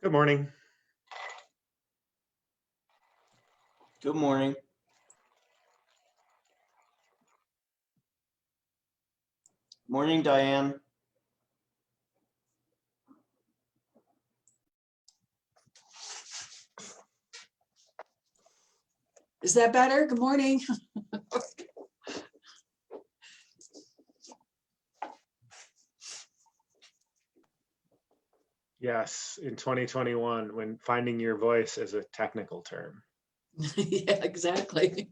Good morning. Good morning. Morning, Diane. Is that better? Good morning. Yes, in 2021, when finding your voice is a technical term. Yeah, exactly.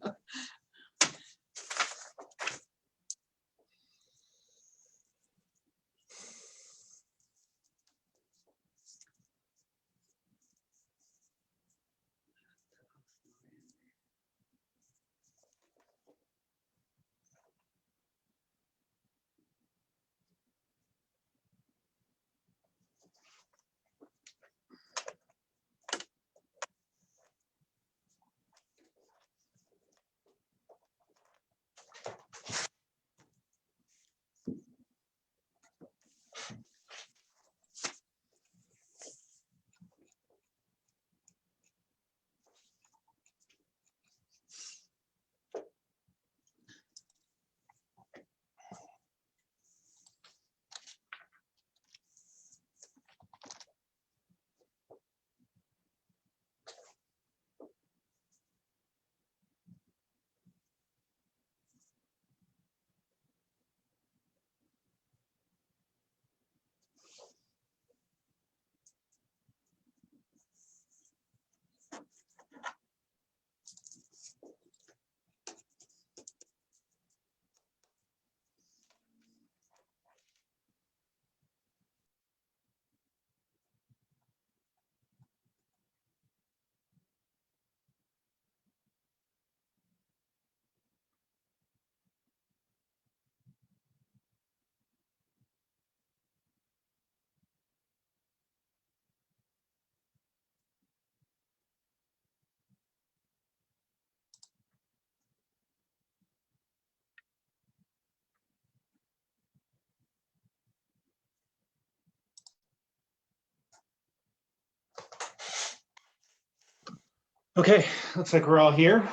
Okay, looks like we're all here.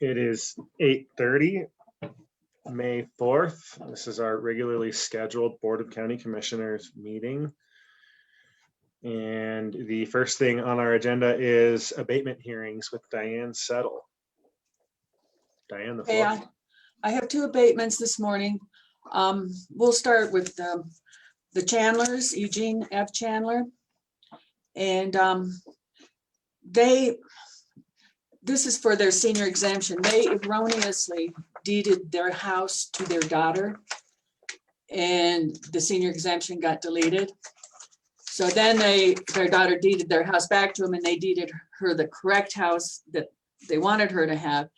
It is 8:30, May 4th. This is our regularly scheduled Board of County Commissioners meeting. And the first thing on our agenda is abatement hearings with Diane Settle. Diane, the floor. Yeah, I have two abatements this morning. We'll start with the Chandlers, Eugene F. Chandler. And this is for their senior exemption. They erroneously deeded their house to their daughter, and the senior exemption got deleted. So then their daughter deeded their house back to them, and they deeded her the correct house that they wanted her to have.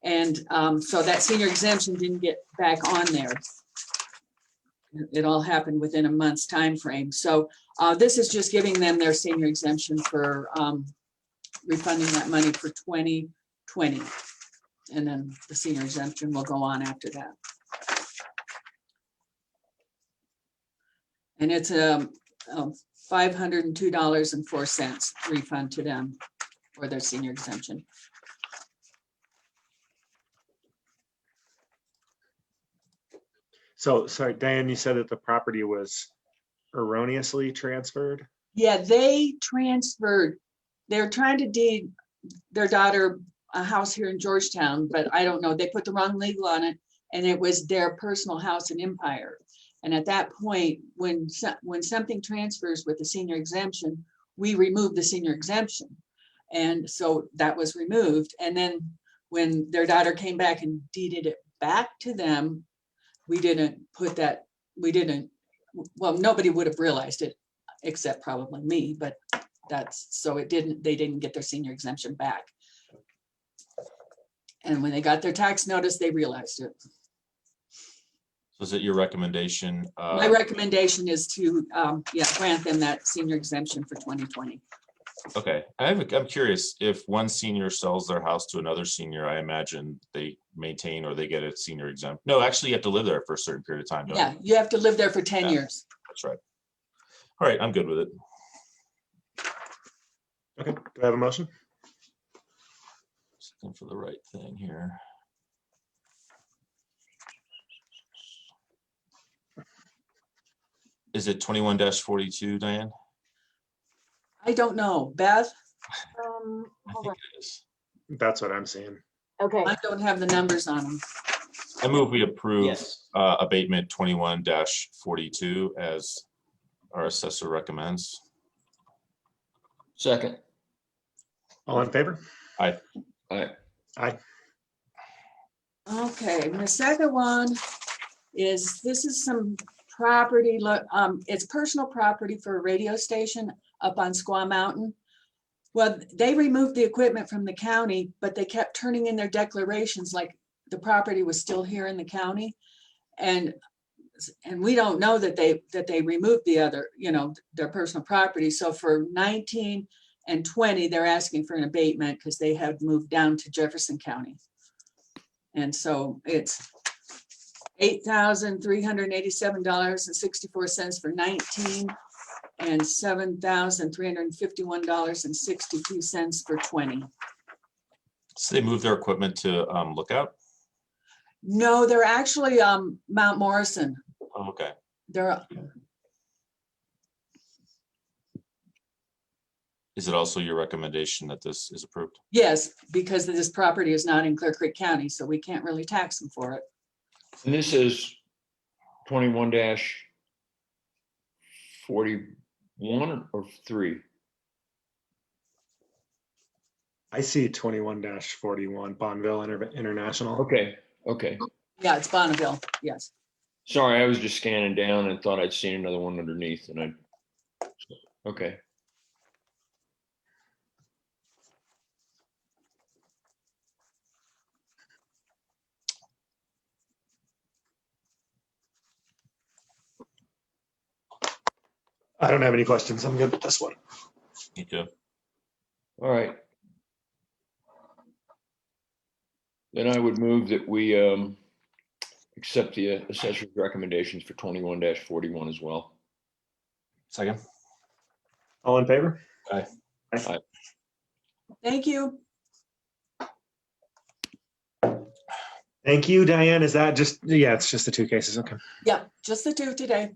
And so that senior exemption didn't get back on there. It all happened within a month's time frame. So this is just giving them their senior exemption for refunding that money for 2020. And then the senior exemption will go on after that. And it's a $502.04 refund to them for their senior exemption. So, sorry, Diane, you said that the property was erroneously transferred? Yeah, they transferred. They're trying to deed their daughter a house here in Georgetown, but I don't know. They put the wrong legal on it, and it was their personal house in Empire. And at that point, when something transfers with the senior exemption, we remove the senior exemption. And so that was removed. And then when their daughter came back and deeded it back to them, we didn't put that, well, nobody would have realized it except probably me, but they didn't get their senior exemption back. And when they got their tax notice, they realized it. So is it your recommendation? My recommendation is to grant them that senior exemption for 2020. Okay, I'm curious, if one senior sells their house to another senior, I imagine they maintain or they get a senior exempt. No, actually you have to live there for a certain period of time. Yeah, you have to live there for 10 years. That's right. All right, I'm good with it. Okay, do I have a motion? Just looking for the right thing here. Is it 21-42, Diane? I don't know. Beth, I Hold think on. it is. That's what I'm seeing. Okay, I don't have the numbers on them. I move we approve Yes. abatement 21-42 as our assessor recommends. Second. All in favor? Aye. Aye. Okay, and the second one is, this is some property, it's personal property for a radio station up on Squaw Mountain. Well, they removed the equipment from the county, but they kept turning in their declarations like the property was still here in the county. And we don't know that they removed the other, their personal property. So for 19 and 20, they're asking for an abatement because they have moved down to Jefferson County. And so it's $8,387.64 for 19 and $7,351.62 for 20. So they moved their equipment to Lookout? No, they're actually Mount Morrison. Oh, okay. They're, Is it also your recommendation that this is approved? yes, because this property is not in Clear Creek County, so we can't really tax them for it. And this is 21-41 or 3? I see 21-41 Bonneville International. Okay, okay. Yeah, it's Bonneville, yes. Sorry, I was just scanning down and thought I'd seen another one underneath and okay. I don't have any questions. I'm good with this one. Me too. All right. Then I would move that we accept the assessor's recommendations for 21-41 as well. Second. All in favor? Aye. Aye. Thank you. Thank you, Diane. Is that just, yeah, it's just the two cases. Okay. Yeah, just the two today.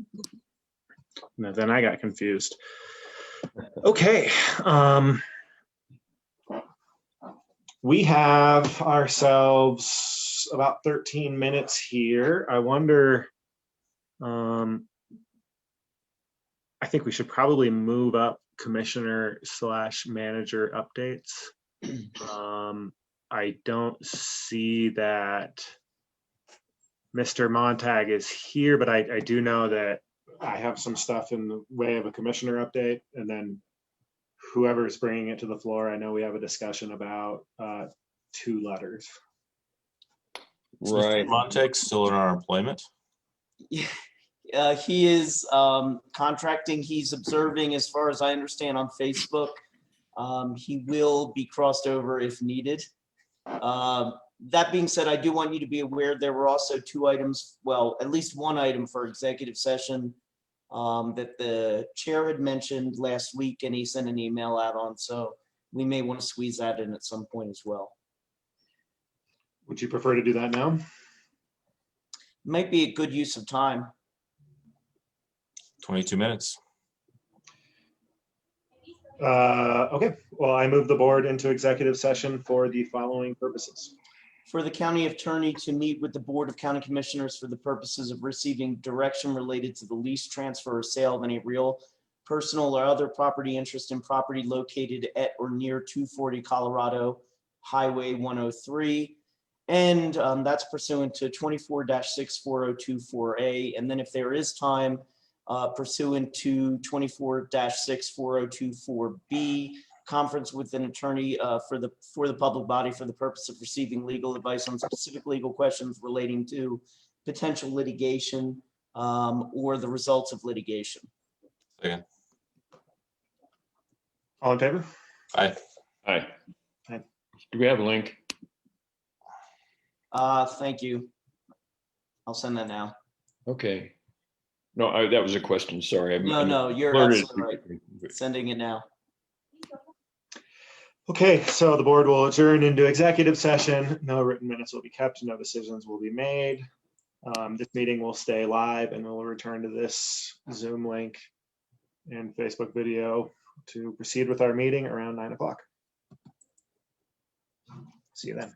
No, then I got confused. Okay. We have ourselves about 13 minutes here. I wonder, I think we should probably move up commissioner/manager updates. I don't see that Mr. Montag is here, but I do know that I have some stuff in the way of a commissioner update, and then whoever's bringing it to the floor, I know we have a discussion about 2 letters. Right. Montag's still in our employment. He is contracting. He's observing, as far as I understand, on Facebook. He will be crossed over if needed. That being said, I do want you to be aware there were also 2 items, well, at least 1 item for executive session that the chair had mentioned last week, and he sent an email out on, so we may want to squeeze that in at some point as well. Would you prefer to do that now? Might be a good use of time. 22 minutes. Okay, well, I move the board into executive session for the following purposes. For the county attorney to meet with the Board of County Commissioners for the purposes of receiving direction related to the lease, transfer, or sale of any real, personal, or other property interest in property located at or near 240 Colorado Highway 103. And that's pursuant to 24-64024A. And then if there is time, pursuant to 24-64024B, conference with an attorney for the public body for the purpose of receiving legal advice on specific legal questions relating to potential litigation or the results of litigation. Second. All in favor? Aye. Aye. Aye. Do we have a link? Thank you. I'll send that now. Okay. No, that was a question. Sorry. No, you're Blurted. absolutely right. Sending it now. Okay, so the board will adjourn into executive session. No written minutes will be kept. No decisions will be made. This meeting will stay live and we'll return to this Zoom link and Facebook video to proceed with our meeting around 9 o'clock. See you then.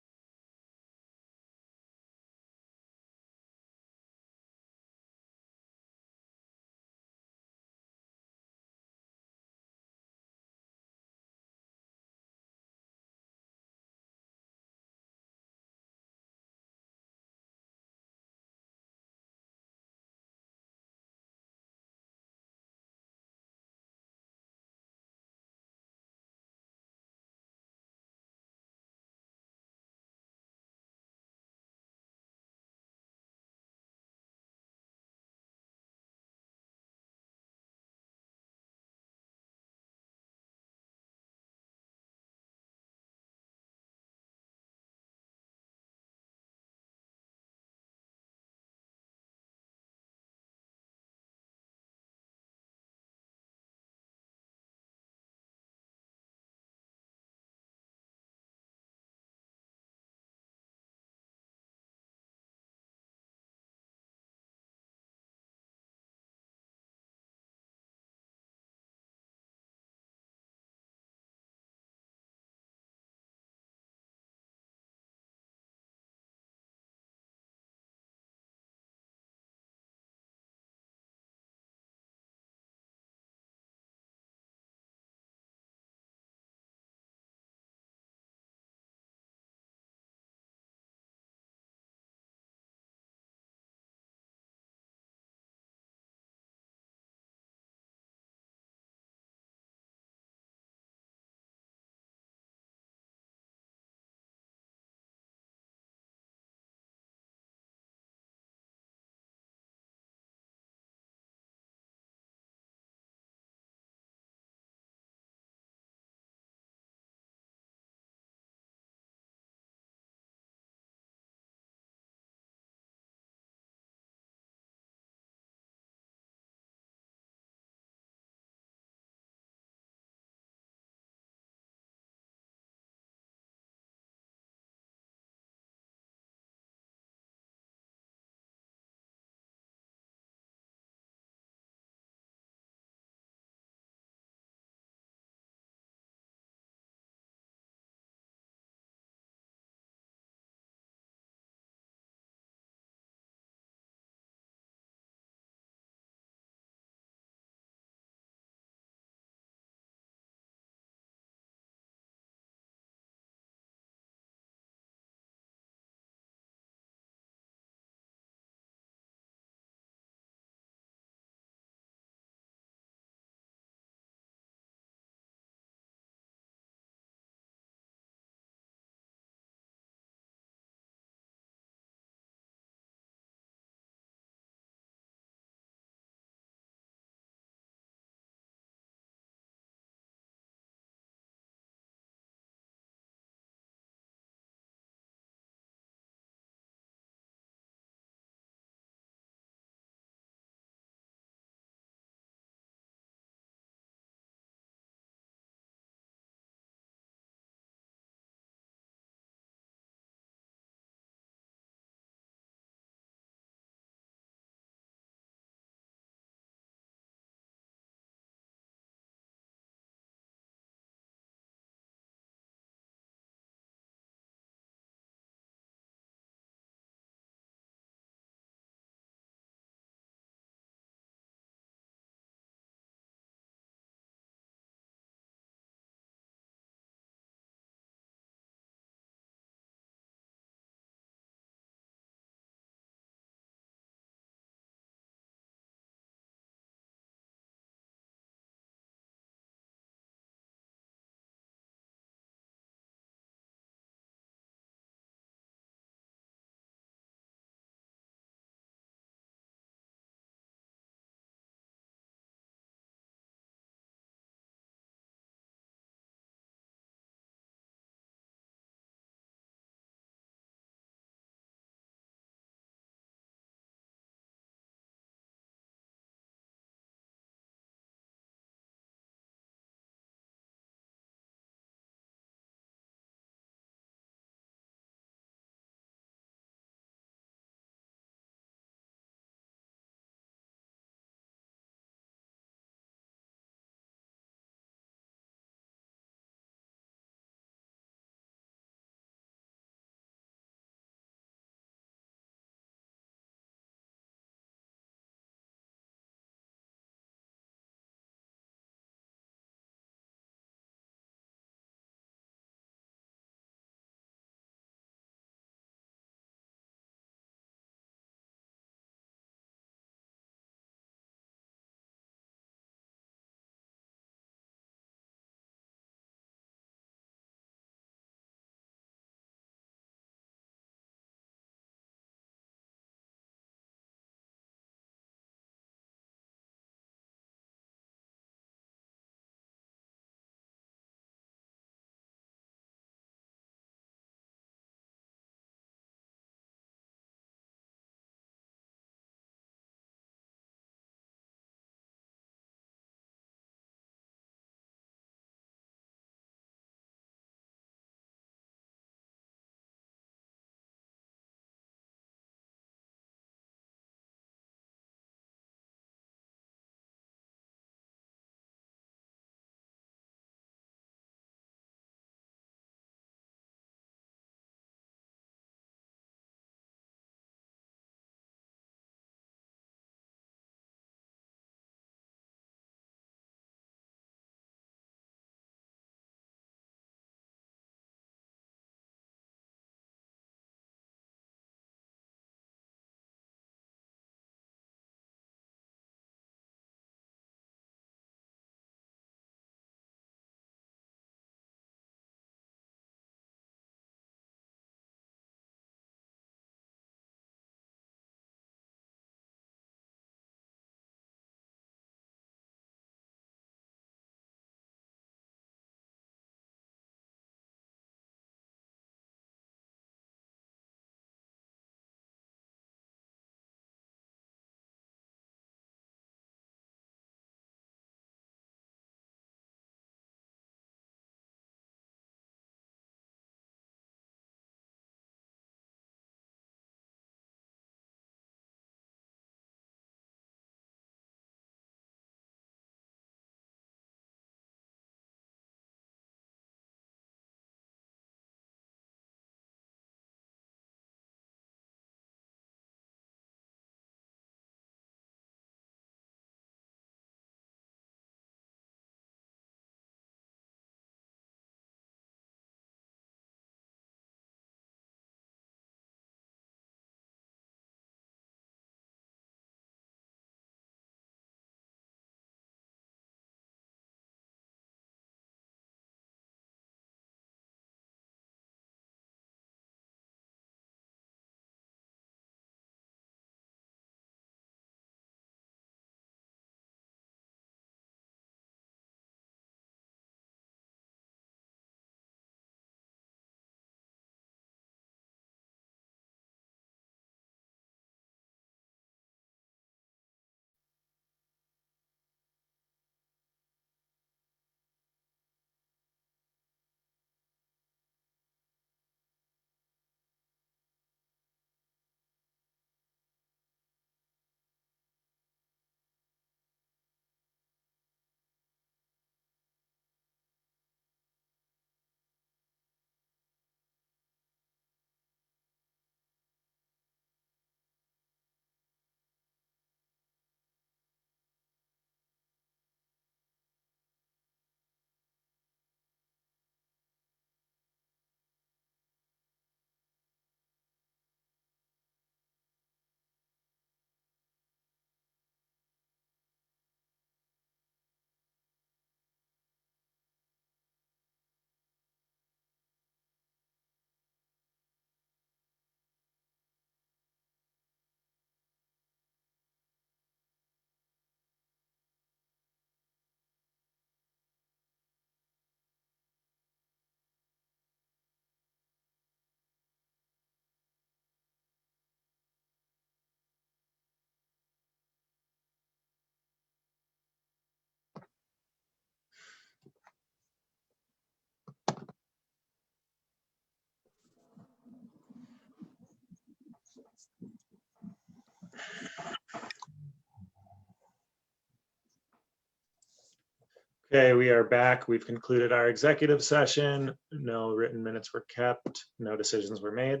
Okay, we are back. We've concluded our executive session. No written minutes were kept. No decisions were made.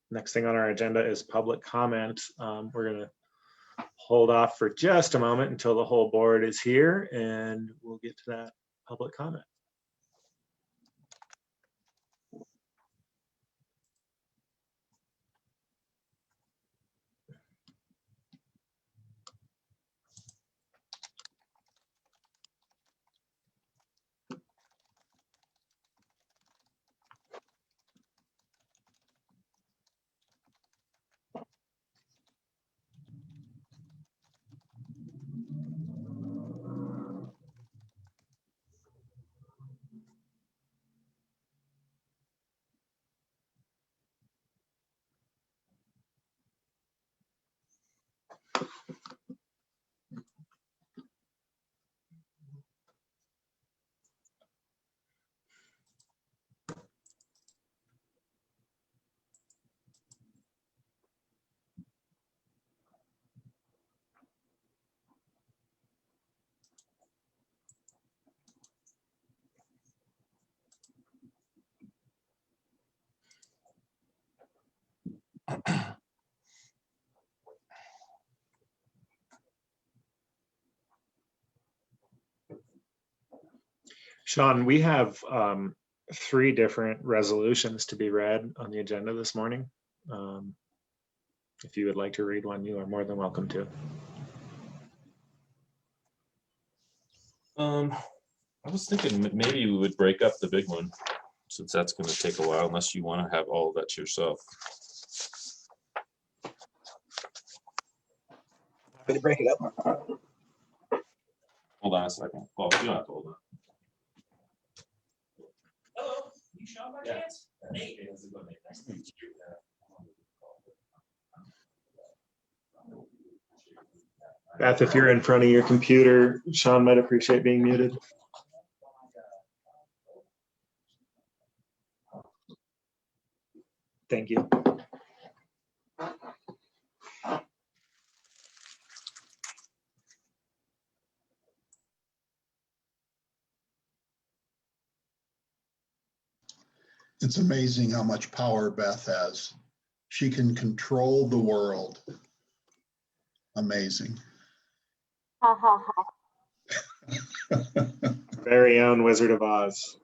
Next thing on our agenda is public comment. We're going to hold off for just a moment until the whole board is here, and we'll get to that public comment. Sean, we have 3 different resolutions to be read on the agenda this morning. If you would like to read one, you are more than welcome to. I was thinking maybe we would break up the big one, since that's going to take a while, unless you want to have all of that to yourself. Happy to break it up. Hold on a second. Well, you don't have to hold on. Hello, you Sean by chance? Hey. Nice to meet you. Beth, if you're in front of your computer, Sean might appreciate being muted. Thank you. It's amazing how much power Beth has. She can control the world. Amazing. Ha ha ha. Very own Wizard of Oz.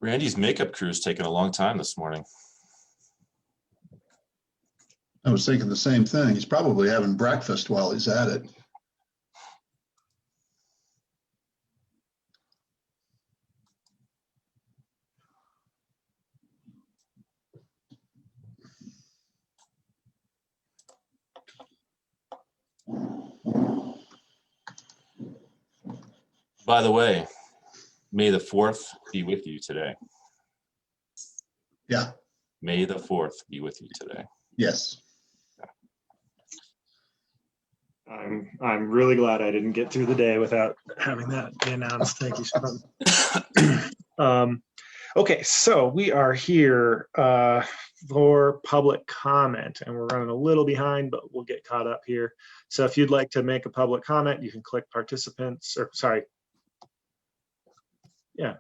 Randy's makeup crew's taking a long time this morning. I was thinking the same thing. He's probably having breakfast while he's at it. By the way, May the 4th be with you today. Yeah. May the 4th be with you today. Yes. I'm really glad I didn't get through the day without having that be announced. Thank you, Sean. Okay, so we are here for public comment, and we're running a little behind, but we'll get caught up here. So if you'd like to make a public comment, you can click participants, or sorry. Yeah,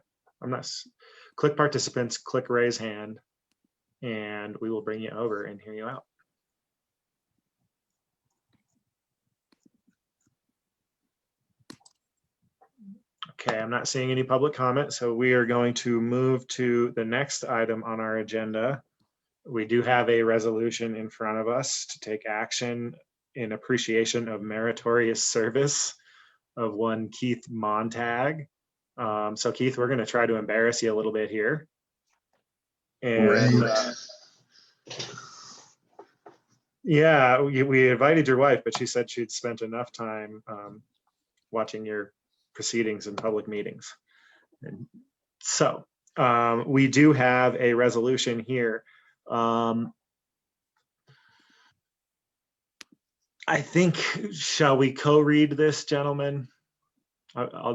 click participants, click raise hand, and we will bring you over and hear you out. Okay, I'm not seeing any public comment, so we are going to move to the next item on our agenda. We do have a resolution in front of us to take action in appreciation of meritorious service of one Keith Montag. So Keith, we're going to try to embarrass you a little bit here. And Yeah, we invited your wife, but she said she'd spent enough time watching your proceedings in public meetings. And so we do have a resolution here. I think, shall we co-read this, gentlemen?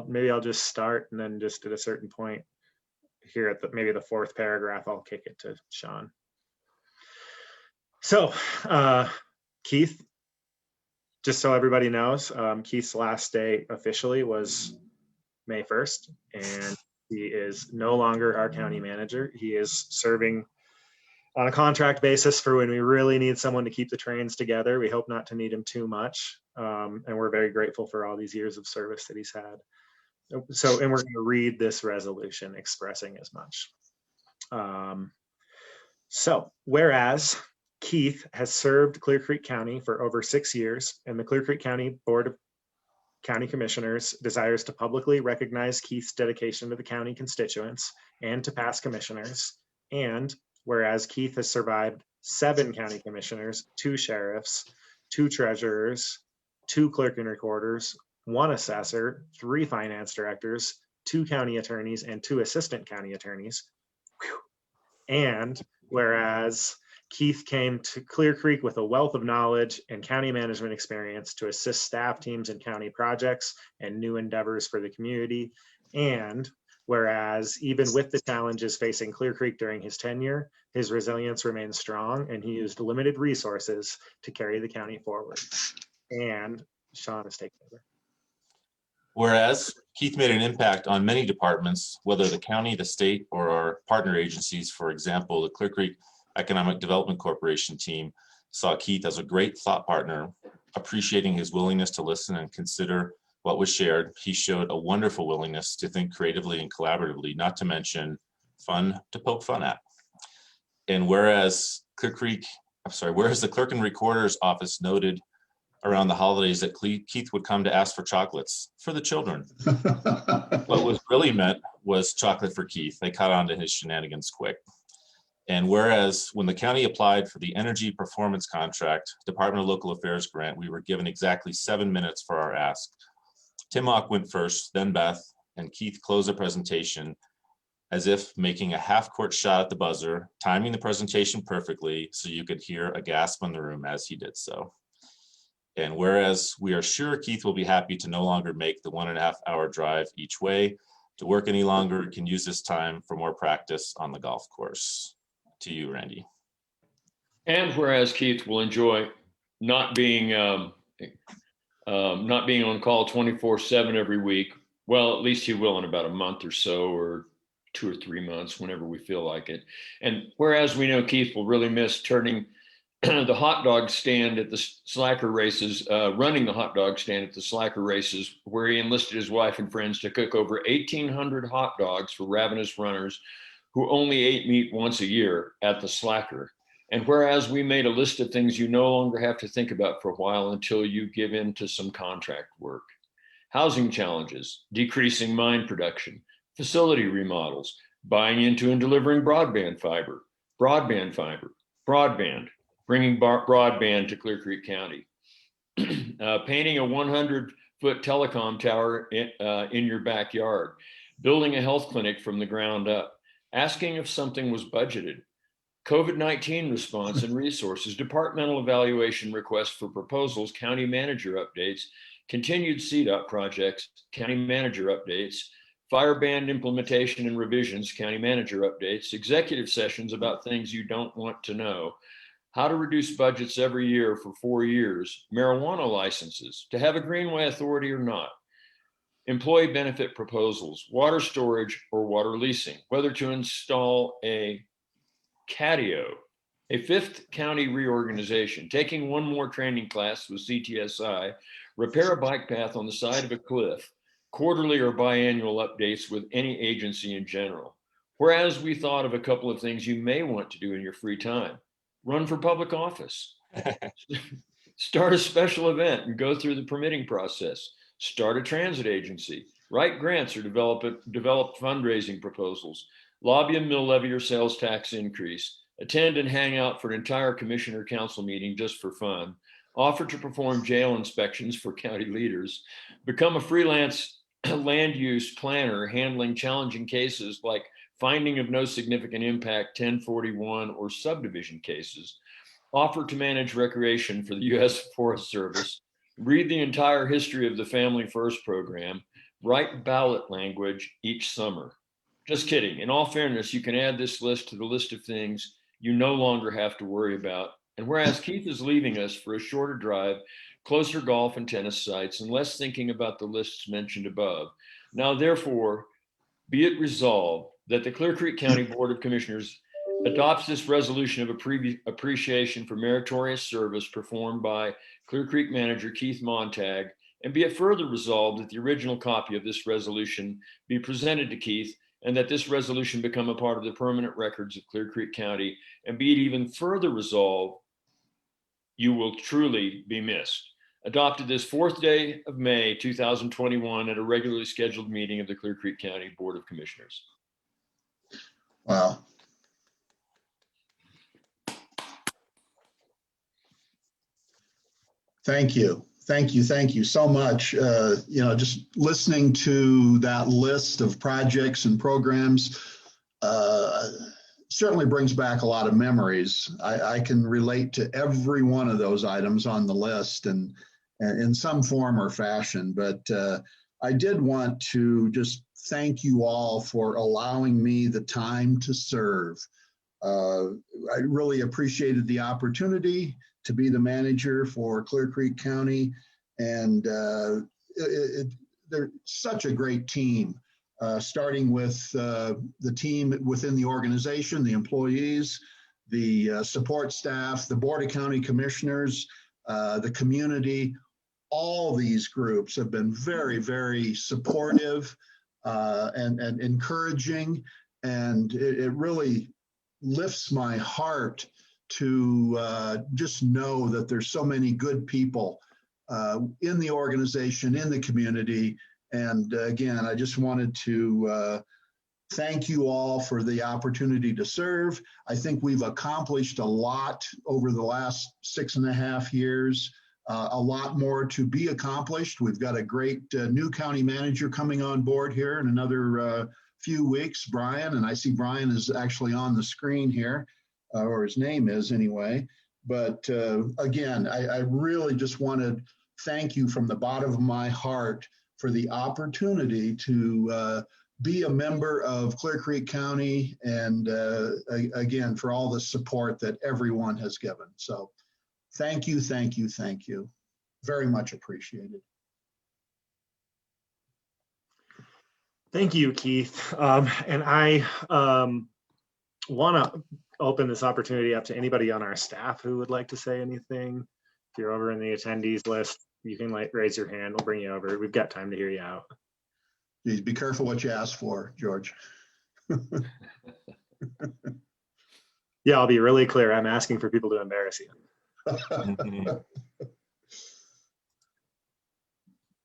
Maybe I'll just start, and then just at a certain point here at maybe the fourth paragraph, I'll kick it to Sean. So Keith, just so everybody knows, Keith's last day officially was May 1st, and he is no longer our county manager. He is serving on a contract basis for when we really need someone to keep the trains together. We hope not to need him too much. And we're very grateful for all these years of service that he's had. So, and we're going to read this resolution expressing as much. So, whereas Keith has served Clear Creek County for over 6 years, and the Clear Creek County Board of County Commissioners desires to publicly recognize Keith's dedication to the county constituents and to past commissioners, and whereas Keith has survived 7 county commissioners, 2 sheriffs, 2 treasurers, 2 clerk and recorders, 1 assessor, 3 finance directors, 2 county attorneys, and 2 assistant county attorneys. And whereas Keith came to Clear Creek with a wealth of knowledge and county management experience to assist staff teams in county projects and new endeavors for the community. And whereas even with the challenges facing Clear Creek during his tenure, his resilience remained strong and he used limited resources to carry the county forward. And Sean is taking over. Whereas Keith made an impact on many departments, whether the county, the state, or our partner agencies. For example, the Clear Creek Economic Development Corporation team saw Keith as a great thought partner, appreciating his willingness to listen and consider what was shared. He showed a wonderful willingness to think creatively and collaboratively, not to mention fun to poke fun at. And whereas the Clerk and Recorder's office noted around the holidays that Keith would come to ask for chocolates for the children. What was really meant was chocolate for Keith. They caught on to his shenanigans quick. And whereas when the county applied for the Energy Performance Contract, Department of Local Affairs grant, we were given exactly 7 minutes for our ask. Tim Hawk went first, then Beth, and Keith closed the presentation as if making a half-court shot at the buzzer, timing the presentation perfectly so you could hear a gasp in the room as he did so. And whereas we are sure Keith will be happy to no longer make the 1.5-hour drive each way to work any longer, can use this time for more practice on the golf course. To you, Randy. And whereas Keith will enjoy not being on call 24/7 every week, well, at least he will in about a month or so, or 2 or 3 months, whenever we feel like it. And whereas we know Keith will really miss turning the hot dog stand at the Slacker races, running the hot dog stand at the Slacker races, where he enlisted his wife and friends to cook over 1,800 hot dogs for ravenous runners who only ate meat once a year at the Slacker. And whereas we made a list of things you no longer have to think about for a while until you give in to some contract work. Housing challenges, decreasing mine production, facility remodels, buying into and delivering broadband, bringing broadband to Clear Creek County, painting a 100-foot telecom tower in your backyard, building a health clinic from the ground up, asking if something was budgeted, COVID-19 response and resources, departmental evaluation requests for proposals, county manager updates, continued Cdot projects, county manager updates, fire ban implementation and revisions, county manager updates, executive sessions about things you don't want to know, how to reduce budgets every year for 4 years, marijuana licenses, to have a Greenway authority or not, employee benefit proposals, water storage or water leasing, whether to install a catio, a 5th county reorganization, taking 1 more training class with CTSI, repair a bike path on the side of a cliff, quarterly or biannual updates with any agency in general. Whereas we thought of a couple of things you may want to do in your free time. Run for public office, start a special event and go through the permitting process, start a transit agency, write grants or develop fundraising proposals, lobby a mill levy or sales tax increase, attend and hang out for an entire commissioner council meeting just for fun, offer to perform jail inspections for county leaders, become a freelance land use planner handling challenging cases like finding of no significant impact 1041 or subdivision cases, offer to manage recreation for the U.S. Forest Service, read the entire history of the Family First program, write ballot language each summer. Just kidding. In all fairness, you can add this list to the list of things you no longer have to worry about. And whereas Keith is leaving us for a shorter drive, closer golf and tennis sites, and less thinking about the lists mentioned above, now therefore be it resolved that the Clear Creek County Board of Commissioners adopts this resolution of appreciation for meritorious service performed by Clear Creek Manager Keith Montag, and be it further resolved that the original copy of this resolution be presented to Keith, and that this resolution become a part of the permanent records of Clear Creek County, and be it even further resolved, you will truly be missed. Adopted this 4th day of May, 2021 at a regularly scheduled meeting of the Clear Creek County Board of Commissioners. Wow. Thank you. Thank you. Thank you so much. Just listening to that list of projects and programs certainly brings back a lot of memories. I can relate to every one of those items on the list and in some form or fashion, but I did want to just thank you all for allowing me the time to serve. I really appreciated the opportunity to be the manager for Clear Creek County, and they're such a great team, starting with the team within the organization, the employees, the support staff, the Board of County Commissioners, the community. All these groups have been very, very supportive and encouraging, and it really lifts my heart to just know that there's so many good people in the organization, in the community. And again, I just wanted to thank you all for the opportunity to serve. I think we've accomplished a lot over the last 6.5 years, a lot more to be accomplished. We've got a great new county manager coming on board here in another few weeks, Brian, and I see Brian is actually on the screen here. Or his name is anyway. But again, I really just want to thank you from the bottom of my heart for the opportunity to be a member of Clear Creek County, and again, for all the support that everyone has given. So thank you, thank you, thank you. Very much appreciated. Thank you, Keith. And I want to open this opportunity up to anybody on our staff who would like to say anything. If you're over in the attendees list, you can raise your hand. We'll bring you over. We've got time to hear you out. Please be careful what you ask for, George. Yeah, I'll be really clear. I'm asking for people to embarrass you.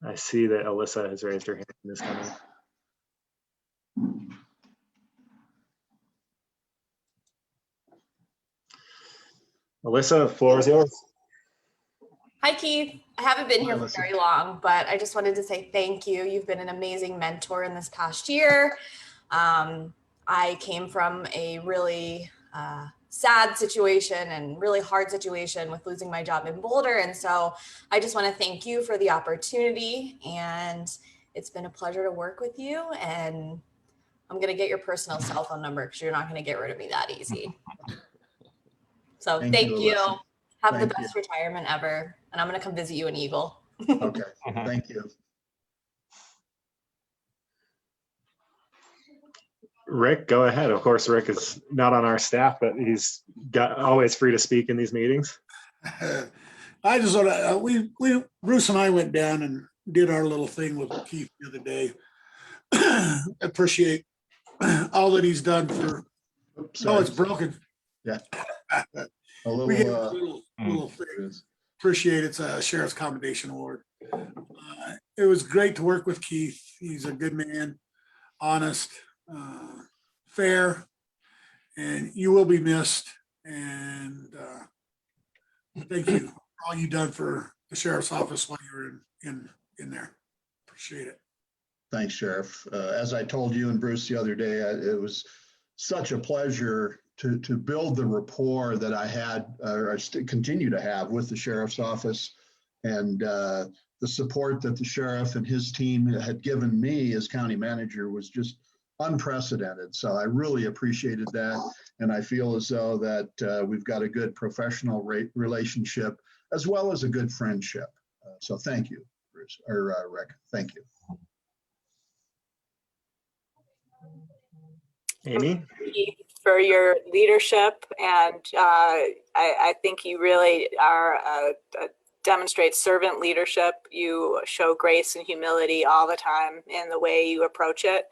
I see that Alyssa has raised her hand in this coming. Alyssa, the floor is yours. Hi, Keith. I haven't been Hi, here for Alyssa. very long, but I just wanted to say thank you. You've been an amazing mentor in this past year. I came from a really sad situation and really hard situation with losing my job in Boulder. And so I just want to thank you for the opportunity. And it's been a pleasure to work with you. And I'm going to get your personal cell phone number because you're not going to get rid of me that easy. So thank you. Alyssa. Have Thank the best retirement ever. And I'm going to come visit you in Eagle. Okay, thank you. Rick, go ahead. Of course, Rick is not on our staff, but he's always free to speak in these meetings. I just want to, Bruce and I went down and did our little thing with Keith the other day. Appreciate all that he's done for, oh, it's broken. Yeah. A We gave little, him a little thing. Appreciate it's a Sheriff's Commendation Award. It was great to work with Keith. He's a good man, honest, fair, and you will be missed. And thank you for all you've done for the sheriff's office while you were in there. Appreciate it. Thanks, Sheriff. As I told you and Bruce the other day, it was such a pleasure to build the rapport that I had, or I continue to have with the sheriff's office, and the support that the sheriff and his team had given me as county manager was just unprecedented. So I really appreciated that. And I feel as though that we've got a good professional relationship as well as a good friendship. So thank you, Bruce, or Rick. Thank you. Amy? For your leadership, and I think you really are demonstrate servant leadership. You show grace and humility all the time in the way you approach it,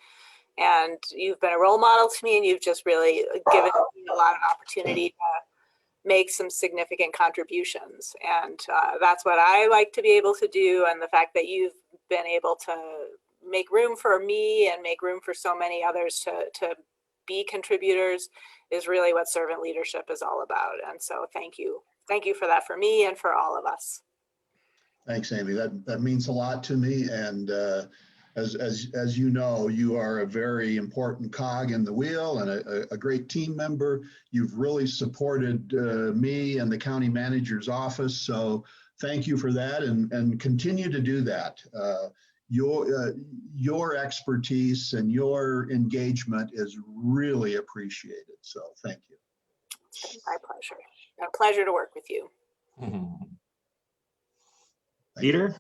and you've been a role model to me, and you've just really given me a lot of opportunity to make some significant contributions, and that's what I like to be able to do. And the fact that you've been able to make room for me and make room for so many others to be contributors is really what servant leadership is all about. And so thank you for that, for me and for all of us. Thanks, Amy. That means a lot to me. And as you know, you are a very important cog in the wheel and a great team member. You've really supported me and the county manager's office. So thank you for that, and continue to do that. Your expertise and your engagement is really appreciated. So thank you. My pleasure. A pleasure to work with you. Peter?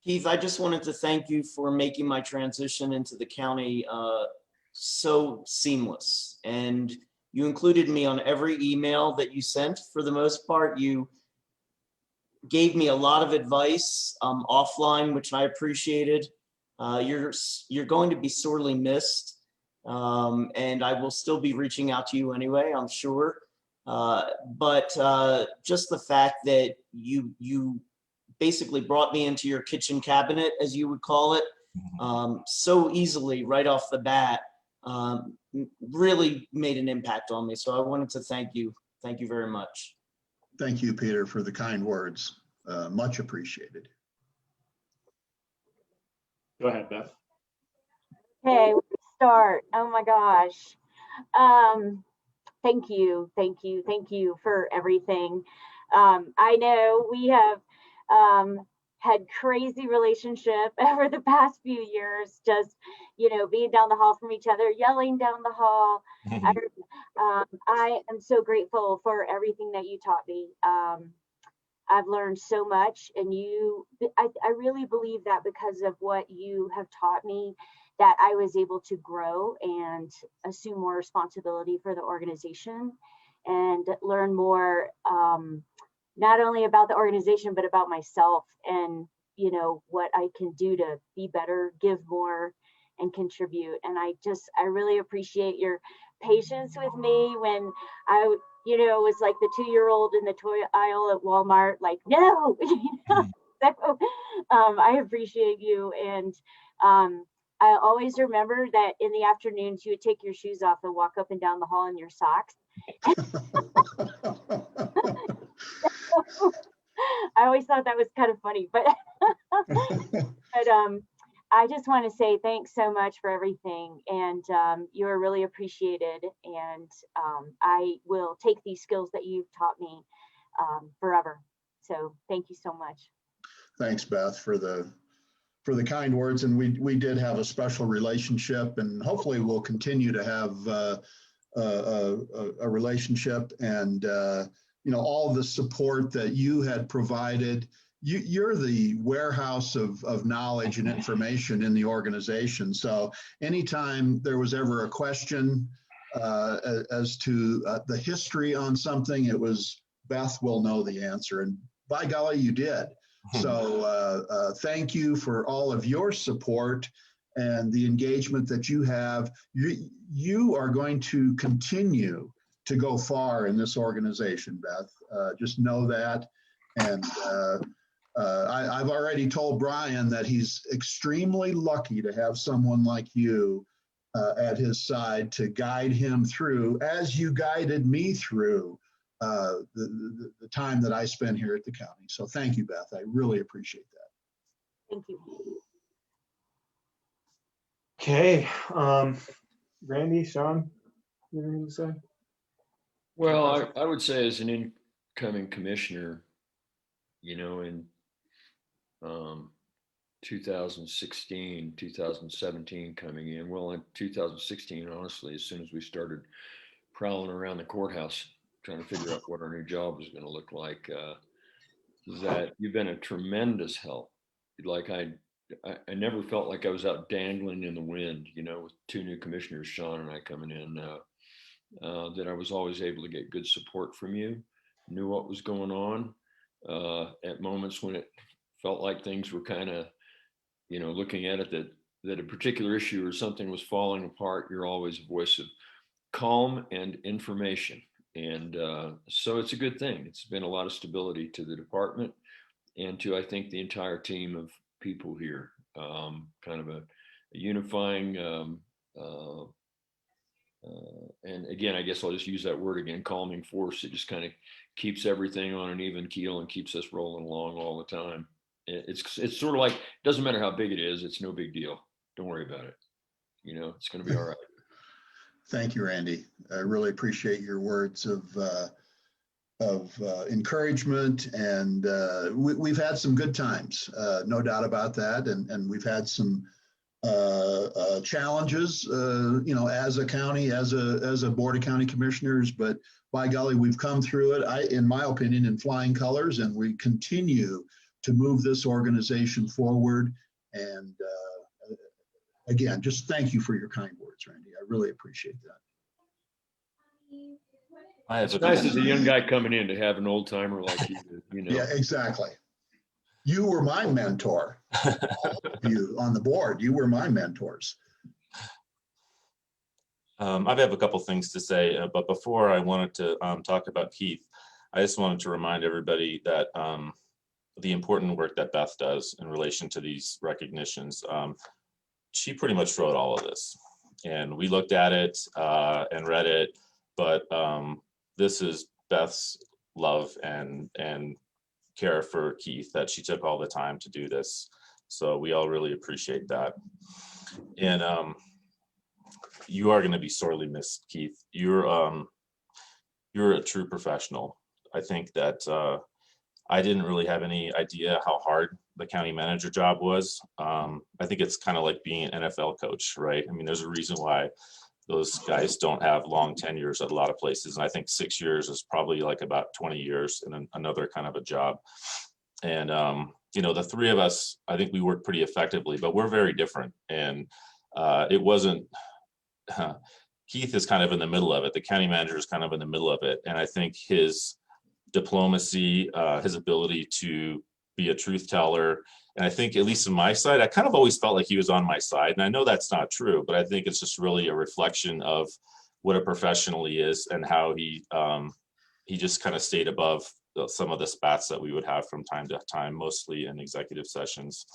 Keith, I just wanted to thank you for making my transition into the county so seamless. And you included me on every email that you sent. For the most part, you gave me a lot of advice offline, which I appreciated. You're going to be sorely missed, and I will still be reaching out to you anyway, I'm sure. But just the fact that you basically brought me into your kitchen cabinet, as you would call it, so easily right off the bat, really made an impact on me. So I wanted to thank you. Thank you very much. Thank you, Peter, for the kind words. Much appreciated. Go ahead, Beth. Okay, let's start. Oh my gosh. Thank you for everything. I know we have had crazy relationship over the past few years, just, being down the hall from each other, yelling down the hall. I am so grateful for everything that you taught me. I've learned so much, and I really believe that because of what you have taught me, that I was able to grow and assume more responsibility for the organization and learn more, not only about the organization, but about myself and, what I can do to be better, give more, and contribute. And I really appreciate your patience with me when I, was like the 2-year-old in the toy aisle at Walmart, like, no, So, I appreciate you. And I always remember that in the afternoons, you would take your shoes off and walk up and down the hall in your socks. I always thought that was kind of funny, but I just want to say thanks so much for everything, and you are really appreciated, and I will take these skills that you've taught me forever. So thank you so much. Thanks, Beth, for the kind words. And we did have a special relationship, and hopefully we'll continue to have a relationship, and all the support that you had provided. You're the warehouse of knowledge and information in the organization. So anytime there was ever a question as to the history on something, it was, Beth will know the answer. And by golly, you did. So thank you for all of your support and the engagement that you have. You are going to continue to go far in this organization, Beth. Just know that. And I've already told Brian that he's extremely lucky to have someone like you at his side to guide him through, as you guided me through the time that I spent here at the county. So thank you, Beth. I really appreciate that. Thank you. Okay, Randy, Sean, you have anything to say? Well, I would say as an incoming commissioner, you know, in 2016, 2017 coming in, well, in 2016, honestly, as soon as we started prowling around the courthouse, trying to figure out what our new job was going to look like, that you've been a tremendous help. Like I never felt like I was out dangling in the wind, you know, with two new commissioners, Sean and I coming in, that I was always able to get good support from you, knew what was going on at moments when it felt like things were kind of, you know, looking at it that a particular issue or something was falling apart. You're always a voice of calm and information. And so it's a good thing. It's been a lot of stability to the department and to, I think, the entire team of people here. Kind of a unifying, and again, I guess I'll just use that word again, calming force. It just kind of keeps everything on an even keel and keeps us rolling along all the time. It's sort of like, it doesn't matter how big it is, it's no big deal. Don't worry about it. You know, it's going to be all right. Thank you, Randy. I really appreciate your words of encouragement, and we've had some good times, no doubt about that, and we've had some challenges, you know, as a county, as a board of county commissioners, but by golly, we've come through it, in my opinion, in flying colors, and we continue to move this organization forward. And again, just thank you for your kind words, Randy. I really appreciate that. It's nice as a young guy coming in to have an old timer like you, you know. Yeah, exactly. You were my mentor. You on the board, you were my mentors. I have a couple things to say, but before I wanted to talk about Keith, I just wanted to remind everybody that the important work that Beth does in relation to these recognitions. She pretty much wrote all of this, and we looked at it and read it, but this is Beth's love and care for Keith, that she took all the time to do this. So we all really appreciate that. And you are going to be sorely missed, Keith. You're a true professional. I think that I didn't really have any idea how hard the county manager job was. I think it's kind of like being an NFL coach, right? I mean, there's a reason why those guys don't have long tenures at a lot of places. And I think 6 years is probably like about 20 years in another kind of a job. And, you know, the three of us, I think we work pretty effectively, but we're very different. And it wasn't, Keith is kind of in the middle of it. The county manager is kind of in the middle of it. And I think his diplomacy, his ability to be a truth teller, and I think, at least on my side, I kind of always felt like he was on my side. And I know that's not true, but I think it's just really a reflection of what a professional he is and how he just kind of stayed above some of the spats that we would have from time to time, mostly in executive sessions.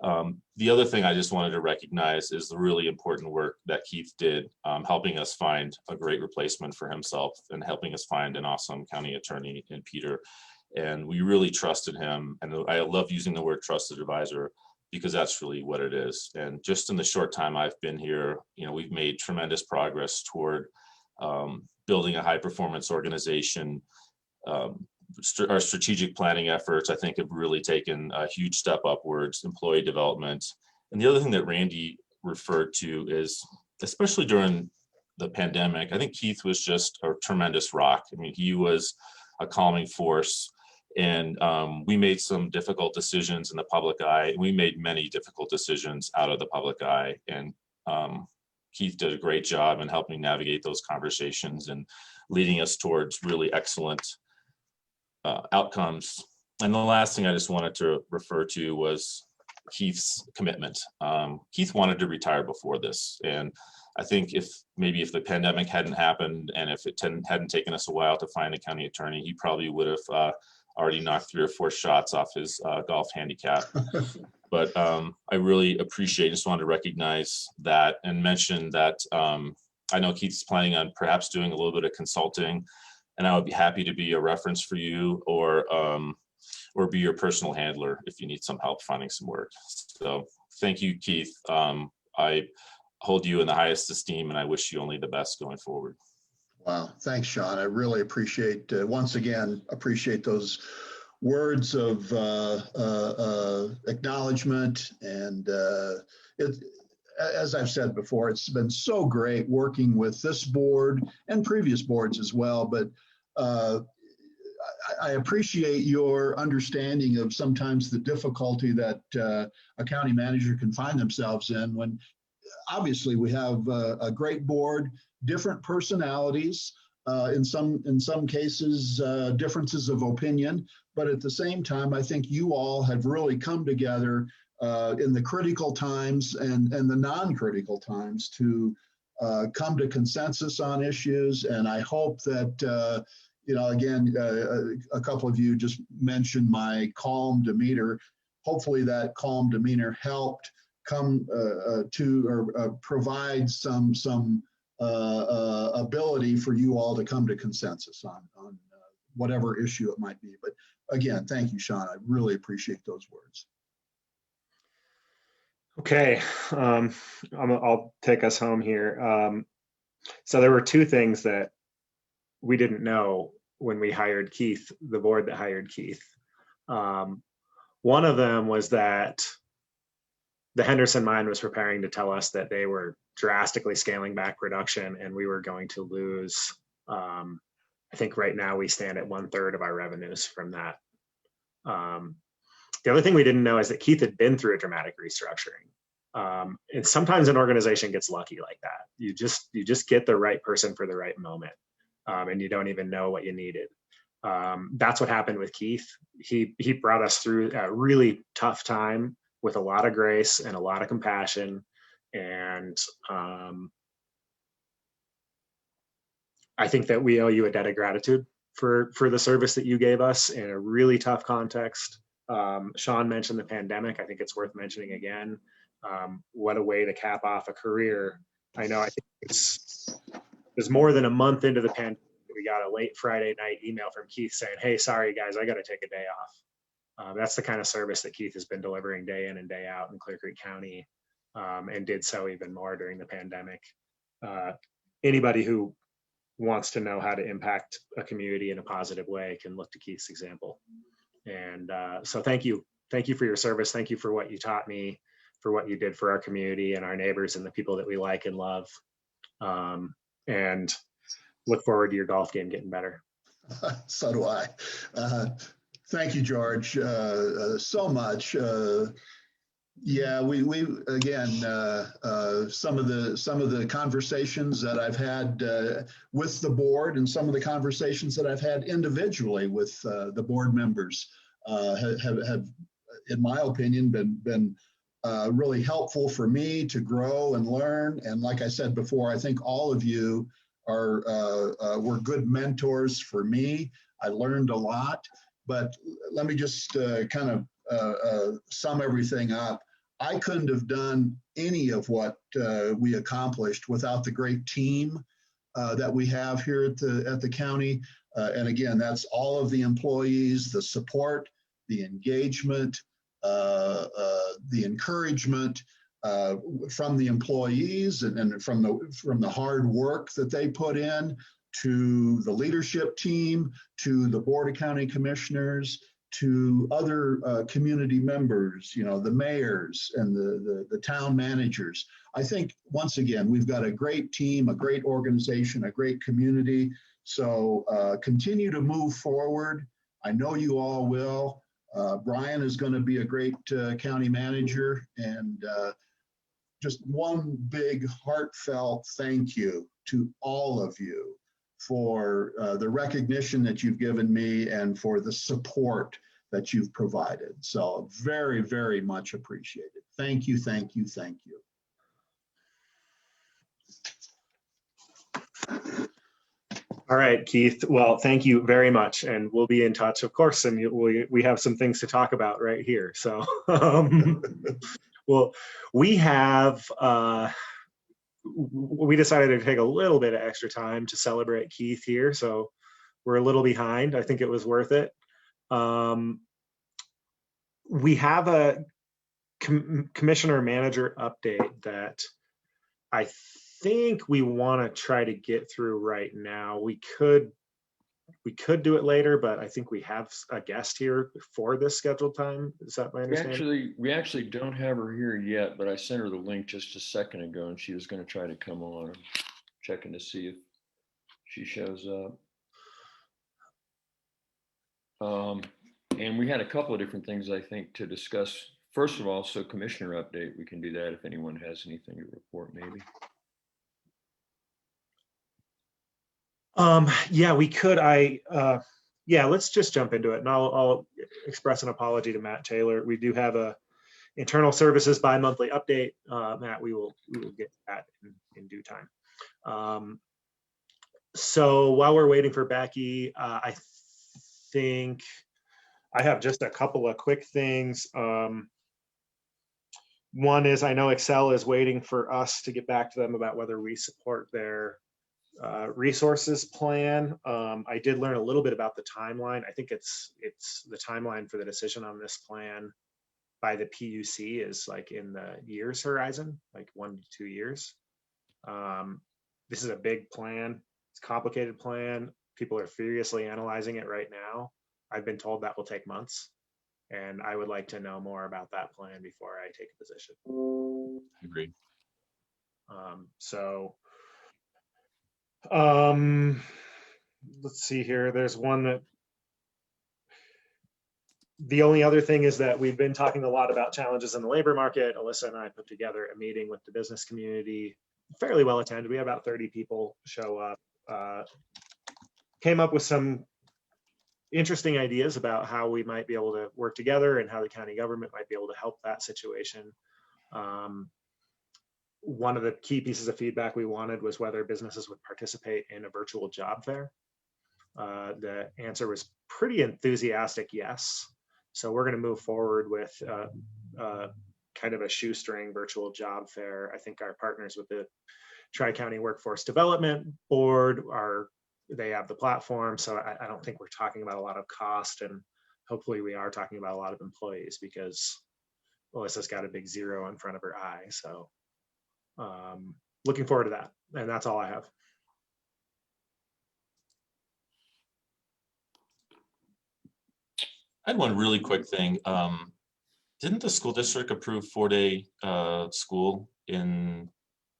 The other thing I just wanted to recognize is the really important work that Keith did, helping us find a great replacement for himself and helping us find an awesome county attorney in Peter. And we really trusted him. And I love using the word trusted advisor because that's really what it is. And just in the short time I've been here, you know, we've made tremendous progress toward building a high performance organization. Our strategic planning efforts, I think, have really taken a huge step upwards, employee development. And the other thing that Randy referred to is, especially during the pandemic, I think Keith was just a tremendous rock. I mean, he was a calming force. And we made some difficult decisions in the public eye. We made many difficult decisions out of the public eye. And Keith did a great job in helping navigate those conversations and leading us towards really excellent outcomes. And the last thing I just wanted to refer to was Keith's commitment. Keith wanted to retire before this. And I think if the pandemic hadn't happened and if it hadn't taken us a while to find a county attorney, he probably would have already knocked 3 or 4 shots off his golf handicap. But I really appreciate, just wanted to recognize that and mention that I know Keith's planning on perhaps doing a little bit of consulting, and I would be happy to be a reference for you or be your personal handler if you need some help finding some work. So thank you, Keith. I hold you in the highest esteem, and I wish you only the best going forward. Wow, thanks, Sean. I really appreciate, once again, appreciate those words of acknowledgement. And as I've said before, it's been so great working with this board and previous boards as well. But I appreciate your understanding of sometimes the difficulty that a county manager can find themselves in when obviously we have a great board, different personalities, in some cases, differences of opinion. But at the same time, I think you all have really come together in the critical times and the non-critical times to come to consensus on issues. And I hope that, again, a couple of you just mentioned my calm demeanor. Hopefully that calm demeanor helped come to or provide some ability for you all to come to consensus on whatever issue it might be. But again, thank you, Sean. I really appreciate those words. Okay, I'll take us home here. So there were 2 things that we didn't know when we hired Keith, the board that hired Keith. One of them was that the Henderson mine was preparing to tell us that they were drastically scaling back production and we were going to lose, I think right now we stand at 1/3 of our revenues from that. The other thing we didn't know is that Keith had been through a dramatic restructuring. And sometimes an organization gets lucky like that. You just get the right person for the right moment, and you don't even know what you needed. That's what happened with Keith. He brought us through a really tough time with a lot of grace and a lot of compassion. And I think that we owe you a debt of gratitude for the service that you gave us in a really tough context. Sean mentioned the pandemic. I think it's worth mentioning again. What a way to cap off a career. I know, I think it was more than a month into the pandemic, we got a late Friday night email from Keith saying, "Hey, sorry guys, I got to take a day off." That's the kind of service that Keith has been delivering day in and day out in Clear Creek County, and did so even more during the pandemic. Anybody who wants to know how to impact a community in a positive way can look to Keith's example. And so thank you. Thank you for your service. Thank you for what you taught me, for what you did for our community and our neighbors and the people that we like and love. And look forward to your golf game getting better. So do I. Thank you, George, so much. Yeah, we again, some of the conversations that I've had with the board and some of the conversations that I've had individually with the board members have, in my opinion, been really helpful for me to grow and learn. And like I said before, I think all of you were good mentors for me. I learned a lot. But let me just kind of sum everything up. I couldn't have done any of what we accomplished without the great team that we have here at the county. And again, that's all of the employees, the support, the engagement, the encouragement from the employees and from the hard work that they put in, to the leadership team, to the Board of County Commissioners, to other community members, the mayors and the town managers. I think, once again, we've got a great team, a great organization, a great community. So continue to move forward. I know you all will. Brian is going to be a great county manager. And just one big heartfelt thank you to all of you for the recognition that you've given me and for the support that you've provided. So very, very much appreciated. Thank you, thank you, thank you. All right, Keith. Well, thank you very much, and we'll be in touch, of course. And we have some things to talk about right here. So, well, we have we decided to take a little bit of extra time to celebrate Keith here, so we're a little behind. I think it was worth it. We have a commissioner manager update that I think we want to try to get through right now. We could do it later, but I think we have a guest here for this scheduled time. Is that my understanding? We actually don't have her here yet, but I sent her the link just a second ago, and she was going to try to come on. I'm checking to see if she shows up. And we had a couple of different things I think to discuss. First of all, so commissioner update, we can do that if anyone has anything to report, maybe. Yeah, we could. Yeah, let's just jump into it, and I'll express an apology to Matt Taylor. We do have a internal services bi-monthly update. Matt, we will get to that in due time. So while we're waiting for Becky, I think I have just a couple of quick things. One is I know Excel is waiting for us to get back to them about whether we support their resources plan. I did learn a little bit about the timeline. I think it's the timeline for the decision on this plan by the PUC is like in the years horizon, like 1 to 2 years. This is a big plan. It's a complicated plan. People are furiously analyzing it right now. I've been told that will take months, and I would like to know more about that plan before I take a position. Agreed. Let's see here. There's one that the only other thing is that we've been talking a lot about challenges in the labor market. Alyssa and I put together a meeting with the business community, fairly well attended. We had about 30 people show up, came up with some interesting ideas about how we might be able to work together and how the county government might be able to help that situation. One of the key pieces of feedback we wanted was whether businesses would participate in a virtual job fair. The answer was pretty enthusiastic yes. So we're going to move forward with kind of a shoestring virtual job fair. I think our partners with the Tri-County Workforce Development Board they have the platform. So I don't think we're talking about a lot of cost, and hopefully we are talking about a lot of employees because Melissa's got a big 0 in front of her eye. So looking forward to that. And that's all I have. I had one really quick thing. Didn't the school district approve 4-day school in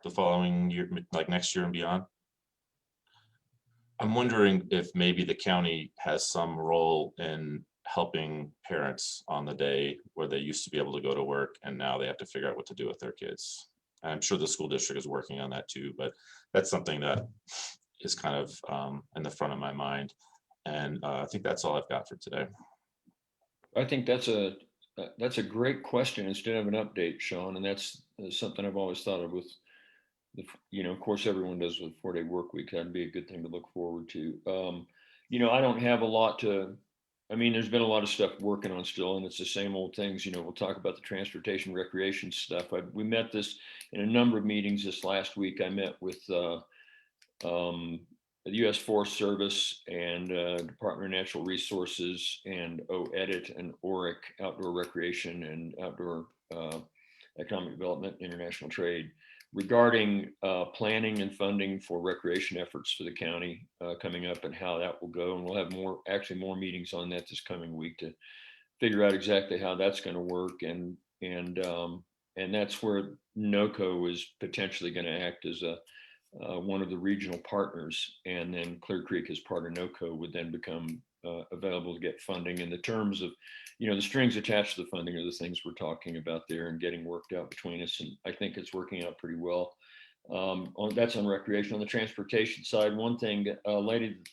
the following year, like next year and beyond? I'm wondering if maybe the county has some role in helping parents on the day where they used to be able to go to work and now they have to figure out what to do with their kids. And I'm sure the school district is working on that too, but that's something that is kind of in the front of my mind. And I think that's all I've got for today. I think that's a great question instead of an update, Sean, and that's something I've always thought of with of course everyone does with 4-day work week. That'd be a good thing to look forward to. I don't have a lot there's been a lot of stuff working on still, and it's the same old things. We'll talk about the transportation recreation stuff. We met this in a number of meetings this last week. I met with the U.S. Forest Service and Department of Natural Resources and OEDIT and ORIC, Outdoor Recreation and Outdoor Economic Development, International Trade, regarding planning and funding for recreation efforts for the county coming up and how that will go. And we'll have more meetings on that this coming week to figure out exactly how that's going to work. And that's where NOCO is potentially going to act as one of the regional partners, and then Clear Creek as part of NOCO would then become available to get funding. And the terms of, the strings attached to the funding are the things we're talking about there and getting worked out between us. And I think it's working out pretty well. That's on recreation. On the transportation side, one thing, a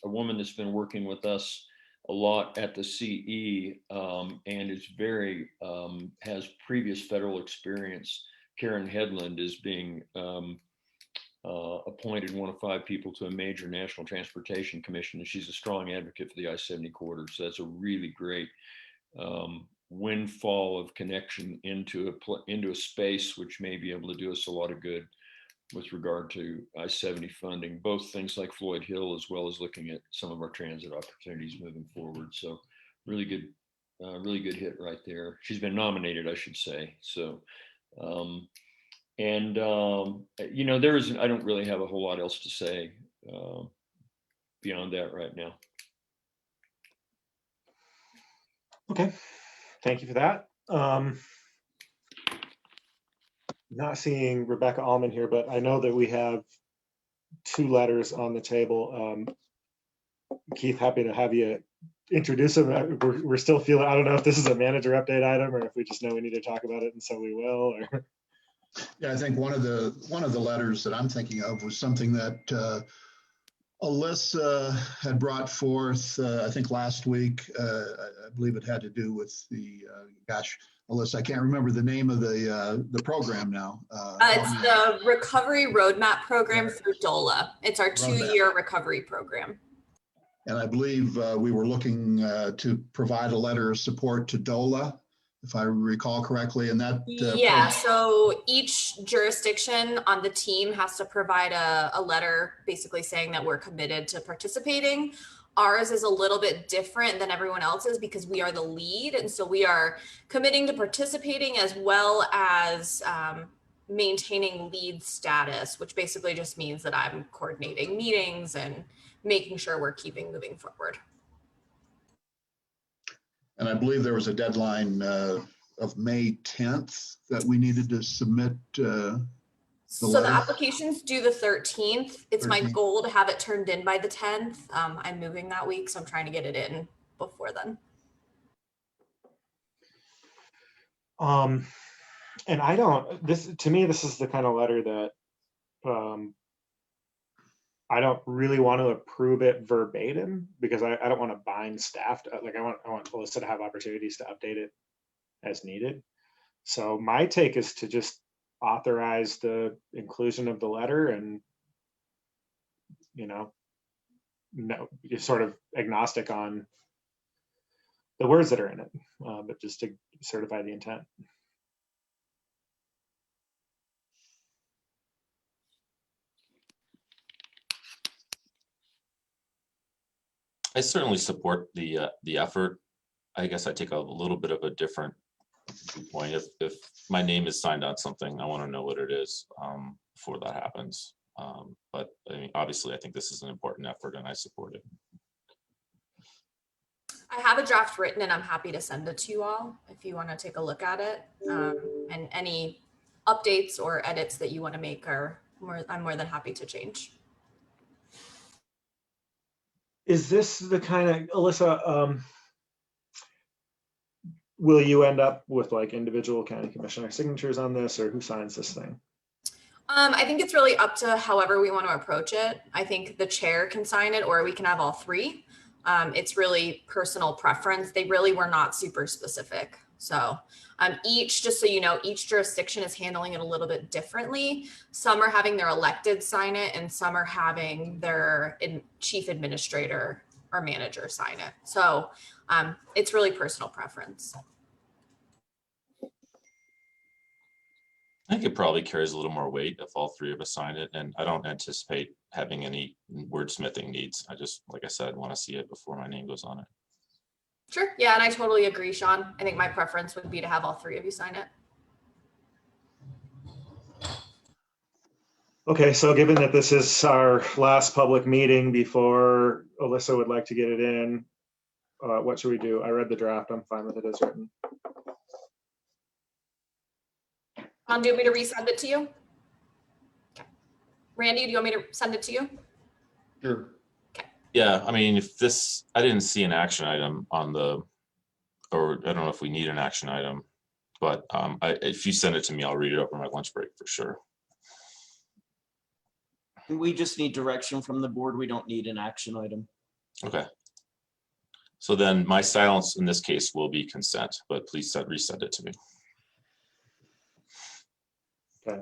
woman that's been working with us a lot at the CE and is has previous federal experience, Karen Headland, is being appointed one of 5 people to a major national transportation commission, and she's a strong advocate for the I-70 corridor. So that's a really great windfall of connection into a space which may be able to do us a lot of good with regard to I-70 funding, both things like Floyd Hill, as well as looking at some of our transit opportunities moving forward. So really good hit right there. She's been nominated, I should say. So, you know, I don't really have a whole lot else to say beyond that right now. Okay, thank you for that. Not seeing Rebecca Allman here, but I know that we have 2 letters on the table. Keith, happy to have you introduce them. We're still feeling, I don't know if this is a manager update item or if we just know we need to talk about it and so we will. Or... Yeah, I think one of the letters that I'm thinking of was something that Alyssa had brought forth, I think last week. I believe it had to do with the, Alyssa, I can't remember the name of the program now. It's the Recovery Roadmap Program through DOLA. It's our 2-year recovery program. And I believe we were looking to provide a letter of support to DOLA, if I recall correctly. And that yeah, so each jurisdiction on the team has to provide a letter basically saying that we're committed to participating. Ours is a little bit different than everyone else's because we are the lead. And so we are committing to participating as well as maintaining lead status, which basically just means that I'm coordinating meetings and making sure we're keeping moving forward. And I believe there was a deadline of May 10th that we needed to submit. So the application's due the 13th. It's 13th. My goal to have it turned in by the 10th. I'm moving that week, so I'm trying to get it in before then. And I don't, to me, this is the kind of letter that I don't really want to approve it verbatim because I don't want to bind staff to, like I want Alyssa to have opportunities to update it as needed. So my take is to just authorize the inclusion of the letter and, you know, no, you're sort of agnostic on the words that are in it, but just to certify the intent. I certainly support the effort. I guess I take a little bit of a different point. If my name is signed on something, I want to know what it is before that happens. But I mean, obviously, I think this is an important effort, and I support it. I have a draft written, and I'm happy to send it to you all if you want to take a look at it. And any updates or edits that you want to make I'm more than happy to change. Is this the kind of, Alyssa, will you end up with like individual county commissioner signatures on this, or who signs this thing? I think it's really up to however we want to approach it. I think the chair can sign it, or we can have all 3. It's really personal preference. They really were not super specific. So just so you know, each jurisdiction is handling it a little bit differently. Some are having their elected sign it, and some are having their chief administrator or manager sign it. So it's really personal preference. I think it probably carries a little more weight if all 3 of us sign it, and I don't anticipate having any wordsmithing needs. I just, like I said, want to see it before my name goes on it. Sure. Yeah, and I totally agree, Sean. I think my preference would be to have all 3 of you sign it. Okay, so given that this is our last public meeting before Alyssa would like to get it in, what should we do? I read the draft. I'm fine with it as written. Do you want me to resend it to you? Okay. Randy, do you want me to send it to you? Sure. Yeah, I mean, I didn't see an action item on or I don't know if we need an action item, but if you send it to me, I'll read it over my lunch break for sure. We just need direction from the board. We don't need an action item. Okay. So then my silence in this case will be consent, but please resend it to me. Okay,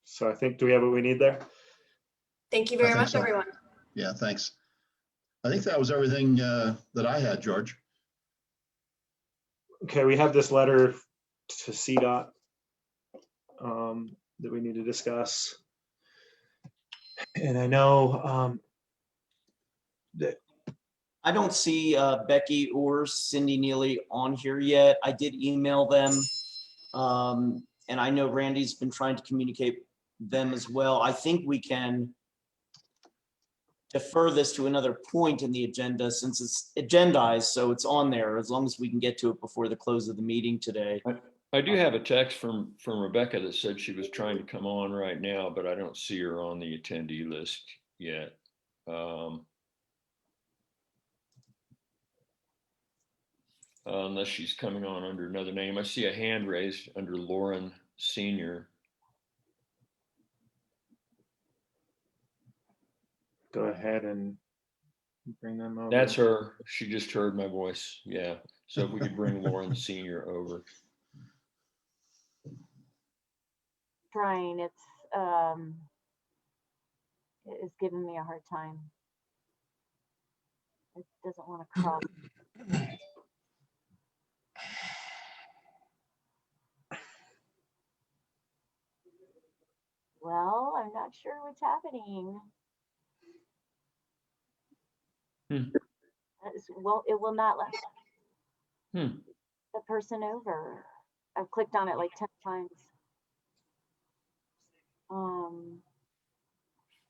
so I think, do we have what we need there? Thank you very I think much, so. everyone. Yeah, thanks. I think that was everything that I had, George. Okay, we have this letter to Cdot that we need to discuss. And I know that I don't see Becky or Cindy Neely on here yet. I did email them. And I know Randy's been trying to communicate them as well. I think we can defer this to another point in the agenda since it's agendized, so it's on there as long as we can get to it before the close of the meeting today. I do have a text from Rebecca that said she was trying to come on right now, but I don't see her on the attendee list yet. Unless she's coming on under another name. I see a hand raised under Lauren Senior. go ahead and bring them over. That's her. She just heard my voice. Yeah. So if we could bring Lauren Senior over. Trying, it is giving me a hard time. It doesn't want to cross. Well, I'm not sure what's happening. Well, it will not let the person over. I've clicked on it like 10 times.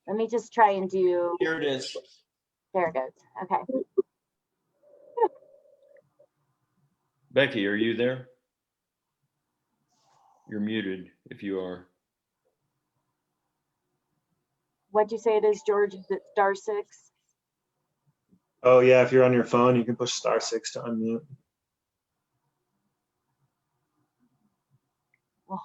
Let me just try and do. Here it is. There it goes. Okay. Becky, are you there? You're muted if you are. What'd you say it is, George? Is it *6? Oh yeah, if you're on your phone, you can push *6 to unmute. Oh.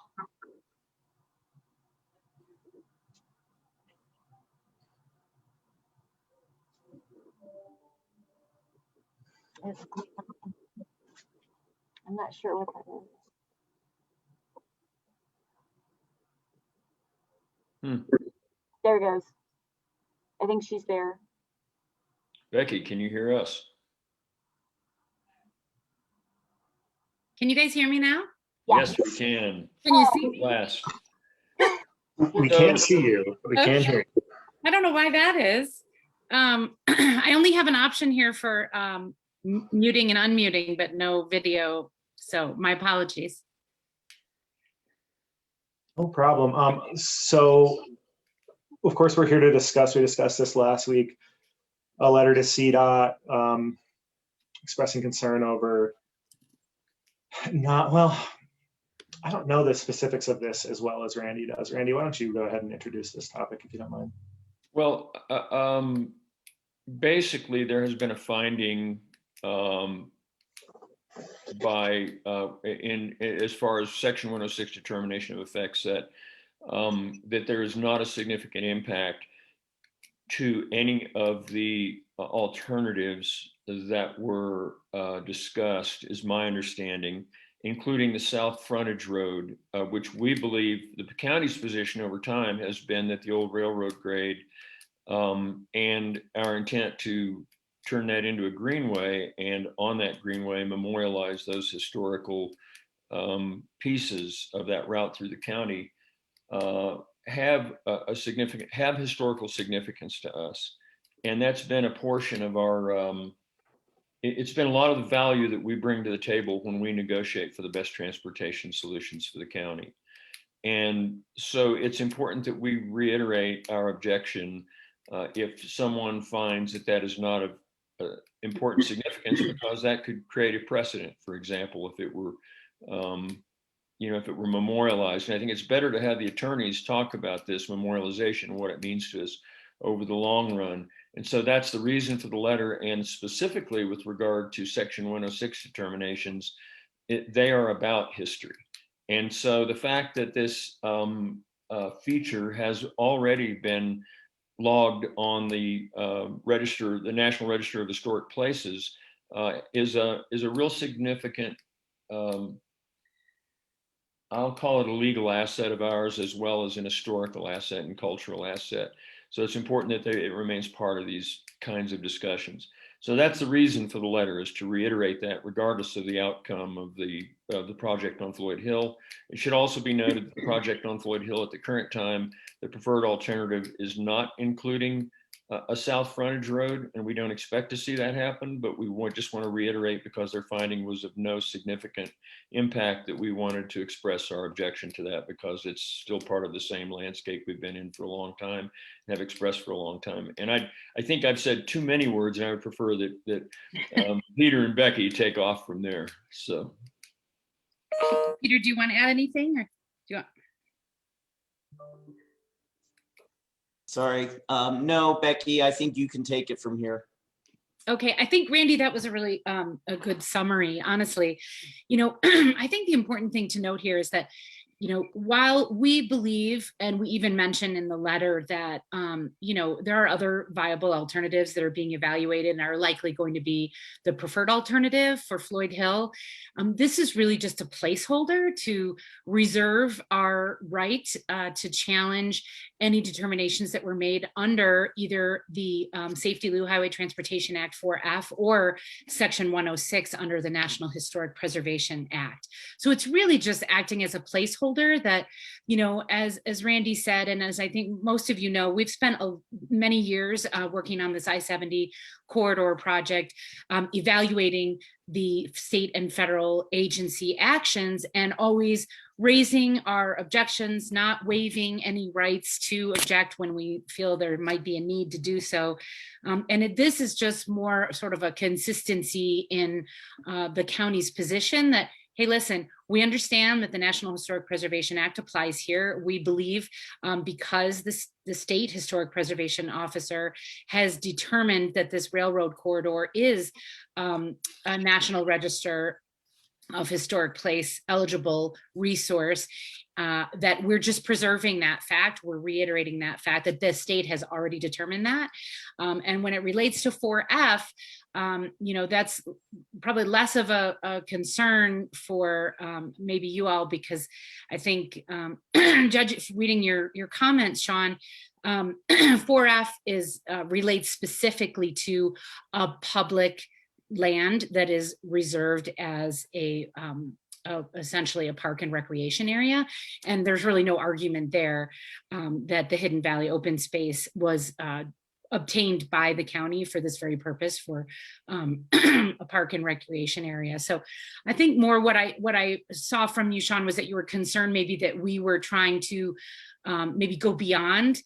I'm not sure what that is. There it goes. I think she's there. Becky, can you hear us? Can you guys hear me now? Yes, we can. Can you see me? Last. We can't see you, but we can hear you. I don't know why that is. I only have an option here for muting and unmuting, but no video. So my apologies. No problem. So, of course, we're here to discuss. We discussed this last week. A letter to CDOT expressing concern over I don't know the specifics of this as well as Randy does. Randy, why don't you go ahead and introduce this topic if you don't mind? Well, basically, there has been a finding as far as Section 106 determination of effects that there is not a significant impact to any of the alternatives that were discussed, is my understanding, including the south frontage road, which we believe the county's position over time has been that the old railroad grade and our intent to turn that into a greenway, and on that greenway memorialize those historical pieces of that route through the county have historical significance to us. And that's been a portion of our, it's been a lot of the value that we bring to the table when we negotiate for the best transportation solutions for the county. And so it's important that we reiterate our objection if someone finds that that is not of important significance, because that could create a precedent. For example, if it were, if it were memorialized. And I think it's better to have the attorneys talk about this memorialization and what it means to us over the long run. And so that's the reason for the letter. And specifically with regard to Section 106 determinations, they are about history. And so the fact that this feature has already been logged on the register, the National Register of Historic Places, is a real significant, I'll call it a legal asset of ours, as well as an historical asset and cultural asset. So it's important that it remains part of these kinds of discussions. So that's the reason for the letter, is to reiterate that regardless of the outcome of the project on Floyd Hill. It should also be noted that the project on Floyd Hill at the current time, the preferred alternative is not including a south frontage road, and we don't expect to see that happen, but we just want to reiterate, because their finding was of no significant impact, that we wanted to express our objection to that, because it's still part of the same landscape we've been in for a long time and have expressed for a long time. And I think I've said too many words, and I would prefer that Peter and Becky take off from there. So, Peter, do you want to add anything, or do you want? Sorry. No, Becky, I think you can take it from here. Okay, I think, Randy, that was a really a good summary, honestly. I think the important thing to note here is that, while we believe, and we even mentioned in the letter that, there are other viable alternatives that are being evaluated and are likely going to be the preferred alternative for Floyd Hill. This is really just a placeholder to reserve our right to challenge any determinations that were made under either the Safety Lieu Highway Transportation Act 4F or Section 106 under the National Historic Preservation Act. So it's really just acting as a placeholder that, as Randy said, and as I think most of you know, we've spent many years working on this I-70 corridor project, evaluating the state and federal agency actions, and always raising our objections, not waiving any rights to object when we feel there might be a need to do so. This is just more sort of a consistency in the county's position that, hey, listen, we understand that the National Historic Preservation Act applies here. We believe because the state historic preservation officer has determined that this railroad corridor is a National Register of Historic Place eligible resource, that we're just preserving that fact. We're reiterating that fact that the state has already determined that. And when it relates to 4F, that's probably less of a concern for maybe you all, because I think, Judge, reading your comments, Sean, 4F relates specifically to a public land that is reserved as essentially a park and recreation area. And there's really no argument there that the Hidden Valley open space was obtained by the county for this very purpose, for a park and recreation area. So I think more what I saw from you, Sean, was that you were concerned maybe that we were trying to maybe go beyond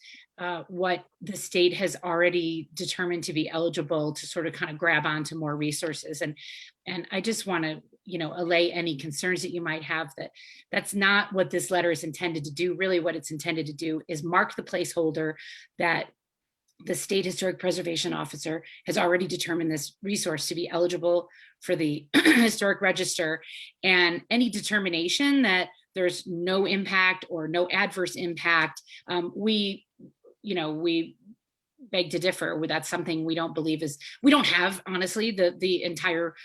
what the state has already determined to be eligible, to sort of kind of grab onto more resources. And I just want to, allay any concerns that you might have, that that's not what this letter is intended to do. Really what it's intended to do is mark the placeholder that the state historic preservation officer has already determined this resource to be eligible for the historic register, and any determination that there's no impact or no adverse impact, we beg to differ. That's something we don't believe we don't have, honestly, the entire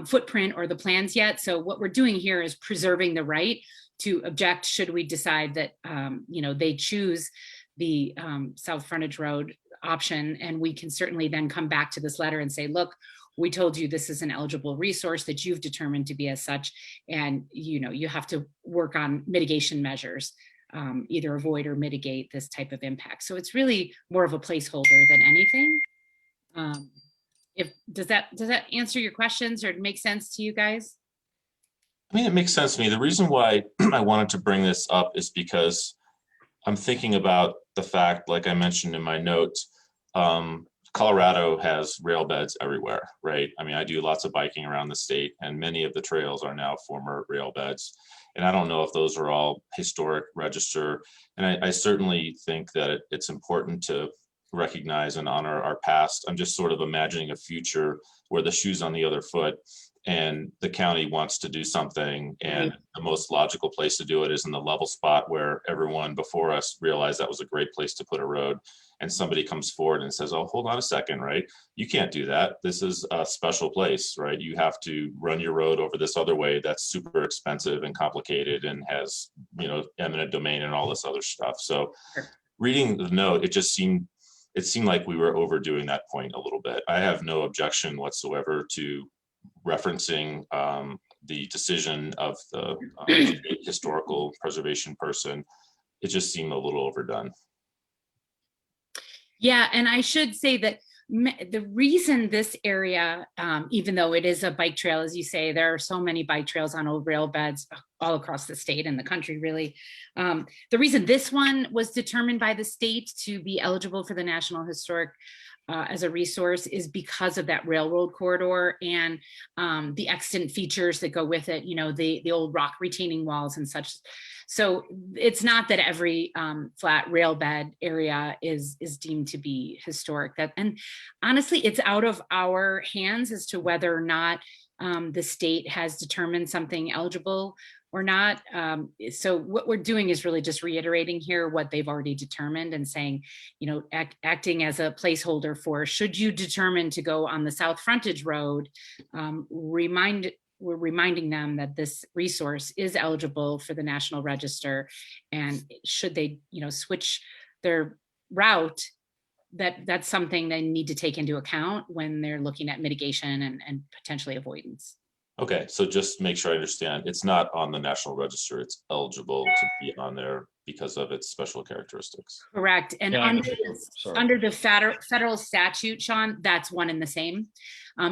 footprint or the plans yet. So what we're doing here is preserving the right to object should we decide that, they choose the South Frontage Road option. And we can certainly then come back to this letter and say, look, we told you this is an eligible resource that you've determined to be as such. And, you have to work on mitigation measures, either avoid or mitigate this type of impact. So it's really more of a placeholder than anything. Does that answer your questions or make sense to you guys? I mean, it makes sense to me. The reason why I wanted to bring this up is because I'm thinking about the fact, like I mentioned in my notes, Colorado has rail beds everywhere, right? I mean, I do lots of biking around the state, and many of the trails are now former rail beds. And I don't know if those are all historic register. And I certainly think that it's important to recognize and honor our past. I'm just sort of imagining a future where the shoe's on the other foot and the county wants to do something, and the most logical place to do it is in the level spot where everyone before us realized that was a great place to put a road. And somebody comes forward and says, oh, hold on a second, right? You can't do that. This is a special place, right? You have to run your road over this other way that's super expensive and complicated and has, eminent domain and all this other stuff. So reading the note, it just seemed it seemed like we were overdoing that point a little bit. I have no objection whatsoever to referencing the decision of the historical preservation person. It just seemed a little overdone. Yeah, and I should say that the reason this area, even though it is a bike trail, as you say, there are so many bike trails on old rail beds all across the state and the country, really. The reason this one was determined by the state to be eligible for the National Historic as a resource is because of that railroad corridor and the extant features that go with it, the old rock retaining walls and such. So it's not that every flat rail bed area is deemed to be historic. And honestly, it's out of our hands as to whether or not the state has determined something eligible or not. So what we're doing is really just reiterating here what they've already determined and saying, acting as a placeholder for, should you determine to go on the south frontage road, we're reminding them that this resource is eligible for the National Register, and should they, switch their route, that's something they need to take into account when they're looking at mitigation and potentially avoidance. Okay, so just make sure I understand, it's not on the National Register, it's eligible to be on there because of its special characteristics. Correct. And Yeah, under the federal statute, Sean, that's one and the same.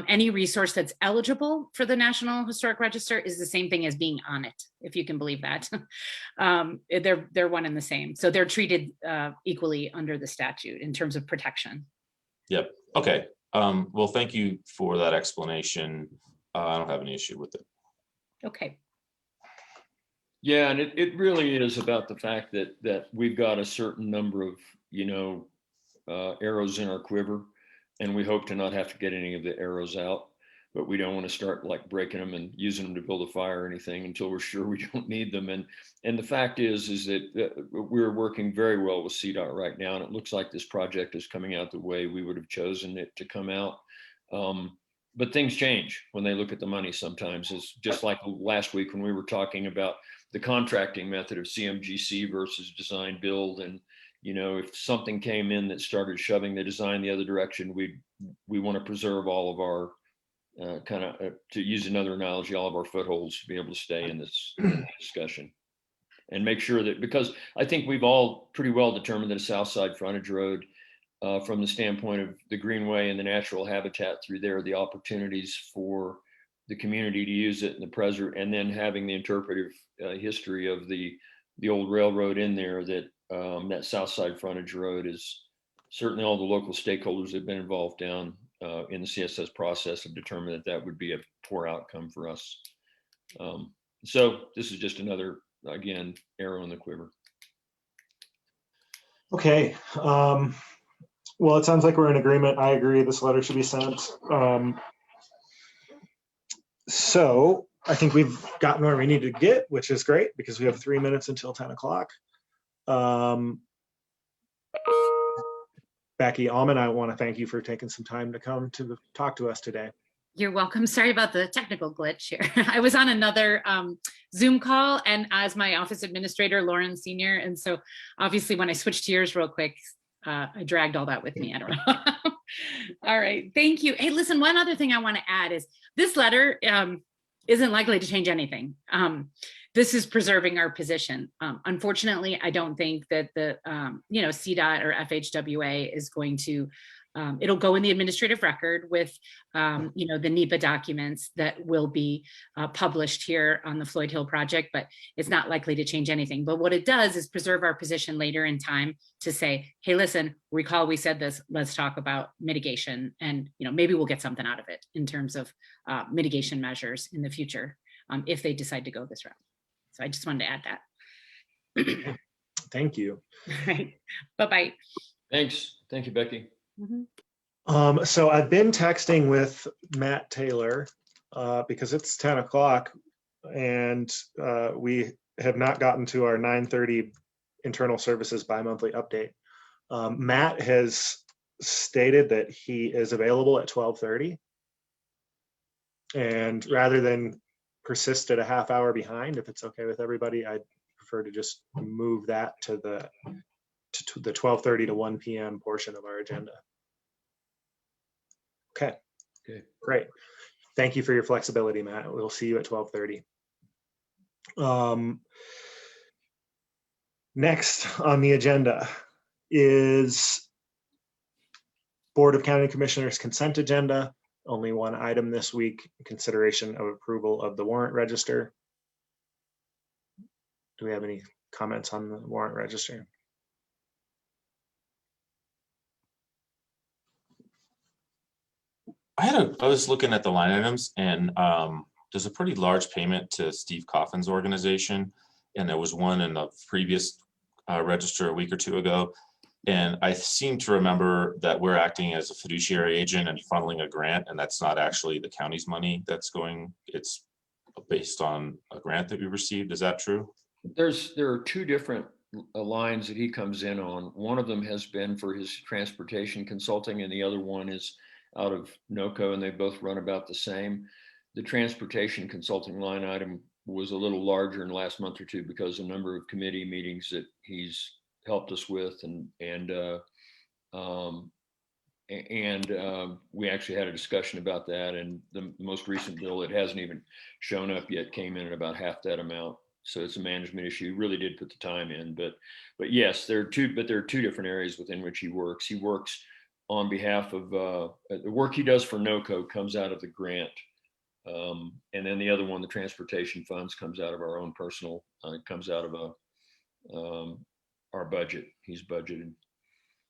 Any resource that's eligible for the National Historic Register is the same thing as being on it, if you can believe that. They're one and the same. So they're treated equally under the statute in terms of protection. Yep, okay. Well, thank you for that explanation. I don't have any issue with it. Okay. Yeah, and it really is about the fact that we've got a certain number of, arrows in our quiver, and we hope to not have to get any of the arrows out, but we don't want to start like breaking them and using them to build a fire or anything until we're sure we don't need them. And the fact is that we're working very well with Cdot right now, and it looks like this project is coming out the way we would have chosen it to come out. But things change when they look at the money sometimes. It's just like last week when we were talking about the contracting method of CMGC versus design build. And, if something came in that started shoving the design the other direction, we want to preserve all of our to use another analogy, all of our footholds to be able to stay in this discussion and make sure that, because I think we've all pretty well determined that a South Side frontage road, from the standpoint of the greenway and the natural habitat through there, the opportunities for the community to use it and then having the interpretive history of the old railroad in there, that that South Side frontage road is certainly all the local stakeholders that have been involved down in the CSS process have determined that would be a poor outcome for us. So this is just another, again, arrow in the quiver. Okay. Well, it sounds like we're in agreement. I agree this letter should be sent. So I think we've gotten where we need to get, which is great because we have 3 minutes until 10 o'clock. Becky Allman, I want to thank you for taking some time to come to talk to us today. You're welcome. Sorry about the technical glitch here. I was on another Zoom call, and as my office administrator, Lauren Senior, and so obviously when I switched to yours real quick, I dragged all that with me. I don't know. All right. Thank you. Hey, listen, one other thing I want to add is this letter isn't likely to change anything. This is preserving our position. Unfortunately, I don't think that the, Cdot or FHWA is going to, it'll go in the administrative record with, the NEPA documents that will be published here on the Floyd Hill project, but it's not likely to change anything. But what it does is preserve our position later in time to say, hey, listen, recall we said this, let's talk about mitigation. And, maybe we'll get something out of it in terms of mitigation measures in the future if they decide to go this route. So I just wanted to add that. Thank you. All right. Bye-bye. Thanks. Thank you, Becky. Mm-hmm. So I've been texting with Matt Taylor because it's 10 o'clock and we have not gotten to our 9:30 internal services bi-monthly update. Matt has stated that he is available at 12:30. And rather than persist at a half hour behind, if it's okay with everybody, I'd prefer to just move that to the to the 12:30 to 1 p.m. portion of our agenda. Okay. Okay. Great. Thank you for your flexibility, Matt. We'll see you at 12:30. Next on the agenda is Board of County Commissioners consent agenda. Only one item this week, consideration of approval of the warrant register. Do we have any comments on the warrant register? I was looking at the line items, and there's a pretty large payment to Steve Coffin's organization, and there was one in the previous register a week or two ago. And I seem to remember that we're acting as a fiduciary agent and funneling a grant, and that's not actually the county's money that's going, it's based on a grant that we received. Is that true? There are two different lines that he comes in on. One of them has been for his transportation consulting, and the other one is out of NOCO, and they both run about the same. The transportation consulting line item was a little larger in the last month or two because of a number of committee meetings that he's helped us with, and we actually had a discussion about that. And the most recent bill that hasn't even shown up yet came in at about half that amount. So it's a management issue. He really did put the time in, but yes, there are two different areas within which he works. He works on behalf of the work he does for NOCO comes out of the grant. And then the other one, the transportation funds, comes out of our own personal, comes out of our budget. He's budgeted.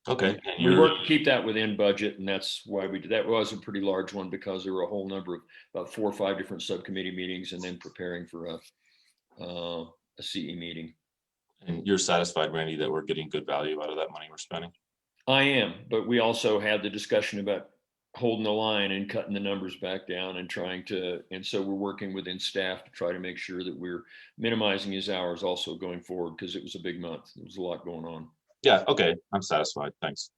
Okay. We work to keep that within budget, and that's why we did that. Was a pretty large one because there were a whole number of about 4 or 5 different subcommittee meetings, and then preparing for a CE meeting. And you're satisfied, Randy, that we're getting good value out of that money we're spending? I am, but we also had the discussion about holding the line and cutting the numbers back down and and so we're working within staff to try to make sure that we're minimizing his hours also going forward, because it was a big month. There was a lot going on. Yeah, okay, I'm satisfied, thanks.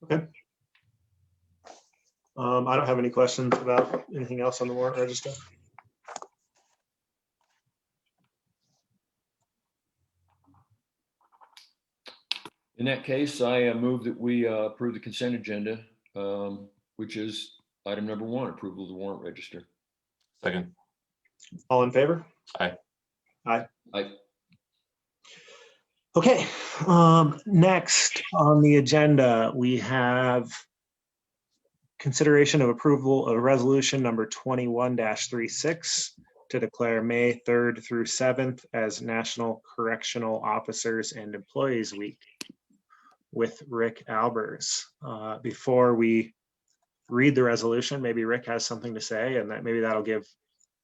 Okay. I don't have any questions about anything else on the warrant register. In that case, I move that we approve the consent agenda, which is item number 1, approval of the warrant register. Second. All in favor? Aye. Aye. Aye. Okay, next on the agenda, we have consideration of approval of resolution number 21-36 to declare May 3rd through 7th as National Correctional Officers and Employees Week with Rick Albers. Before we read the resolution, maybe Rick has something to say, and maybe that'll give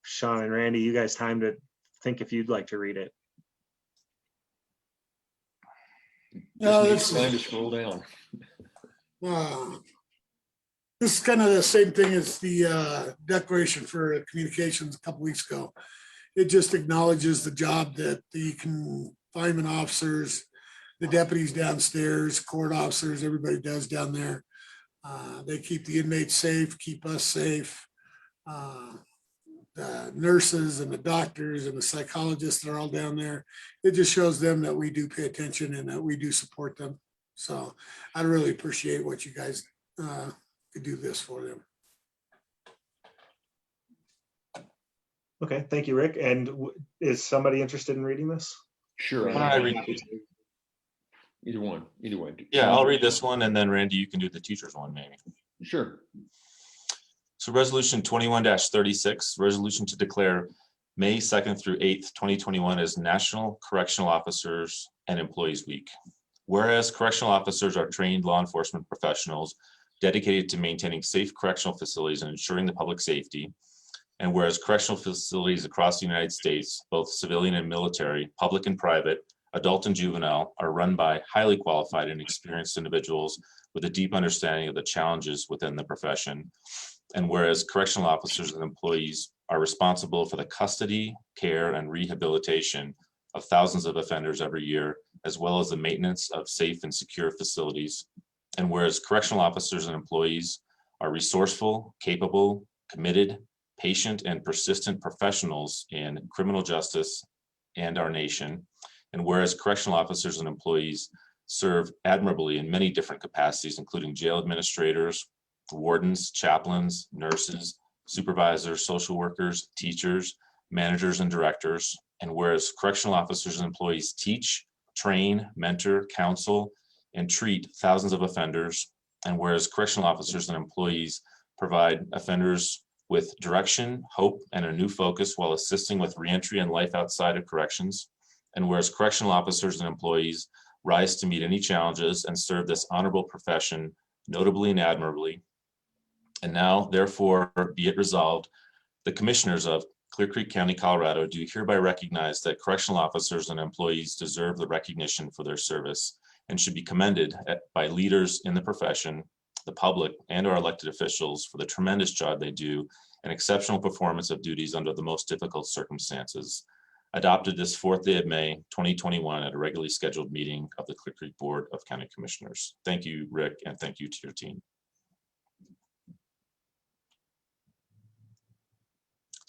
Sean and Randy, you guys, time to think if you'd like to read it. No, Just need time to scroll down. This is kind of the same thing as the Declaration for Communications a couple weeks ago. It just acknowledges the job that the confinement officers, the deputies downstairs, court officers, everybody does down there. They keep the inmates safe, keep us safe. The nurses and the doctors and the psychologists that are all down there. It just shows them that we do pay attention and that we do support them. So I really appreciate what you guys could do this for them. Okay, thank you, Rick. And is somebody interested in reading this? Sure. I read Either one, either way. Yeah, I'll read this one, and then Randy, you can do the teacher's one, maybe. Sure. So resolution 21-36, resolution to declare May 2nd through 8th, 2021 as National Correctional Officers and Employees Week. Whereas correctional officers are trained law enforcement professionals dedicated to maintaining safe correctional facilities and ensuring the public safety. And whereas correctional facilities across the United States, both civilian and military, public and private, adult and juvenile, are run by highly qualified and experienced individuals with a deep understanding of the challenges within the profession. And whereas correctional officers and employees are responsible for the custody, care, and rehabilitation of thousands of offenders every year, as well as the maintenance of safe and secure facilities. And whereas correctional officers and employees are resourceful, capable, committed, patient, and persistent professionals in criminal justice and our nation. And whereas correctional officers and employees serve admirably in many different capacities, including jail administrators, wardens, chaplains, nurses, supervisors, social workers, teachers, managers, and directors. And whereas correctional officers and employees teach, train, mentor, counsel, and treat thousands of offenders. And whereas correctional officers and employees provide offenders with direction, hope, and a new focus while assisting with reentry and life outside of corrections. And whereas correctional officers and employees rise to meet any challenges and serve this honorable profession notably and admirably. And now, therefore, be it resolved, the commissioners of Clear Creek County, Colorado do hereby recognize that correctional officers and employees deserve the recognition for their service and should be commended by leaders in the profession, the public, and our elected officials for the tremendous job they do and exceptional performance of duties under the most difficult circumstances. Adopted this 4th day of May, 2021 at a regularly scheduled meeting of the Clear Creek Board of County Commissioners. Thank you, Rick, and thank you to your team.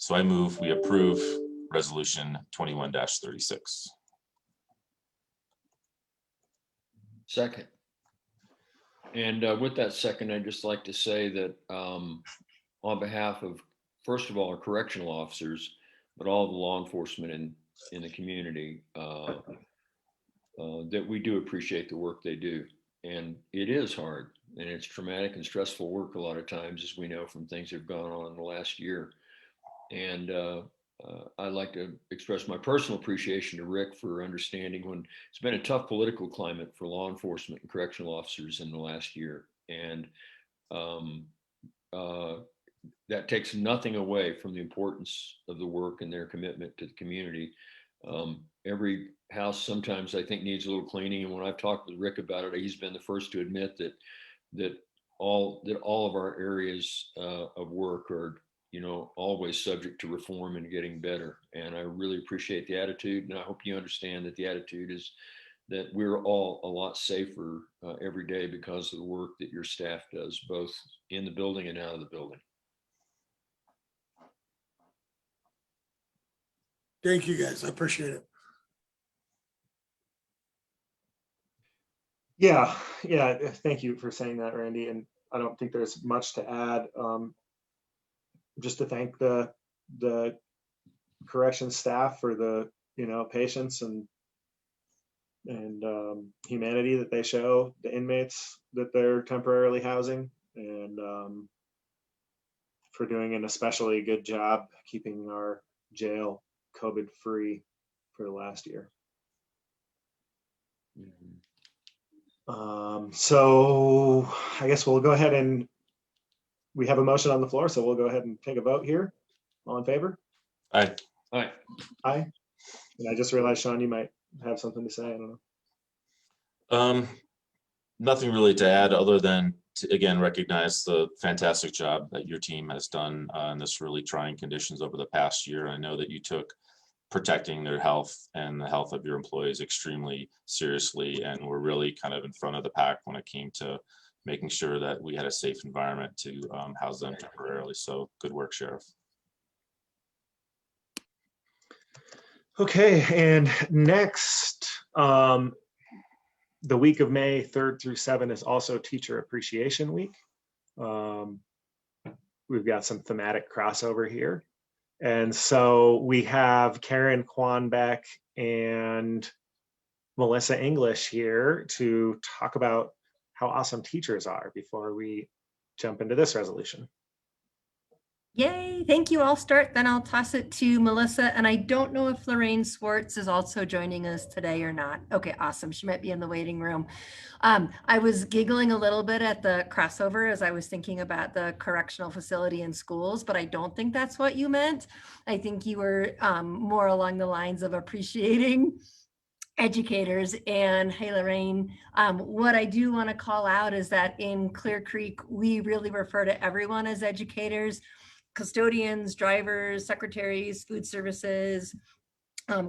So I move we approve resolution 21-36. Second. And with that second, I'd just like to say that on behalf of, first of all, our correctional officers, but all the law enforcement in the community, that we do appreciate the work they do. And it is hard, and it's traumatic and stressful work a lot of times, as we know from things that have gone on in the last year. And I'd like to express my personal appreciation to Rick for understanding when it's been a tough political climate for law enforcement and correctional officers in the last year. And that takes nothing away from the importance of the work and their commitment to the community. Every house sometimes I think needs a little cleaning. And when I've talked with Rick about it, he's been the first to admit that all of our areas of work are, always subject to reform and getting better. And I really appreciate the attitude. And I hope you understand that the attitude is that we're all a lot safer every day because of the work that your staff does, both in the building and out of the building. Thank you, guys. I appreciate it. Yeah. Thank you for saying that, Randy. And I don't think there's much to add. Just to thank the corrections staff for the patience and humanity that they show the inmates that they're temporarily housing, and for doing an especially good job keeping our jail COVID free for the last year. So I guess we'll go ahead and we have a motion on the floor, so we'll go ahead and take a vote here. All in favor? Aye. Aye. Aye. And I just realized, Sean, you might have something to say. I don't know. Nothing really to add other than to again recognize the fantastic job that your team has done in this really trying conditions over the past year. I know that you took protecting their health and the health of your employees extremely seriously, and were really kind of in front of the pack when it came to making sure that we had a safe environment to house them temporarily. So good work, Sheriff. Okay, and next, the week of May 3rd through 7th is also Teacher Appreciation Week. We've got some thematic crossover here. And so we have Karen Kwanbeck and Melissa English here to talk about how awesome teachers are before we jump into this resolution. Yay, thank you. I'll start, then I'll toss it to Melissa. And I don't know if Lorraine Swartz is also joining us today or not. Okay, awesome. She might be in the waiting room. I was giggling a little bit at the crossover as I was thinking about the correctional facility in schools, but I don't think that's what you meant. I think you were more along the lines of appreciating educators. And hey, Lorraine, what I do want to call out is that in Clear Creek, we really refer to everyone as educators, custodians, drivers, secretaries, food services,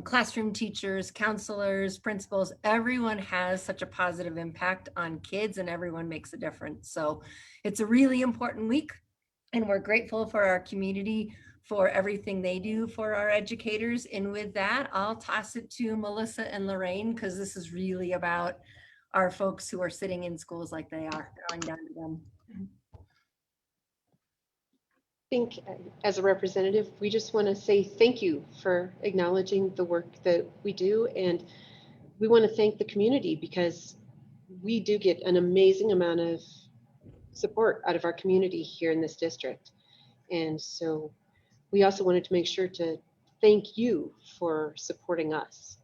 classroom teachers, counselors, principals. Everyone has such a positive impact on kids and everyone makes a difference. So it's a really important week. And we're grateful for our community for everything they do for our educators. And with that, I'll toss it to Melissa and Lorraine, because this is really about our folks who are sitting in schools like they are, going down to them. I think as a representative, we just want to say thank you for acknowledging the work that we do. And we want to thank the community because we do get an amazing amount of support out of our community here in this district. And so we also wanted to make sure to thank you for supporting us.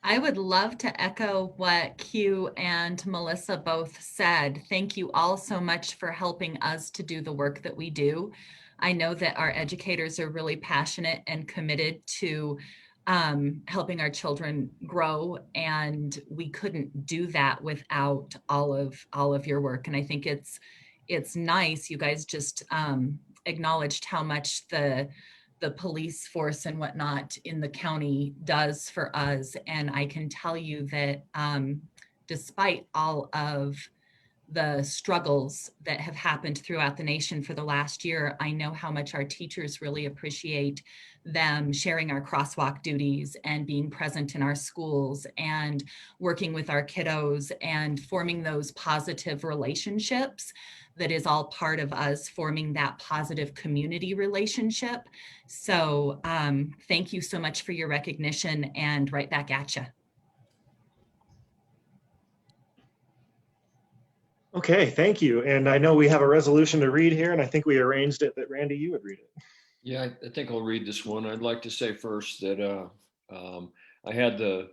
I would love to echo what Q and Melissa both said. Thank you all so much for helping us to do the work that we do. I know that our educators are really passionate and committed to helping our children grow, and we couldn't do that without all of your work. And I think it's nice. You guys just acknowledged how much the police force and whatnot in the county does for us. And I can tell you that despite all of the struggles that have happened throughout the nation for the last year, I know how much our teachers really appreciate them sharing our crosswalk duties and being present in our schools and working with our kiddos and forming those positive relationships. That is all part of us forming that positive community relationship. So thank you so much for your recognition, and right back at you. Okay, thank you. And I know we have a resolution to read here, and I think we arranged it that Randy, you would read it. Yeah, I think I'll read this one. I'd like to say first that I had the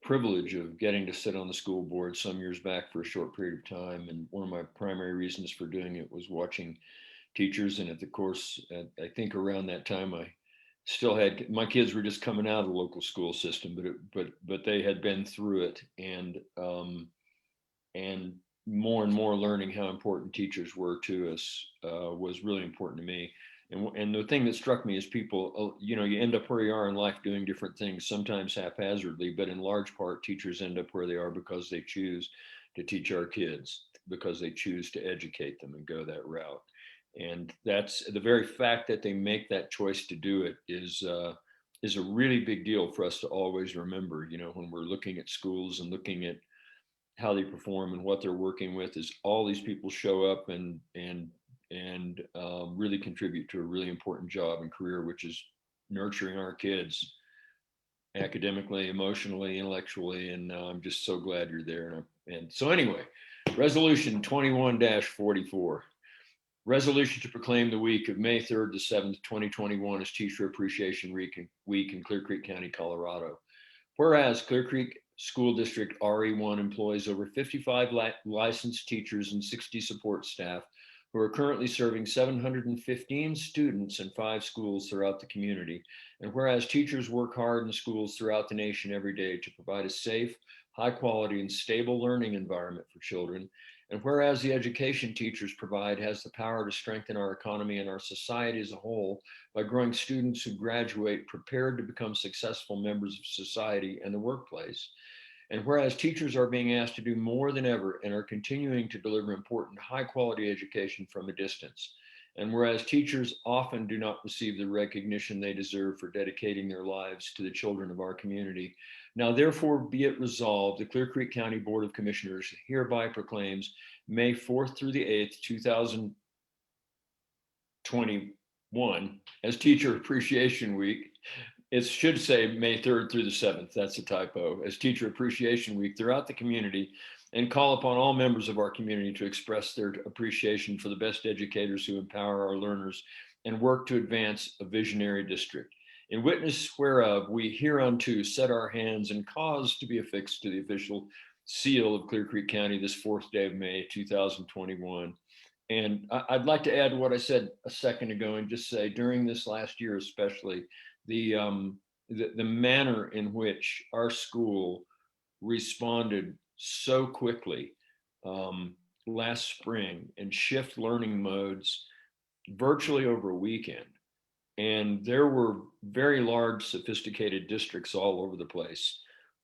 privilege of getting to sit on the school board some years back for a short period of time. And one of my primary reasons for doing it was watching teachers. And at the course, I think around that time, I still had, my kids were just coming out of the local school system, but they had been through it, and more and more learning how important teachers were to us was really important to me. And the thing that struck me is people, you end up where you are in life doing different things, sometimes haphazardly, but in large part, teachers end up where they are because they choose to teach our kids, because they choose to educate them and go that route. And that's the very fact that they make that choice to do it is a really big deal for us to always remember, when we're looking at schools and looking at how they perform and what they're working with, is all these people show up and really contribute to a really important job and career, which is nurturing our kids academically, emotionally, intellectually. And I'm just so glad you're there. And so anyway, resolution 21-44. Resolution to proclaim the week of May 3rd to 7th, 2021 as Teacher Appreciation Week in Clear Creek County, Colorado. Whereas Clear Creek School District RE1 employs over 55 licensed teachers and 60 support staff who are currently serving 715 students in 5 schools throughout the community. And whereas teachers work hard in schools throughout the nation every day to provide a safe, high quality, and stable learning environment for children. And whereas the education teachers provide has the power to strengthen our economy and our society as a whole by growing students who graduate prepared to become successful members of society and the workplace. And whereas teachers are being asked to do more than ever and are continuing to deliver important high quality education from a distance. And whereas teachers often do not receive the recognition they deserve for dedicating their lives to the children of our community. Now, therefore, be it resolved, the Clear Creek County Board of Commissioners hereby proclaims May 4th through the 8th, 2021 as Teacher Appreciation Week. It should say May 3rd through the 7th. That's a typo. As Teacher Appreciation Week throughout the community, and call upon all members of our community to express their appreciation for the best educators who empower our learners and work to advance a visionary district. In witness whereof, we hereunto set our hands and cause to be affixed to the official seal of Clear Creek County this 4th day of May, 2021. And I'd like to add what I said a second ago and just say during this last year, especially, the manner in which our school responded so quickly last spring and shift learning modes virtually over a weekend. And there were very large, sophisticated districts all over the place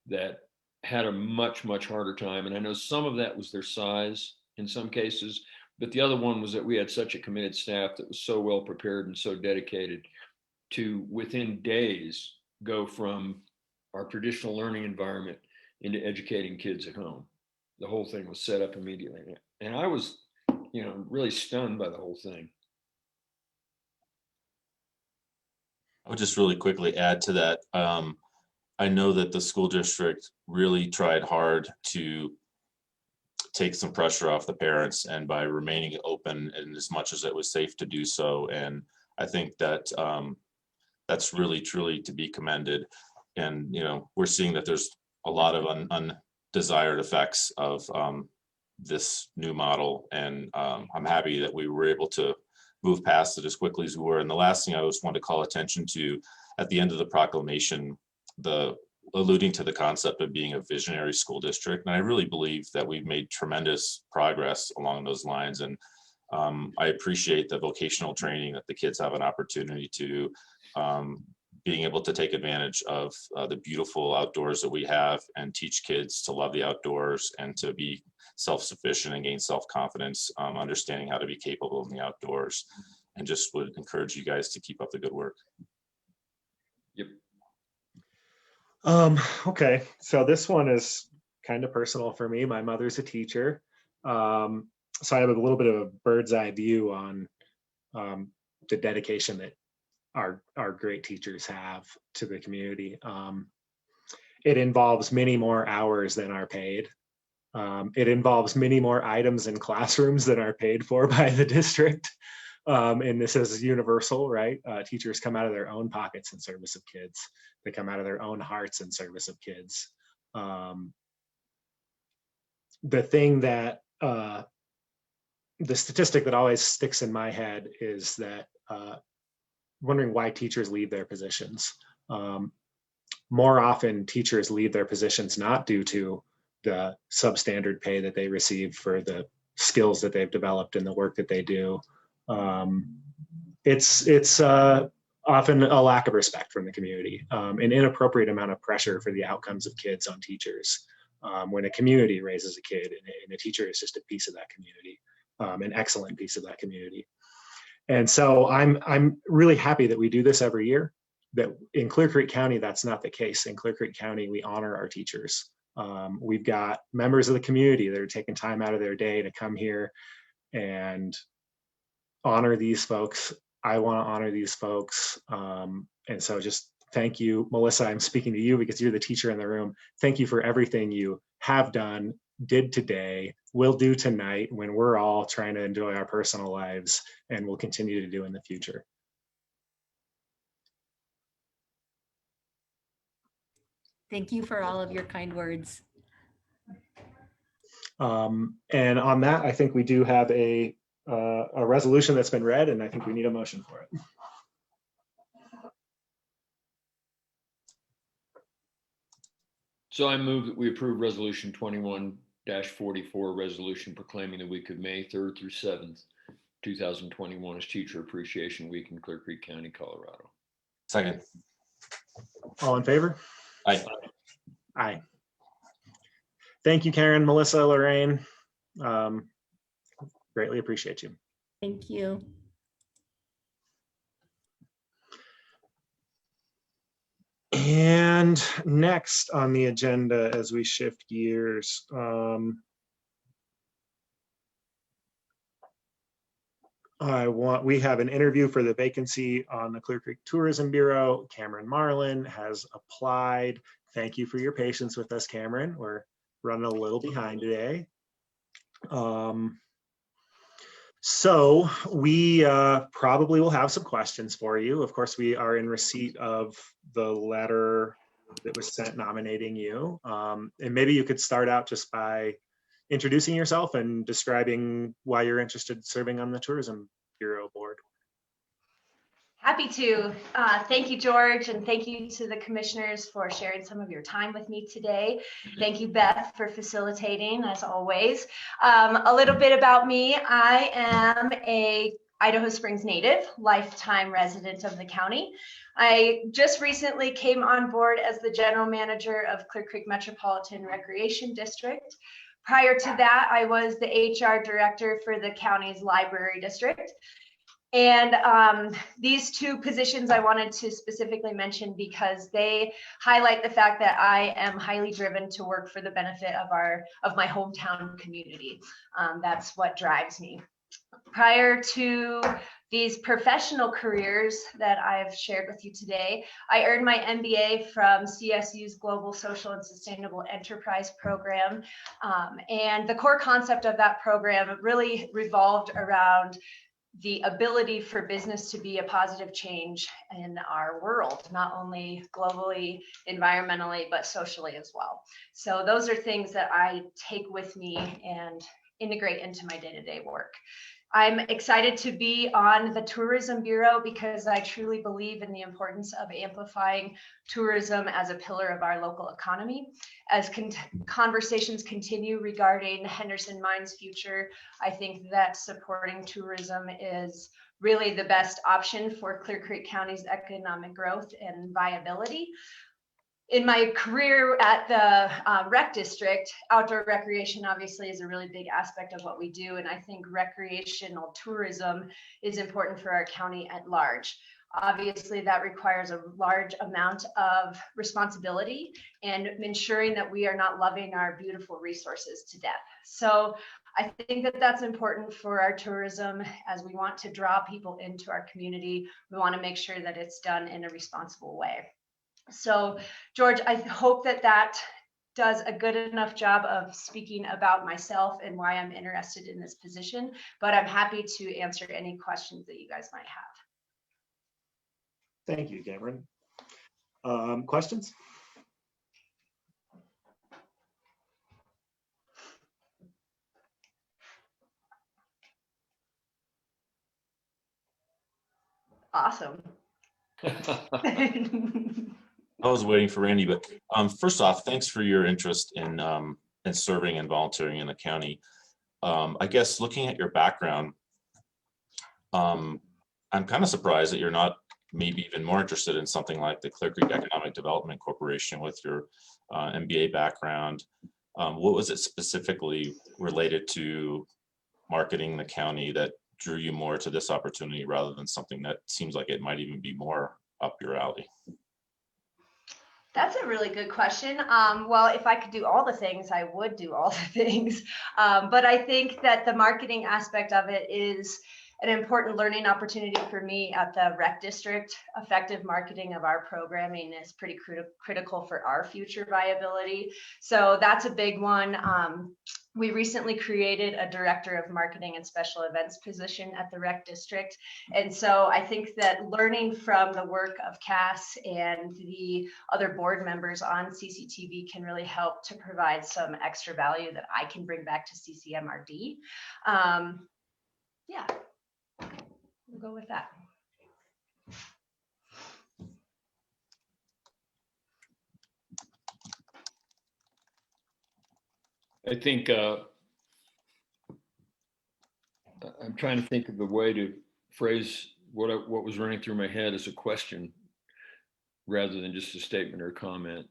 that had a much, much harder time. And I know some of that was their size, in some cases. But the other one was that we had such a committed staff that was so well prepared and so dedicated to, within days, go from our traditional learning environment into educating kids at home. The whole thing was set up immediately. And I was, really stunned by the whole thing. I would just really quickly add to that. I know that the school district really tried hard to take some pressure off the parents, and by remaining open and as much as it was safe to do so. And I think that that's really truly to be commended. And we're seeing that there's a lot of undesired effects of this new model, and I'm happy that we were able to move past it as quickly as we were. And the last thing I just want to call attention to at the end of the proclamation, alluding to the concept of being a visionary school district. And I really believe that we've made tremendous progress along those lines. And I appreciate the vocational training that the kids have an opportunity to, being able to take advantage of the beautiful outdoors that we have and teach kids to love the outdoors and to be self-sufficient and gain self-confidence, understanding how to be capable in the outdoors. And just would encourage you guys to keep up the good work. Yep. Okay, so this one is kind of personal for me. My mother's a teacher. So I have a little bit of a bird's eye view on the dedication that our great teachers have to the community. It involves many more hours than are paid. It involves many more items in classrooms than are paid for by the district. And this is universal, right? Teachers come out of their own pockets in service of kids. They come out of their own hearts in service of kids. The thing that, the statistic that always sticks in my head is that wondering why teachers leave their positions. More often, teachers leave their positions not due to the substandard pay that they receive for the skills that they've developed and the work that they do. It's often a lack of respect from the community, an inappropriate amount of pressure for the outcomes of kids on teachers. When a community raises a kid and a teacher is just a piece of that community, an excellent piece of that community. And so I'm really happy that we do this every year. That in Clear Creek County, that's not the case. In Clear Creek County, we honor our teachers. We've got members of the community that are taking time out of their day to come here and honor these folks. I want to honor these folks. And so just thank you, Melissa. I'm speaking to you because you're the teacher in the room. Thank you for everything you have done, did today, will do tonight when we're all trying to enjoy our personal lives, and will continue to do in the future. Thank you for all of your kind words. And on that, I think we do have a resolution that's been read, and I think we need a motion for it. So I move that we approve resolution 21-44, resolution proclaiming the week of May 3rd through 7th, 2021 as Teacher Appreciation Week in Clear Creek County, Colorado. Second. All in favor? Aye. Aye. Thank you, Karen, Melissa, Lorraine. Greatly appreciate you. Thank you. And next on the agenda, as we shift gears, we have an interview for the vacancy on the Clear Creek Tourism Bureau. Cameron Marlin has applied. Thank you for your patience with us, Cameron. We're running a little behind today. So we probably will have some questions for you. Of course, we are in receipt of the letter that was sent nominating you. And maybe you could start out just by introducing yourself and describing why you're interested in serving on the Tourism Bureau board. Happy to. Thank you, George, and thank you to the commissioners for sharing some of your time with me today. Thank you, Beth, for facilitating, as always. A little bit about me. I am a Idaho Springs native, lifetime resident of the county. I just recently came on board as the general manager of Clear Creek Metropolitan Recreation District. Prior to that, I was the HR director for the county's library district. And these two positions I wanted to specifically mention because they highlight the fact that I am highly driven to work for the benefit of my hometown community. That's what drives me. Prior to these professional careers that I've shared with you today, I earned my MBA from CSU's Global Social and Sustainable Enterprise program. And the core concept of that program really revolved around the ability for business to be a positive change in our world, not only globally, environmentally, but socially as well. So those are things that I take with me and integrate into my day-to-day work. I'm excited to be on the Tourism Bureau because I truly believe in the importance of amplifying tourism as a pillar of our local economy. As conversations continue regarding Henderson Mine's future, I think that supporting tourism is really the best option for Clear Creek County's economic growth and viability. In my career at the rec district, outdoor recreation obviously is a really big aspect of what we do. And I think recreational tourism is important for our county at large. Obviously, that requires a large amount of responsibility and ensuring that we are not loving our beautiful resources to death. So I think that that's important for our tourism as we want to draw people into our community. We want to make sure that it's done in a responsible way. So, George, I hope that that does a good enough job of speaking about myself and why I'm interested in this position, but I'm happy to answer any questions that you guys might have. Thank you, Cameron. Questions? Awesome. I was waiting for Randy, but first off, thanks for your interest in serving and volunteering in the county. I guess looking at your background, I'm kind of surprised that you're not maybe even more interested in something like the Clear Creek Economic Development Corporation with your MBA background. What was it specifically related to marketing the county that drew you more to this opportunity rather than something that seems like it might even be more up your alley? That's a really good question. Well, if I could do all the things, I would do all the things. But I think that the marketing aspect of it is an important learning opportunity for me at the rec district. Effective marketing of our programming is pretty critical for our future viability. So that's a big one. We recently created a director of marketing and special events position at the rec district. And so I think that learning from the work of Cass and the other board members on CCTV can really help to provide some extra value that I can bring back to CCMRD. Yeah, we'll go with that. I think I'm trying to think of the way to phrase what was running through my head as a question rather than just a statement or comment.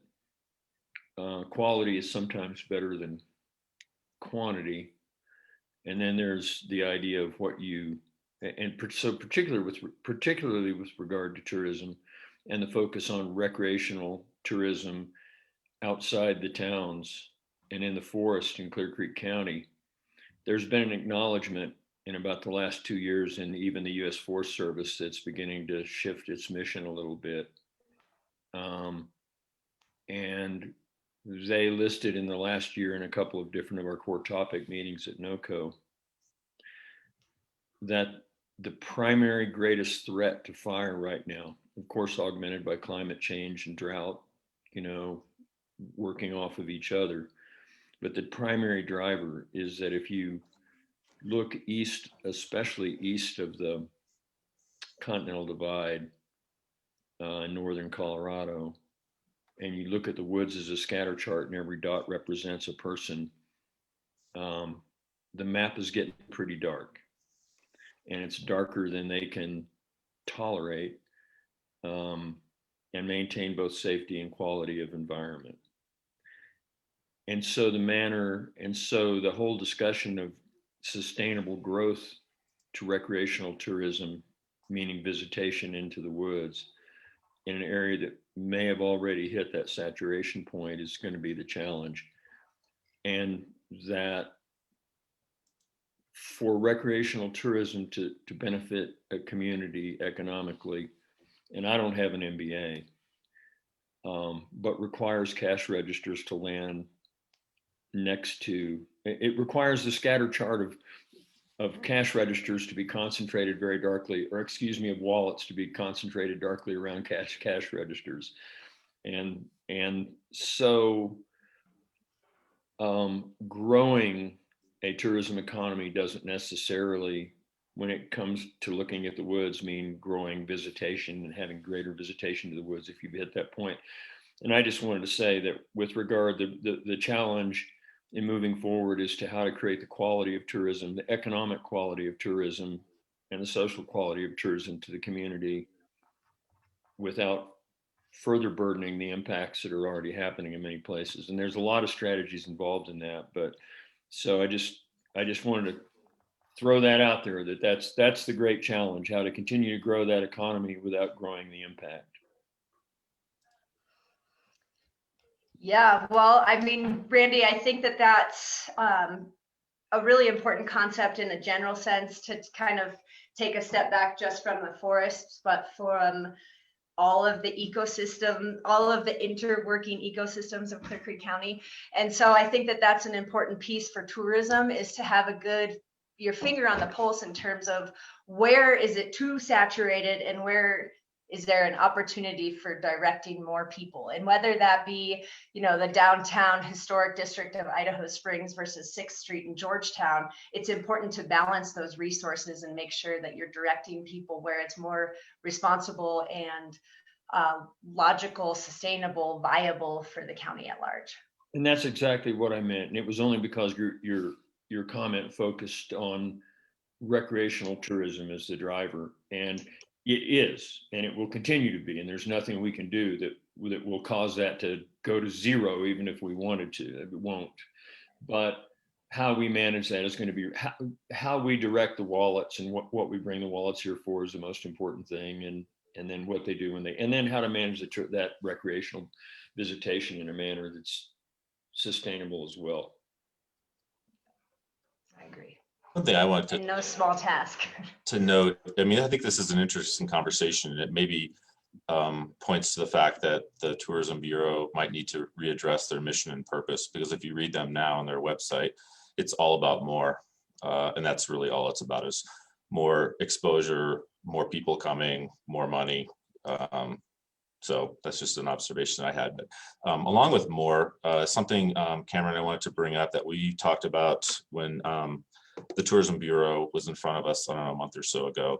Quality is sometimes better than quantity. And then there's the idea of what you, and so particularly with regard to tourism and the focus on recreational tourism outside the towns and in the forest in Clear Creek County. There's been an acknowledgement in about the last 2 years in even the U.S. Forest Service that's beginning to shift its mission a little bit. And they listed in the last year in a couple of different of our core topic meetings at NOCO that the primary greatest threat to fire right now, of course, augmented by climate change and drought, you know, working off of each other. But the primary driver is that if you look east, especially east of the Continental Divide in northern Colorado, and you look at the woods as a scatter chart and every dot represents a person, the map is getting pretty dark. And it's darker than they can tolerate and maintain both safety and quality of environment. And so the whole discussion of sustainable growth to recreational tourism, meaning visitation into the woods in an area that may have already hit that saturation point, is going to be the challenge. And that for recreational tourism to benefit a community economically, and I don't have an MBA, but requires cash registers to land next to, it requires the scatter chart of cash registers to be concentrated very darkly, or excuse me, of wallets to be concentrated darkly around cash registers. And so growing a tourism economy doesn't necessarily, when it comes to looking at the woods, mean growing visitation and having greater visitation to the woods if you hit that point. And I just wanted to say that with regard to the challenge in moving forward as to how to create the quality of tourism, the economic quality of tourism, and the social quality of tourism to the community without further burdening the impacts that are already happening in many places. And there's a lot of strategies involved in that. But so I just wanted to throw that out there, that's the great challenge, how to continue to grow that economy without growing the impact. Yeah, well, I mean, Randy, I think that that's a really important concept in a general sense, to kind of take a step back just from the forests, but from all of the ecosystem, all of the interworking ecosystems of Clear Creek County. And so I think that that's an important piece for tourism, is to have your finger on the pulse in terms of where is it too saturated and where is there an opportunity for directing more people, and whether that be, the downtown historic district of Idaho Springs versus 6th Street in Georgetown. It's important to balance those resources and make sure that you're directing people where it's more responsible and logical, sustainable, viable for the county at large. And that's exactly what I meant. And it was only because your comment focused on recreational tourism as the driver, and it is, and it will continue to be, and there's nothing we can do that will cause that to go to zero, even if we wanted to. It won't. But how we manage that is going to be how we direct the wallets, and what we bring the wallets here for is the most important thing, and then what they do and then how to manage that recreational visitation in a manner that's sustainable as well. I agree. One thing I want to, and no small task, to note, I mean, I think this is an interesting conversation, and it maybe points to the fact that the Tourism Bureau might need to readdress their mission and purpose, because if you read them now on their website, it's all about more. And that's really all it's about, is more exposure, more people coming, more money. So that's just an observation I had. But along with more, something, Cameron, I wanted to bring up that we talked about when the Tourism Bureau was in front of us, I don't know, a month or so ago.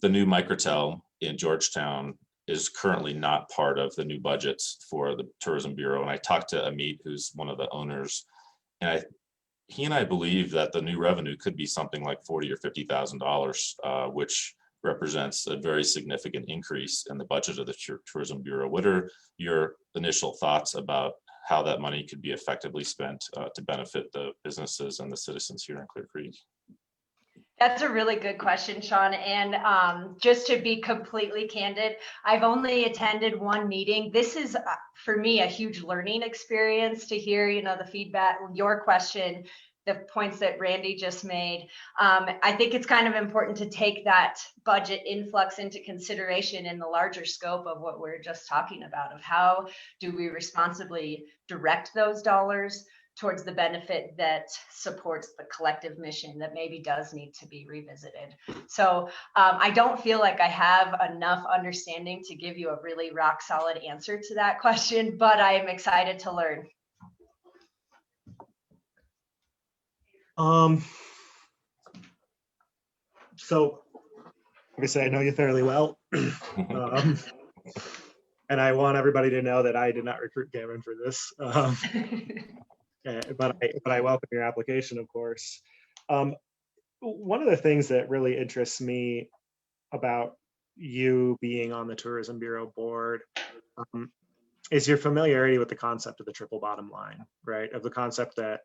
The new microtel in Georgetown is currently not part of the new budgets for the Tourism Bureau. And I talked to Aed, who's one of the owners, and he and I believe that the new revenue could be something like $40,000 or $50,000, which represents a very significant increase in the budget of the Tourism Bureau. What are your initial thoughts about how that money could be effectively spent to benefit the businesses and the citizens here in Clear Creek? That's a really good question, Sean. And just to be completely candid, I've only attended one meeting. This is, for me, a huge learning experience to hear, the feedback, your question, the points that Randy just made. I think it's kind of important to take that budget influx into consideration in the larger scope of what we're just talking about, of how do we responsibly direct those dollars towards the benefit that supports the collective mission that maybe does need to be revisited. So I don't feel like I have enough understanding to give you a really rock solid answer to that question, but I am excited to learn. So, like I say, I know you fairly well. And I want everybody to know that I did not recruit Cameron for this. But I welcome your application, of course. One of the things that really interests me about you being on the Tourism Bureau board is your familiarity with the concept of the triple bottom line, right? Of the concept that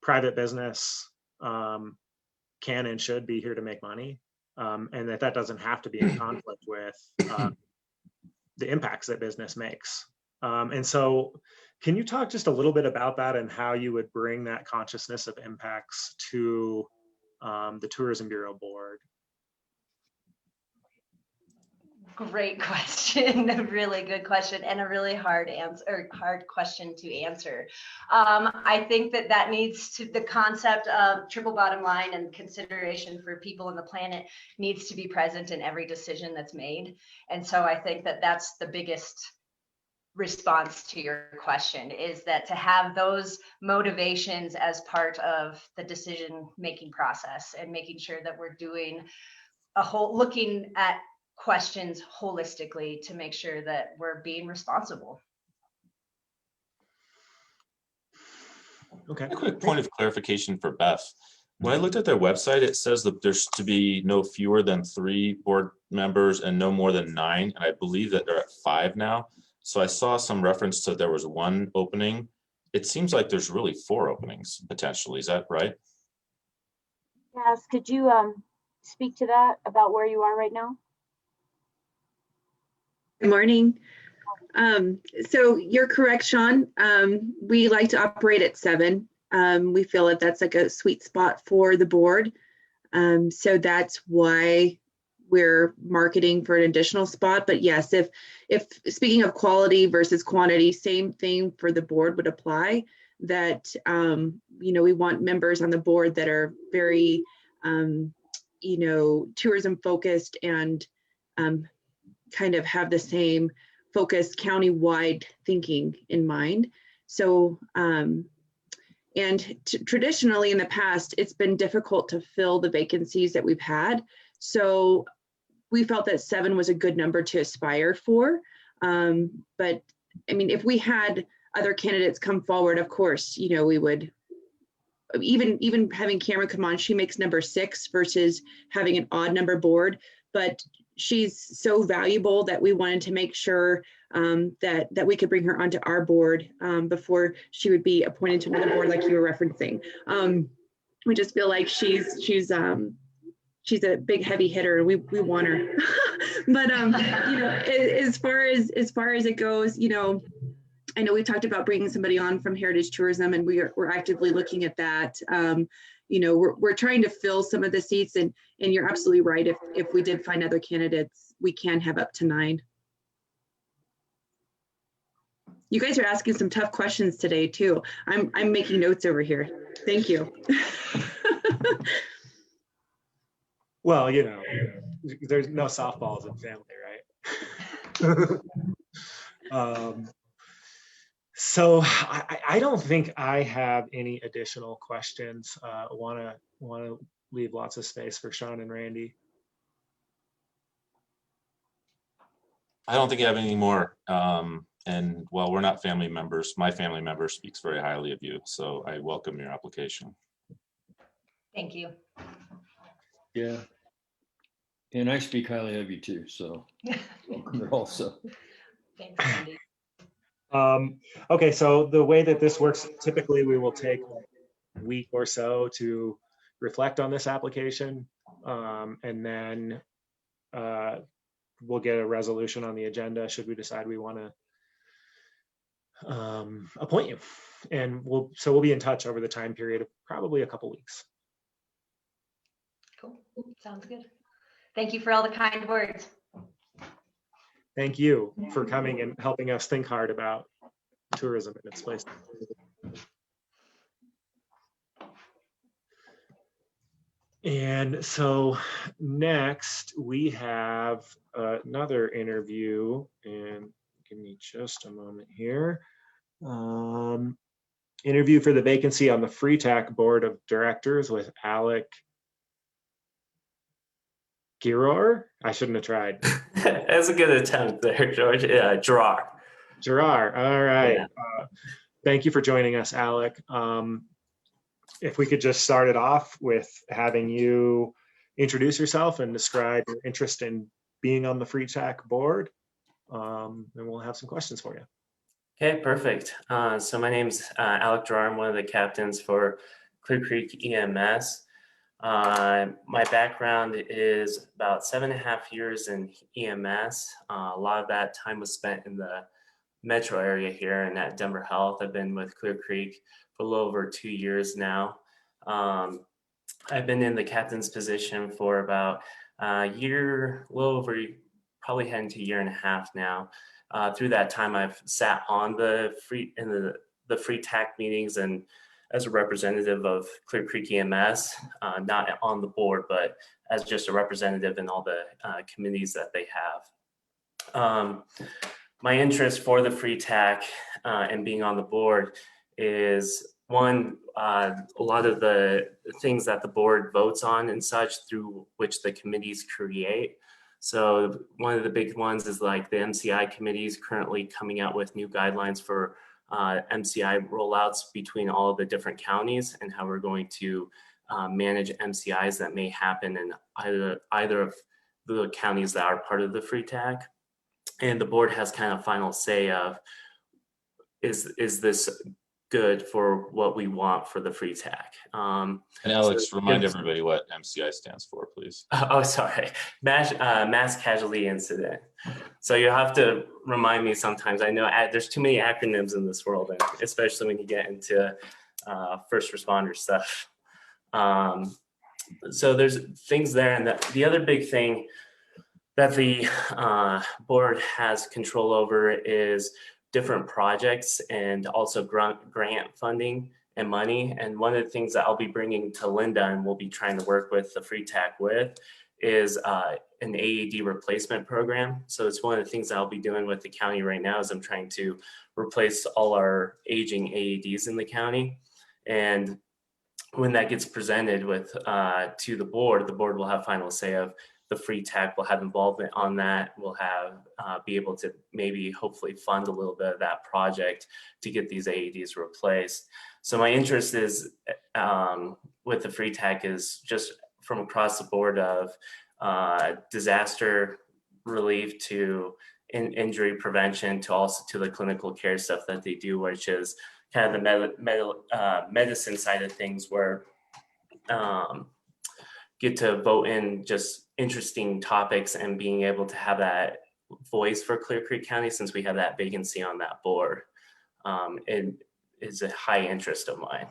private business can and should be here to make money, and that doesn't have to be in conflict with the impacts that business makes. And so can you talk just a little bit about that and how you would bring that consciousness of impacts to the Tourism Bureau board? Great question, a really good question, and a really hard question to answer. I think that needs to, the concept of triple bottom line and consideration for people on the planet needs to be present in every decision that's made. And so I think that that's the biggest response to your question, is that to have those motivations as part of the decision making process and making sure that we're doing looking at questions holistically to make sure that we're being responsible. Okay. A quick point of clarification for Beth. When I looked at their website, it says that there's to be no fewer than 3 board members and no more than 9. And I believe that they're at 5 now. So I saw some reference to there was 1 opening. It seems like there's really 4 openings potentially. Is that right? Yes, could you speak to that about where you are right now? Good morning. So you're correct, Sean. We like to operate at 7. We feel that that's like a sweet spot for the board. So that's why we're marketing for an additional spot. But yes, if speaking of quality versus quantity, same thing for the board would apply. That we want members on the board that are very tourism focused and kind of have the same focus county-wide thinking in mind. So, traditionally in the past, it's been difficult to fill the vacancies that we've had. So we felt that 7 was a good number to aspire for. But I mean, if we had other candidates come forward, of course, we would, even having Cameron come on, she makes number 6 versus having an odd number board. But she's so valuable that we wanted to make sure that we could bring her onto our board before she would be appointed to another board like you were referencing. We just feel like she's a big heavy hitter and we want her. But as far as it goes, I know we talked about bringing somebody on from Heritage Tourism, and we're actively looking at that. We're trying to fill some of the seats, and you're absolutely right. If we did find other candidates, we can have up to 9. You guys are asking some tough questions today too. I'm making notes over here. Thank you. Well, there's no softballs in family, right? So I don't think I have any additional questions. Want to leave lots of space for Sean and Randy. I don't think I have any more. And while we're not family members, my family member speaks very highly of you. So I welcome your application. Thank you. Yeah. And I speak highly of you too. So welcome also. Thanks, Randy. Okay, so the way that this works, typically we will take a week or so to reflect on this application, and then we'll get a resolution on the agenda should we decide we want to appoint you. And we'll be in touch over the time period of probably a couple weeks. Cool. Sounds good. Thank you for all the kind words. Thank you for coming and helping us think hard about tourism and its place. And so next we have another interview, and give me just a moment here. Interview for the vacancy on the FreeTAC Board of Directors with Alec Giror. I shouldn't have tried. That's a good attempt there, George. Yeah, Gerard. All right. Yeah. Thank you for joining us, Alec. If we could just start it off with having you introduce yourself and describe your interest in being on the FreeTAC board, and we'll have some questions for you. Okay, perfect. So my name's Alec, I'm one of the captains for Clear Creek EMS. My background is about 7.5 years in EMS. A lot of that time was spent in the metro area here and at Denver Health. I've been with Clear Creek for a little over 2 years now. I've been in the captain's position for about a year, a little over, probably heading to 1.5 years now. Through that time, I've sat on the free TAC meetings and as a representative of Clear Creek EMS, not on the board, but as just a representative in all the committees that they have. My interest for the free TAC and being on the board is one, a lot of the things that the board votes on and such through which the committees create. So one of the big ones is like the MCI committees currently coming out with new guidelines for MCI rollouts between all of the different counties and how we're going to manage MCIs that may happen in either of the counties that are part of the free TAC. And the board has kind of final say of, is this good for what we want for the free TAC? And Alex, remind everybody what MCI stands for, please. Oh, sorry, mass casualty incident. So you have to remind me sometimes. I know there's too many acronyms in this world, and especially when you get into first responder stuff. So there's things there, and the other big thing that the board has control over is different projects and also grant funding and money. And one of the things that I'll be bringing to Linda and we'll be trying to work with the free TAC with is an Aed replacement program. So it's one of the things that I'll be doing with the county right now is I'm trying to replace all our aging AEDs in the county. And when that gets presented with to the board will have final say of the free TAC will have involvement on that. We'll have be able to maybe hopefully fund a little bit of that project to get these AEDs replaced. So my interest is with the free TAC is just from across the board of disaster relief to injury prevention to also to the clinical care stuff that they do, which is kind of the medicine side of things where get to vote in just interesting topics and being able to have that voice for Clear Creek County since we have that vacancy on that board. It is a high interest of mine.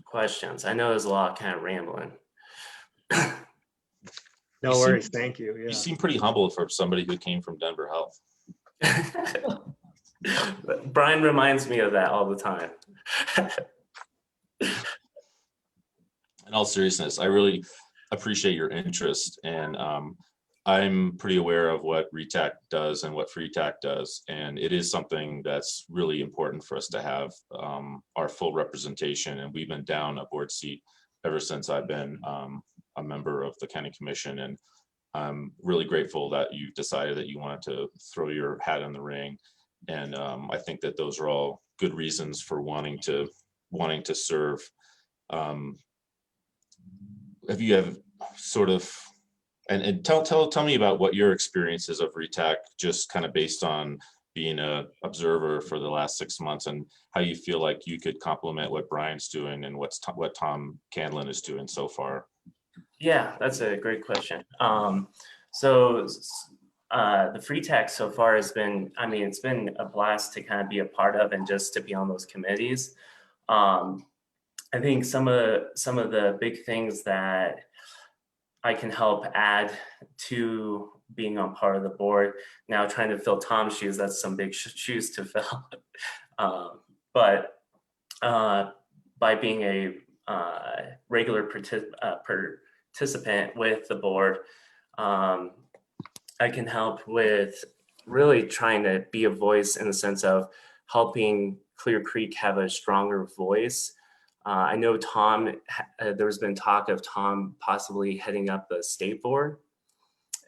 Questions? I know there's a lot kind of rambling. No worries, thank you. Yeah. You seem pretty humble for somebody who came from Denver Health. Brian reminds me of that all the time. In all seriousness, I really appreciate your interest, and I'm pretty aware of what RETAC does and what Free TAC does, and it is something that's really important for us to have our full representation, and we've been down a board seat ever since I've been a member of the county commission, and I'm really grateful that you decided that you wanted to throw your hat in the ring, and I think that those are all good reasons for wanting to serve. Have you sort of, and tell me about what your experiences of RETAC, just kind of based on being a observer for the last 6 months, and how you feel like you could complement what Brian's doing and what Tom Candlin is doing so far. Yeah, that's a great question. So the free TAC so far has been, I mean, it's been a blast to kind of be a part of and just to be on those committees. I think some of the big things that I can help add to being on part of the board, now trying to fill Tom's shoes, that's some big shoes to fill. But by being a regular participant with the board, I can help with really trying to be a voice in the sense of helping Clear Creek have a stronger voice. I know Tom, there's been talk of Tom possibly heading up the state board,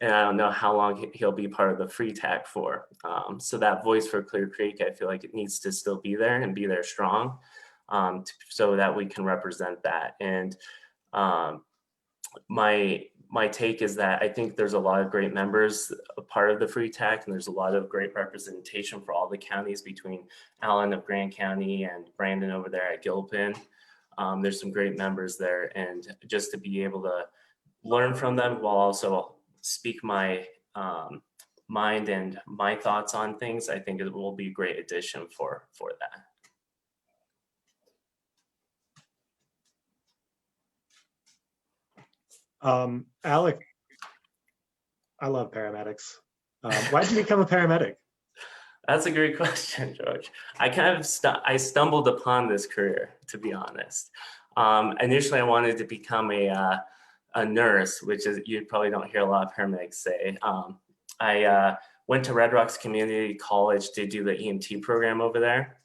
and I don't know how long he'll be part of the free TAC for. So that voice for Clear Creek, I feel like it needs to still be there and be there strong, so that we can represent that. And my take is that I think there's a lot of great members, a part of the Free TAC, and there's a lot of great representation for all the counties between Allen of Grand County and Brandon over there at Gilpin. There's some great members there, and just to be able to learn from them while also speak my mind and my thoughts on things, I think it will be a great addition for that. Alec, I love paramedics. Why did you become a paramedic? That's a great question, George. I kind of I stumbled upon this career, to be honest. Initially, I wanted to become a nurse, which is you probably don't hear a lot of paramedics say. I went to Red Rocks Community College to do the EMT program over there.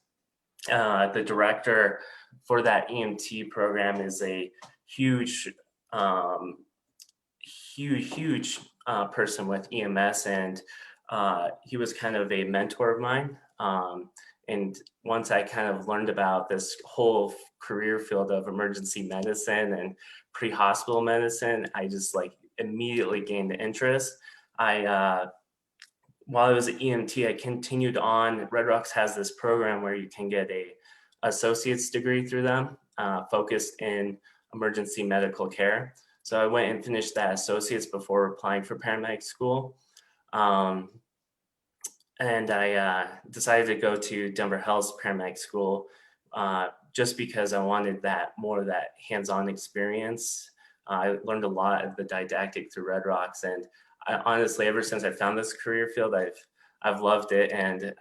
The director for that EMT program is a huge person with EMS, and he was kind of a mentor of mine. And once I kind of learned about this whole career field of emergency medicine and pre-hospital medicine, I just like immediately gained interest. While I was at EMT, I continued on. Red Rocks has this program where you can get a associate's degree through them, focused in emergency medical care. So I went and finished that associate's before applying for paramedic school. And I decided to go to Denver Health's paramedic school just because I wanted more of that hands-on experience. I learned a lot of the didactic through Red Rocks, and honestly, ever since I found this career field, I've loved it. And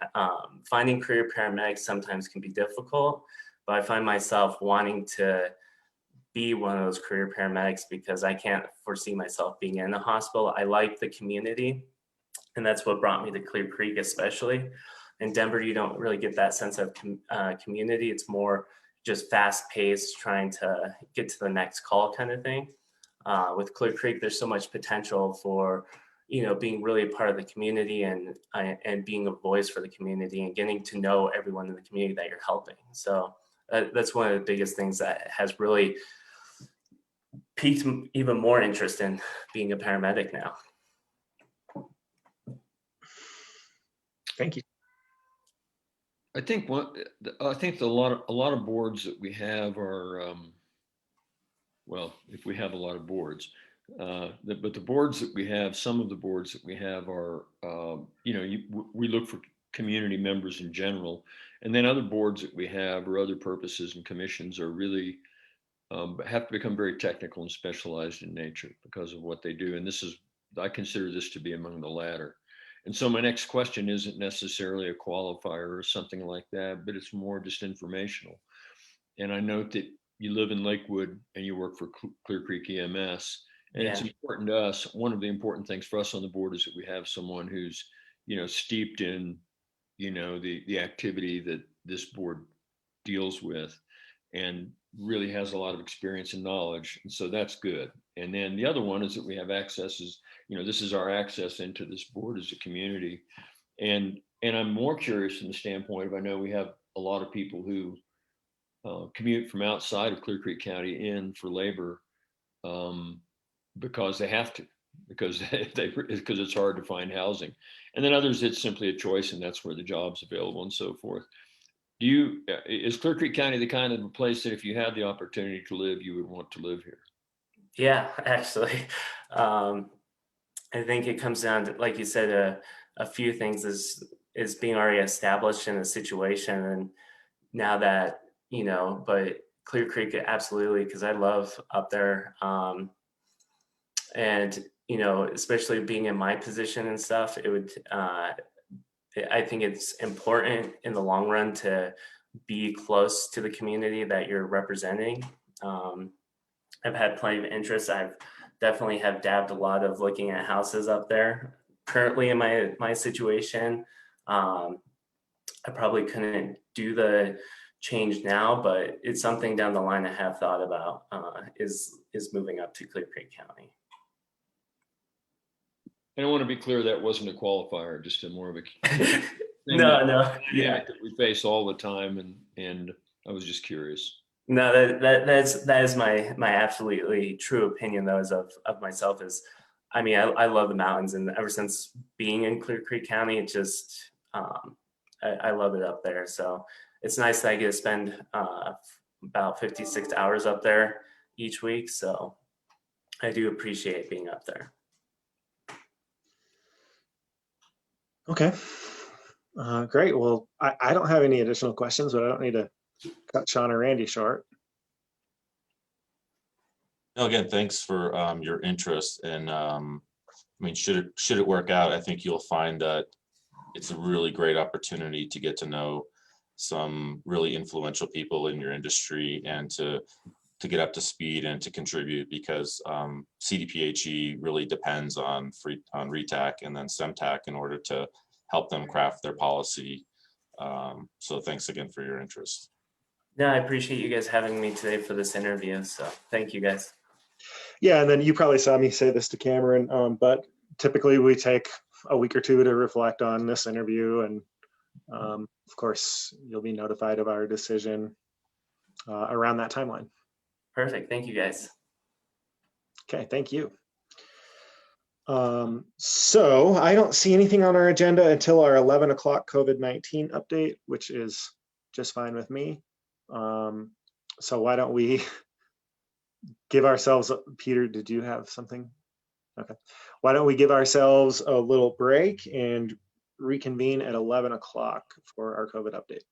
finding career paramedics sometimes can be difficult, but I find myself wanting to be one of those career paramedics because I can't foresee myself being in the hospital. I like the community, and that's what brought me to Clear Creek, especially. In Denver, you don't really get that sense of community. It's more just fast-paced, trying to get to the next call kind of thing. With Clear Creek, there's so much potential for, being really a part of the community and being a voice for the community and getting to know everyone in the community that you're helping. So that's one of the biggest things that has really piqued even more interest in being a paramedic now. Thank you. I think a lot of boards that we have are, well, if we have a lot of boards, but the boards that we have, some of the boards that we have are, we look for community members in general, and then other boards that we have or other purposes and commissions are really have to become very technical and specialized in nature because of what they do. And I consider this to be among the latter. And so my next question isn't necessarily a qualifier or something like that, but it's more just informational. And I note that you live in Lakewood and you work for Clear Creek EMS. And it's important to us. One of the important things for us on the board is that we have someone who's, steeped in, the activity that this board deals with and really has a lot of experience and knowledge. And so that's good. And then the other one is that we have access this is our access into this board as a community. And I'm more curious from the standpoint of, I know we have a lot of people who commute from outside of Clear Creek County in for labor because they have to, because it's hard to find housing. And then others, it's simply a choice, and that's where the job's available and so forth. Is Clear Creek County the kind of place that if you had the opportunity to live, you would want to live here? Yeah, actually. I think it comes down to, like you said, a few things is being already established in a situation. And now that, but Clear Creek, absolutely, because I love up there. And, especially being in my position and stuff, it would, I think it's important in the long run to be close to the community that you're representing. I've had plenty of interest. I've definitely have dabbed a lot of looking at houses up there. Currently in my situation, I probably couldn't do the change now, but it's something down the line I have thought about is moving up to Clear Creek County. And I want to be clear, that wasn't a qualifier, just a more of a no, yeah, that we face all the time, and I was just curious. No, that is my absolutely true opinion though, is of myself is, I mean, I love the mountains, and ever since being in Clear Creek County, it just, I love it up there. So it's nice that I get to spend about 56 hours up there each week. So I do appreciate being up there. Okay. Great. Well, I don't have any additional questions, but I don't need to cut Sean or Randy short. No, again, thanks for your interest. And I mean, should it work out, I think you'll find that it's a really great opportunity to get to know some really influential people in your industry and to get up to speed and to contribute, because CDPHE really depends on RETAC and then SEMTAC in order to help them craft their policy. So thanks again for your interest. No, I appreciate you guys having me today for this interview. So thank you guys. Yeah, and then you probably saw me say this to Cameron, but typically we take a week or two to reflect on this interview, and of course, you'll be notified of our decision around that timeline. Perfect. Thank you guys. Okay, thank you. So I don't see anything on our agenda until our 11 o'clock COVID-19 update, which is just fine with me. So why don't we give ourselves, Peter, did you have something? Okay. Why don't we give ourselves a little break and reconvene at 11 o'clock for our COVID update?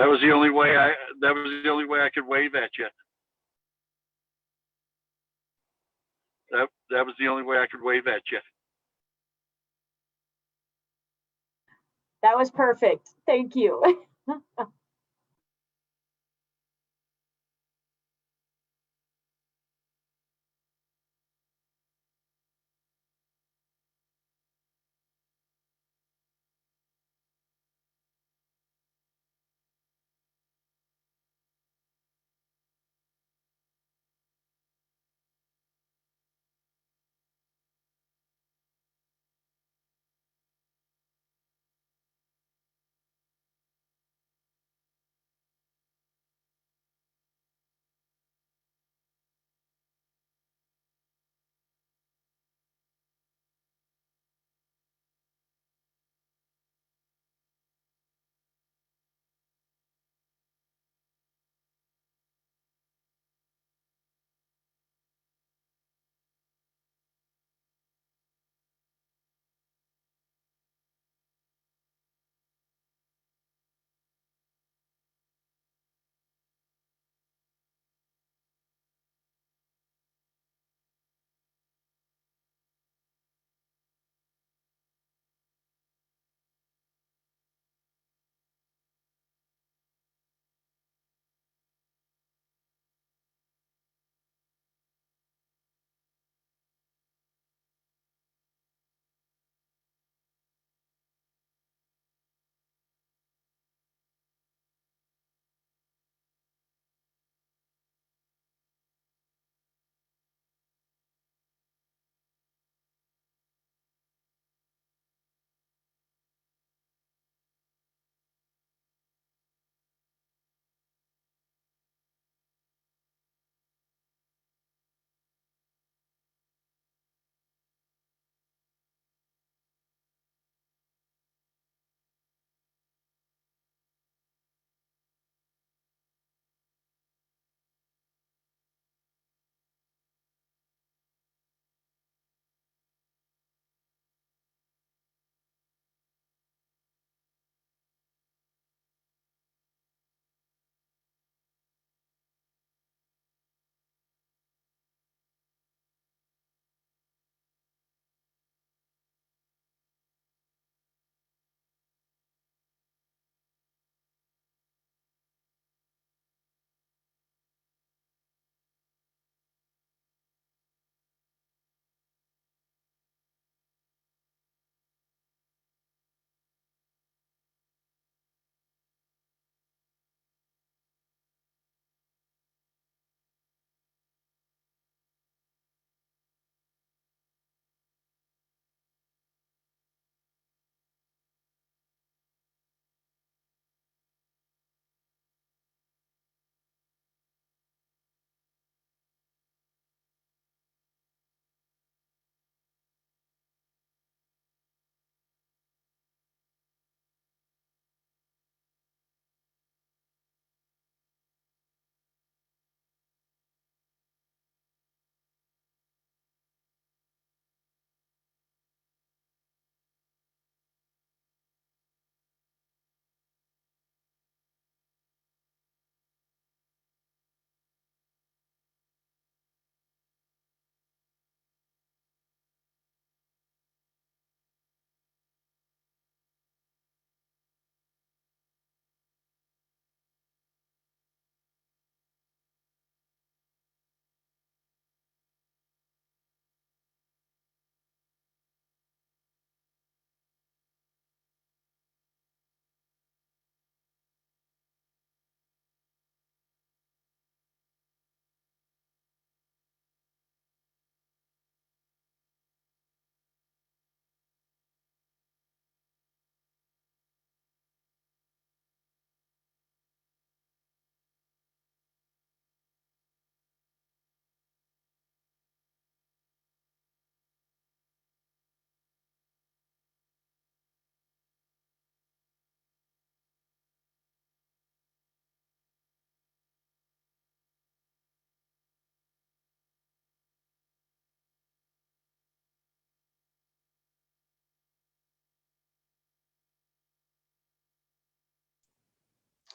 That was the only way I could wave at you. That was the only way I could wave at you. That was perfect. Thank you.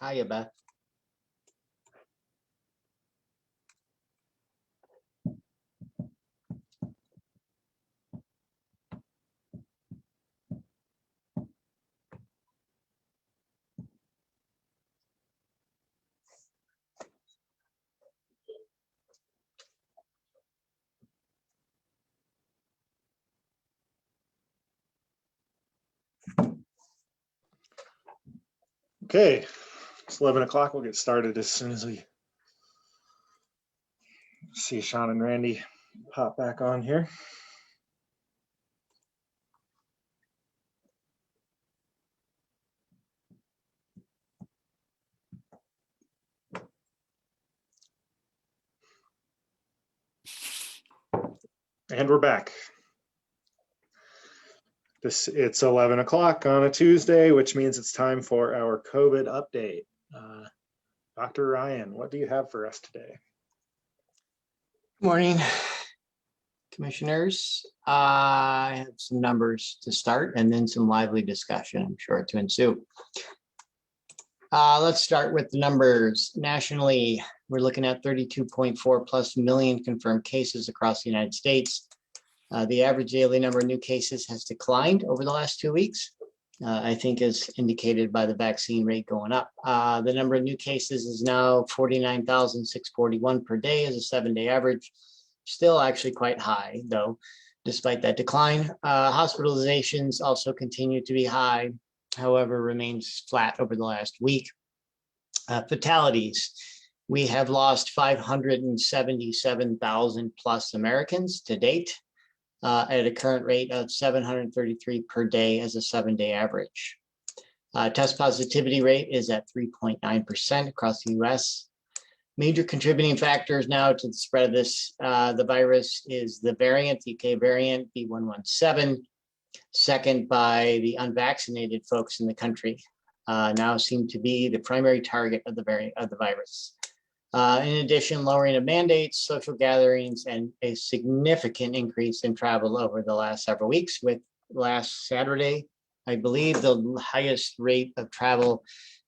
Hiya, Beth. Okay, it's 11 o'clock. We'll get started as soon as we see Sean and Randy pop back on here. And we're back. It's 11 o'clock on a Tuesday, which means it's time for our COVID update. Dr. Ryan, what do you have for us today? Morning, commissioners. I have some numbers to start and then some lively discussion, I'm sure, to ensue. Let's start with the numbers. Nationally, we're looking at 32.4 plus million confirmed cases across the United States. The average daily number of new cases has declined over the last 2 weeks, I think as indicated by the vaccine rate going up. The number of new cases is now 49,641 per day as a 7-day average. Still actually quite high though, despite that decline. Hospitalizations also continue to be high, however, remains flat over the last week. Fatalities, we have lost 577,000 plus Americans to date. At a current rate of 733 per day as a 7-day average. Test positivity rate is at 3.9% across the US. Major contributing factors now to the spread of this, the virus is the variant, the UK variant, B.1.1.7, second by the unvaccinated folks in the country, now seem to be the primary target of the variant of the virus. In addition, lowering of mandates, social gatherings, and a significant increase in travel over the last several weeks, with last Saturday, I believe, the highest rate of travel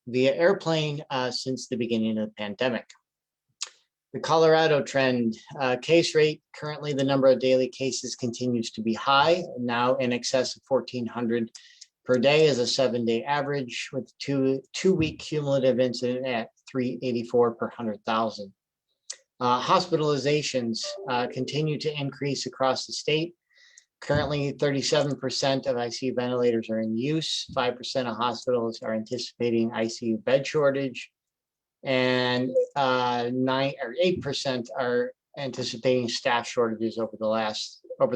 via airplane since the beginning of the pandemic. The Colorado trend, case rate, currently the number of daily cases continues to be high, now in excess of 1,400 per day as a 7-day average, with two-week cumulative incident at 384 per 100,000. Hospitalizations continue to increase across the state. Currently, 37% of ICU ventilators are in use. 5% of hospitals are anticipating ICU bed shortage, and 8% are anticipating staff shortages over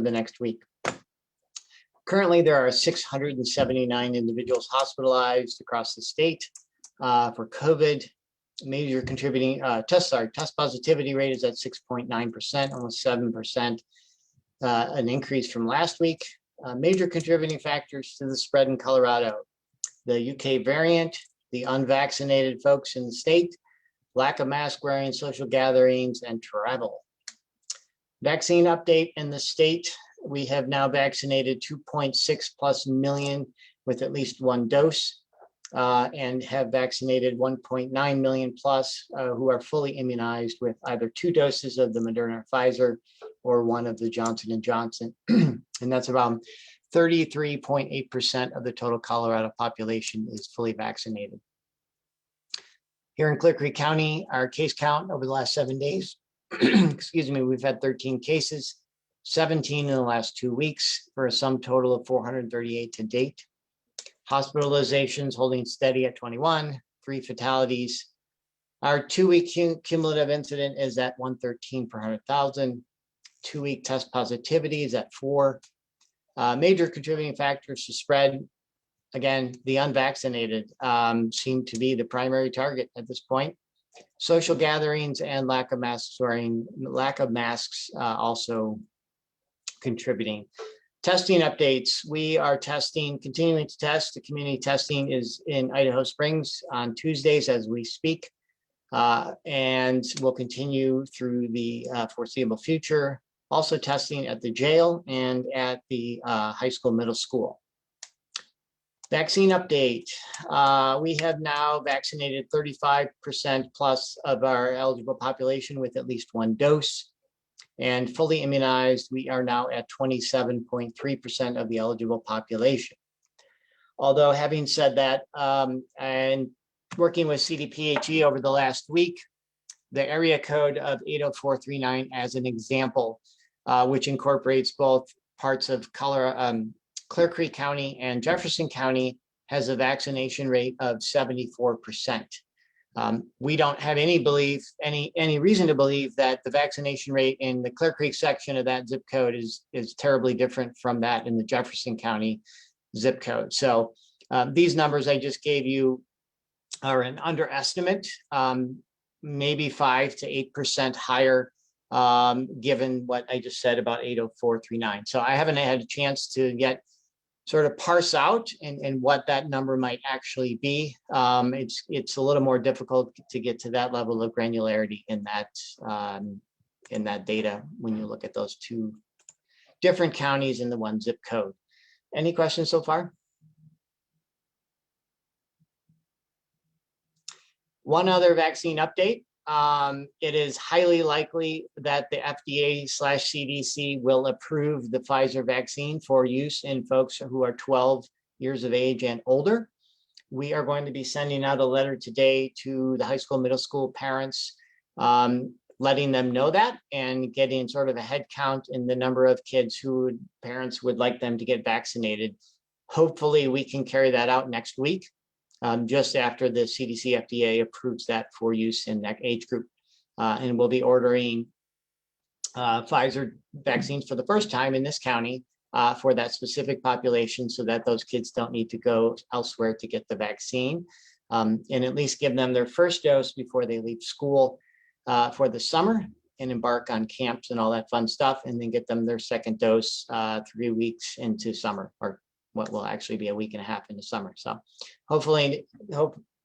the next week. Currently, there are 679 individuals hospitalized across the state for COVID. Major contributing test positivity rate is at 6.9%, almost 7%, an increase from last week. Major contributing factors to the spread in Colorado: the UK variant, the unvaccinated folks in the state, lack of mask wearing, social gatherings, and travel. Vaccine update in the state: we have now vaccinated 2.6 plus million with at least one dose. And have vaccinated 1.9 million plus who are fully immunized with either 2 doses of the Moderna or Pfizer or one of the Johnson & Johnson. And that's around 33.8% of the total Colorado population is fully vaccinated. Here in Clear Creek County, our case count over the last 7 days, excuse me, we've had 13 cases, 17 in the last 2 weeks for a sum total of 438 to date. Hospitalizations holding steady at 21, 3 fatalities. Our 2-week cumulative incident is at 113 per 100,000. 2-week test positivity is at 4. Major contributing factors to spread: again, the unvaccinated seem to be the primary target at this point. Social gatherings and lack of masks also contributing. Testing updates: we are continuing to test. The community testing is in Idaho Springs on Tuesdays as we speak, and will continue through the foreseeable future. Also testing at the jail and at the high school, middle school. Vaccine update. We have now vaccinated 35% plus of our eligible population with at least one dose. And fully immunized, we are now at 27.3% of the eligible population. Although having said that, and working with CDPHE over the last week, the area code of 80439 as an example, which incorporates both parts of Clear Creek County and Jefferson County, has a vaccination rate of 74%. We don't have any reason to believe that the vaccination rate in the Clear Creek section of that zip code is terribly different from that in the Jefferson County zip code. So these numbers I just gave you are an underestimate, maybe 5 to 8% higher, given what I just said about 80439. So I haven't had a chance to yet sort of parse out and what that number might actually be. It's a little more difficult to get to that level of granularity in that data when you look at those two different counties in the one zip code. Any questions so far? One other vaccine update. It is highly likely that the FDA/CDC will approve the Pfizer vaccine for use in folks who are 12 years of age and older. We are going to be sending out a letter today to the high school, middle school parents, letting them know that and getting sort of a head count in the number of kids who parents would like them to get vaccinated. Hopefully we can carry that out next week. Just after the CDC FDA approves that for use in that age group. And we'll be ordering Pfizer vaccines for the first time in this county for that specific population so that those kids don't need to go elsewhere to get the vaccine, and at least give them their first dose before they leave school for the summer and embark on camps and all that fun stuff, and then get them their second dose 3 weeks into summer, or what will actually be a week and a half into summer. So hopefully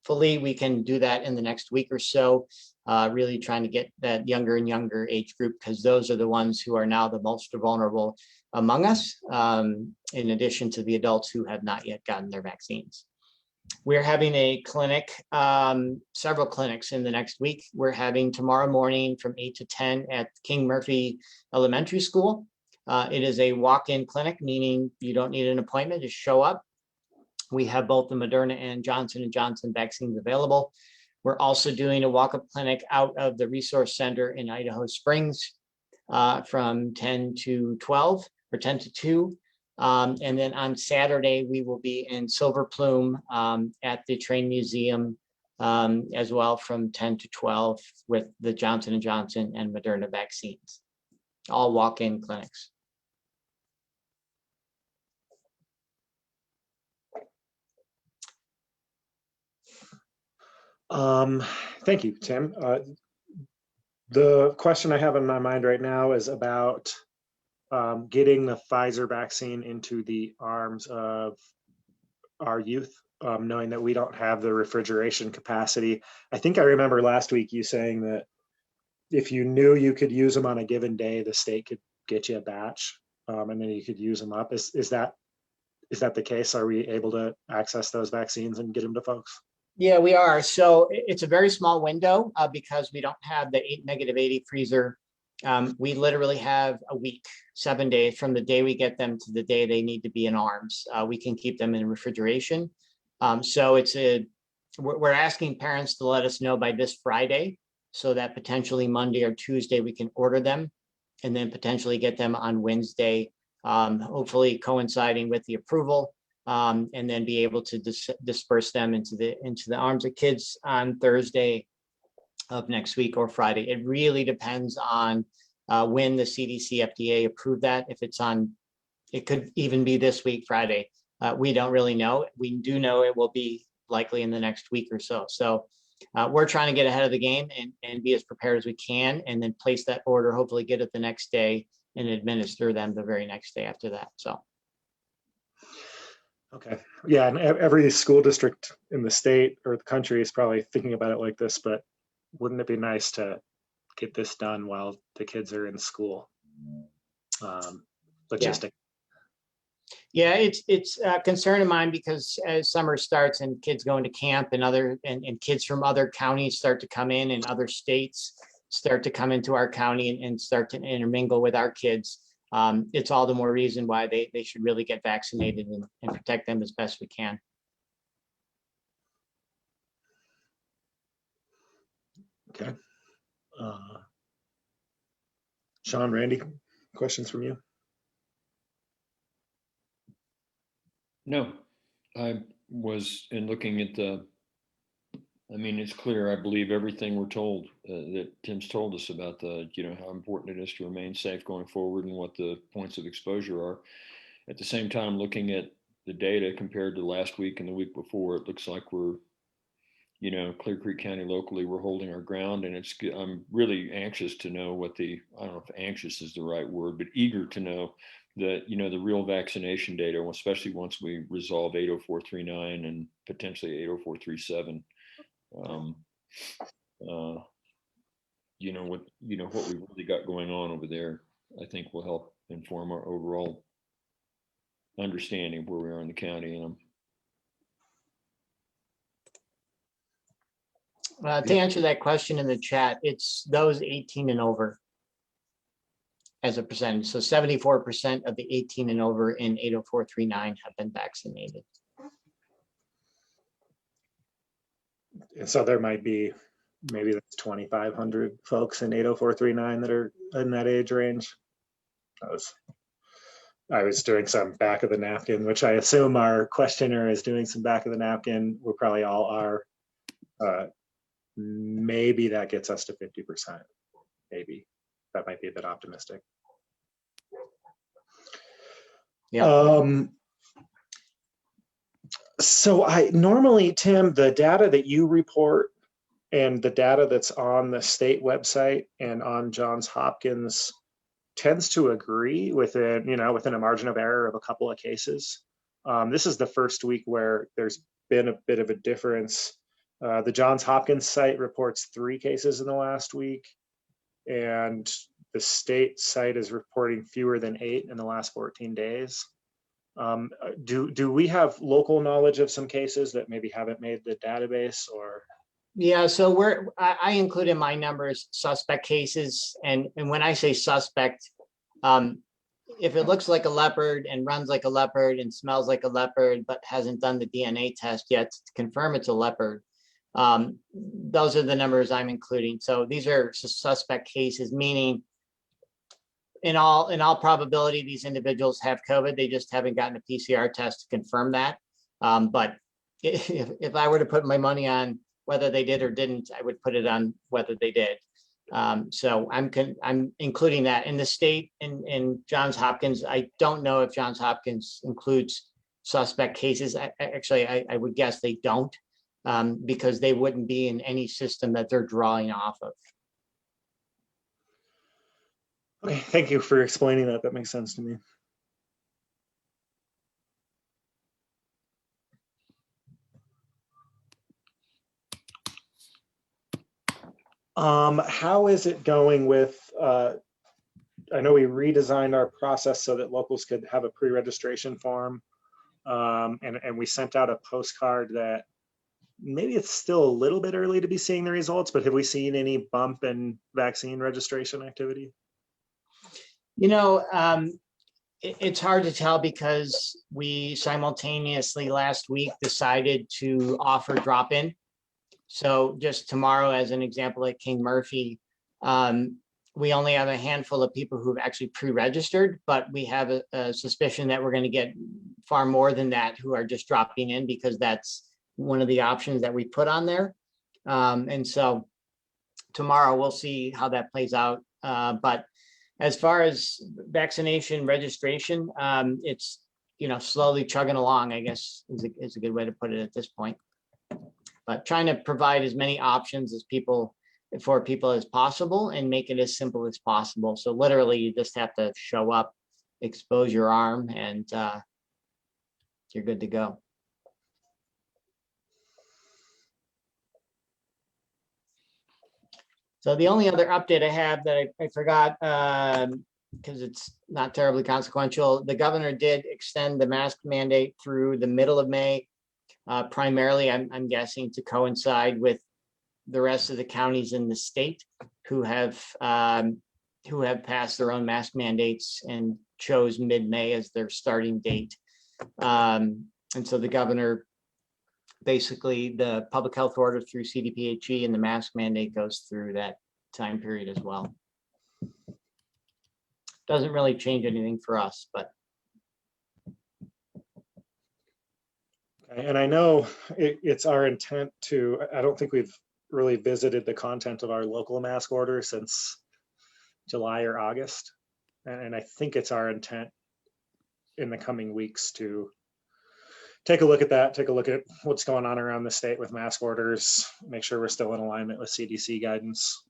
we can do that in the next week or so, really trying to get that younger and younger age group, because those are the ones who are now the most vulnerable among us, in addition to the adults who have not yet gotten their vaccines. We're having a clinic, several clinics in the next week. We're having tomorrow morning from 8 to 10 at King Murphy Elementary School. It is a walk-in clinic, meaning you don't need an appointment, just show up. We have both the Moderna and Johnson & Johnson vaccines available. We're also doing a walk-up clinic out of the Resource Center in Idaho Springs from 10 to 12 or 10 to 2. And then on Saturday, we will be in Silver Plume at the Train Museum as well from 10 to 12 with the Johnson & Johnson and Moderna vaccines, all walk-in clinics. Thank you, Tim. The question I have in my mind right now is about getting the Pfizer vaccine into the arms of our youth, knowing that we don't have the refrigeration capacity. I think I remember last week you saying that if you knew you could use them on a given day, the state could get you a batch, and then you could use them up. Is that the case? Are we able to access those vaccines and get them to folks? Yeah, we are. So it's a very small window because we don't have the -80 freezer. We literally have a week, 7 days from the day we get them to the day they need to be in arms. We can keep them in refrigeration. So we're asking parents to let us know by this Friday so that potentially Monday or Tuesday we can order them and then potentially get them on Wednesday, hopefully coinciding with the approval. And then be able to disperse them into the arms of kids on Thursday of next week or Friday. It really depends on when the CDC FDA approved that. If it's on, it could even be this week, Friday. We don't really know. We do know it will be likely in the next week or so. So we're trying to get ahead of the game and be as prepared as we can, and then place that order, hopefully get it the next day and administer them the very next day after that. So. Okay. Yeah, and every school district in the state or the country is probably thinking about it like this, but wouldn't it be nice to get this done while the kids are in school? Logistic. Yeah, it's a concern of mine because as summer starts and kids go into camp and kids from other counties start to come in and other states start to come into our county and start to intermingle with our kids, it's all the more reason why they should really get vaccinated and protect them as best we can. Okay. Sean, Randy, questions from you? No, I was in looking at it's clear, I believe everything we're told, that Tim's told us about how important it is to remain safe going forward and what the points of exposure are. At the same time, looking at the data compared to last week and the week before, it looks like we're, Clear Creek County locally, we're holding our ground, and I'm really anxious to know I don't know if anxious is the right word, but eager to know the real vaccination data, especially once we resolve 80439 and potentially 80437. What we've really got going on over there, I think will help inform our overall understanding of where we are in the county. To answer that question in the chat, it's those 18 and over as a percentage. So 74% of the 18 and over in 80439 have been vaccinated. And so there might be maybe that's 2,500 folks in 80439 that are in that age range. I was doing some back of the napkin, which I assume our questioner is doing some back of the napkin. We probably all are. Maybe that gets us to 50%. Maybe that might be a bit optimistic. Yeah. So I normally, Tim, the data that you report and the data that's on the state website and on Johns Hopkins tends to agree within a margin of error of a couple of cases. This is the first week where there's been a bit of a difference. The Johns Hopkins site reports 3 cases in the last week, and the state site is reporting fewer than 8 in the last 14 days. Do we have local knowledge of some cases that maybe haven't made the database, or? Yeah, so I include in my numbers suspect cases, and when I say suspect, if it looks like a leopard and runs like a leopard and smells like a leopard but hasn't done the DNA test yet to confirm it's a leopard, those are the numbers I'm including. So these are suspect cases, meaning in all probability these individuals have COVID. They just haven't gotten a PCR test to confirm that. But if I were to put my money on whether they did or didn't, I would put it on whether they did. So I'm including that. In the state, in Johns Hopkins, I don't know if Johns Hopkins includes suspect cases. I would guess they don't, because they wouldn't be in any system that they're drawing off of. Okay, thank you for explaining that. That makes sense to me. How is it going with, I know we redesigned our process so that locals could have a pre-registration form, and we sent out a postcard that maybe it's still a little bit early to be seeing the results, but have we seen any bump in vaccine registration activity? It's hard to tell because we simultaneously last week decided to offer drop-in. So just tomorrow, as an example, at King Murphy, we only have a handful of people who've actually pre-registered, but we have a suspicion that we're going to get far more than that who are just dropping in, because that's one of the options that we put on there. And so tomorrow we'll see how that plays out. But as far as vaccination registration, it's slowly chugging along, I guess is a good way to put it at this point. But trying to provide as many options for people as possible and make it as simple as possible. So literally you just have to show up, expose your arm, and you're good to go. So the only other update I have that I forgot because it's not terribly consequential. The governor did extend the mask mandate through the middle of May. Primarily, I'm guessing to coincide with the rest of the counties in the state who have passed their own mask mandates and chose mid-May as their starting date. And so the governor, basically the public health order through CDPHE and the mask mandate goes through that time period as well. Doesn't really change anything for us, but. And I know it's our intent to, I don't think we've really visited the content of our local mask order since July or August. And I think it's our intent in the coming weeks to take a look at that, take a look at what's going on around the state with mask orders, make sure we're still in alignment with CDC guidance.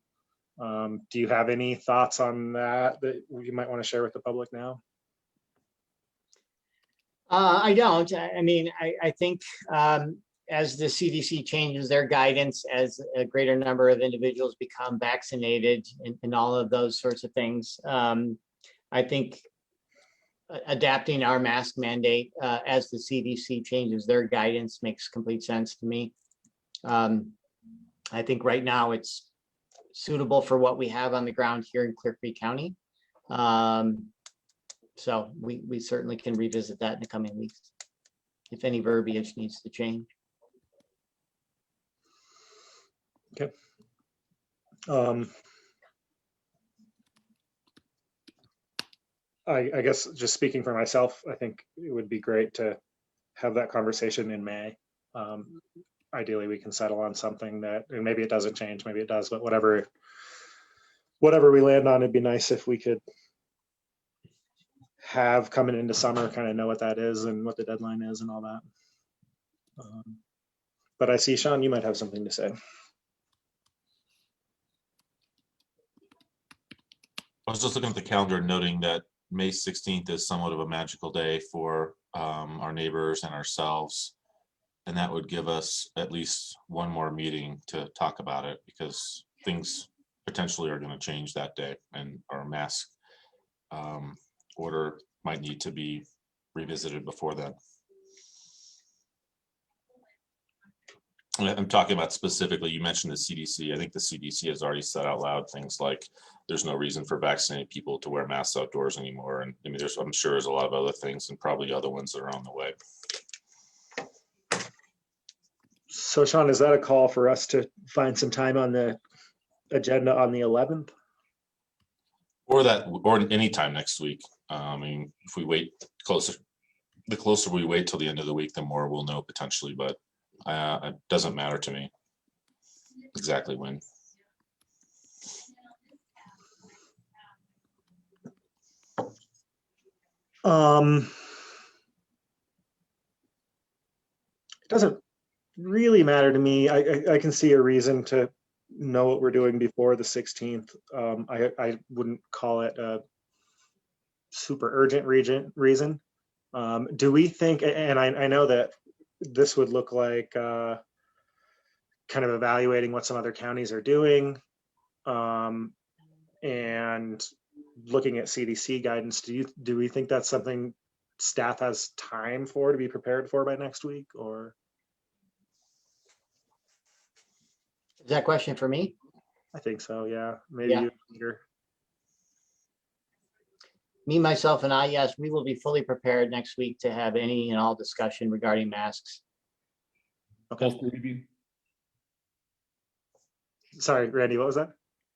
Do you have any thoughts on that you might want to share with the public now? I don't. I mean, I think as the CDC changes their guidance, as a greater number of individuals become vaccinated and all of those sorts of things, I think adapting our mask mandate as the CDC changes their guidance makes complete sense to me. I think right now it's suitable for what we have on the ground here in Clear Creek County. So we certainly can revisit that in the coming weeks if any verbiage needs to change. Okay. I guess just speaking for myself, I think it would be great to have that conversation in May. Ideally, we can settle on something that, and maybe it doesn't change, maybe it does, but whatever we land on, it'd be nice if we could have coming into summer, kind of know what that is and what the deadline is and all that. But I see, Sean, you might have something to say. I was just looking at the calendar, noting that May 16th is somewhat of a magical day for our neighbors and ourselves. And that would give us at least one more meeting to talk about it, because things potentially are going to change that day, and our mask order might need to be revisited before then. I'm talking about specifically, you mentioned the CDC. I think the CDC has already said out loud things like there's no reason for vaccinated people to wear masks outdoors anymore. And I mean, I'm sure there's a lot of other things and probably other ones that are on the way. So Sean, is that a call for us to find some time on the agenda on the 11th? Or any time next week. I mean, if we wait closer, the closer we wait till the end of the week, the more we'll know potentially, but it doesn't matter to me exactly when. It doesn't really matter to me. I can see a reason to know what we're doing before the 16th. I wouldn't call it a super urgent reason. Do we think, and I know that this would look like kind of evaluating what some other counties are doing and looking at CDC guidance. Do we think that's something staff has time for, to be prepared for by next week, or? Is that a question for me? I think so, yeah. Maybe Yeah. you, Peter. Me, myself, and I, yes, we will be fully prepared next week to have any and all discussion regarding masks. Okay. All three of you? Sorry, Randy, what was that?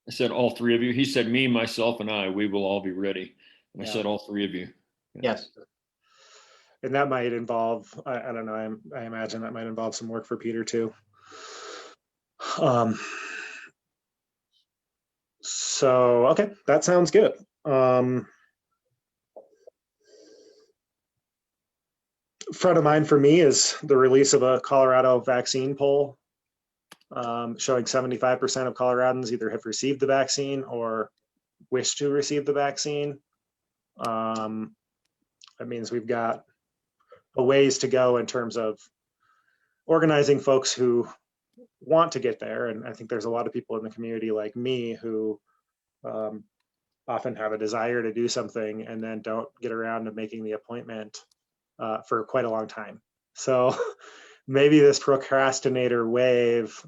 I said all three of you. He said me, myself, and I, we will all be ready. And I Yeah. said all three of you. Yes. And that might involve, I don't know, I imagine that might involve some work for Peter too. So, okay, that sounds good. Front of mind for me is the release of a Colorado vaccine poll showing 75% of Coloradans either have received the vaccine or wish to receive the vaccine. That means we've got a ways to go in terms of organizing folks who want to get there. And I think there's a lot of people in the community like me who often have a desire to do something and then don't get around to making the appointment for quite a long time. So maybe this procrastinator wave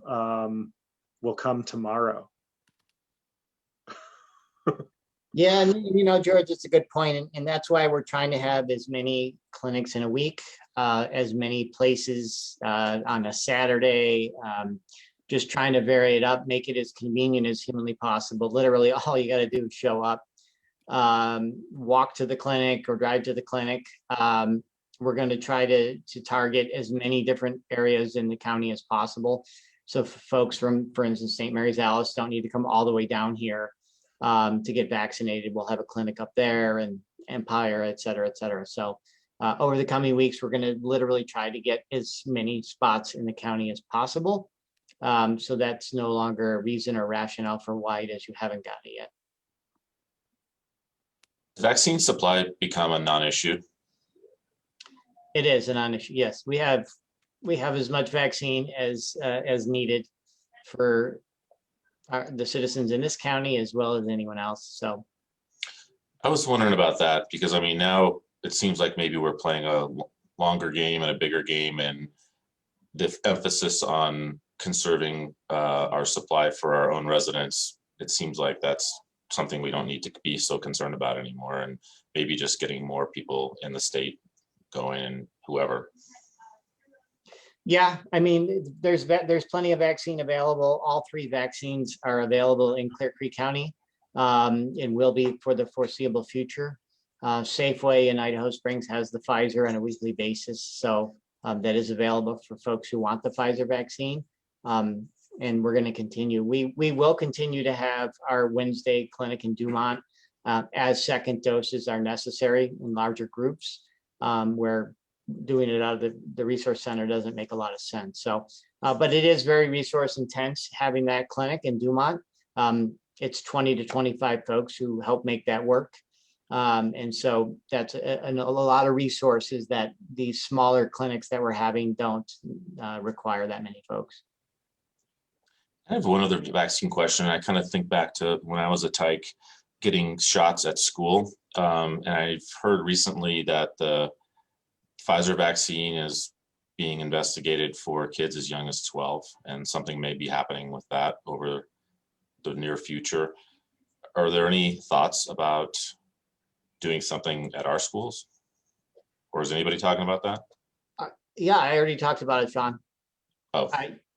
will come tomorrow. Yeah, and George, it's a good point, and that's why we're trying to have as many clinics in a week, as many places on a Saturday, just trying to vary it up, make it as convenient as humanly possible. Literally, all you got to do is show up, walk to the clinic or drive to the clinic. We're going to try to target as many different areas in the county as possible. So folks from, for instance, St. Mary's Alice don't need to come all the way down here to get vaccinated. We'll have a clinic up there, and Empire, et cetera, et cetera. So over the coming weeks, we're going to literally try to get as many spots in the county as possible. So that's no longer a reason or rationale for why it is you haven't gotten it yet. Vaccine supply become a non-issue? It is a non-issue. Yes, we have as much vaccine as needed for the citizens in this county as well as anyone else. So I was wondering about that because, I mean, now it seems like maybe we're playing a longer game and a bigger game, and the emphasis on conserving our supply for our own residents, it seems like that's something we don't need to be so concerned about anymore, and maybe just getting more people in the state going and whoever. yeah, I mean, there's plenty of vaccine available. All 3 vaccines are available in Clear Creek County, and will be for the foreseeable future. Safeway in Idaho Springs has the Pfizer on a weekly basis, so that is available for folks who want the Pfizer vaccine. And we're going to continue. We will continue to have our Wednesday clinic in Dumont as second doses are necessary in larger groups, where doing it out of the resource center doesn't make a lot of sense. So, but it is very resource intense having that clinic in Dumont. It's 20 to 25 folks who help make that work. And so that's a lot of resources that these smaller clinics that we're having don't require that many folks. I have one other vaccine question. I kind of think back to when I was a tyke getting shots at school. And I've heard recently that the Pfizer vaccine is being investigated for kids as young as 12, and something may be happening with that over the near future. Are there any thoughts about doing something at our schools? Or is anybody talking about that? Yeah, I already talked about it, Sean. Oh,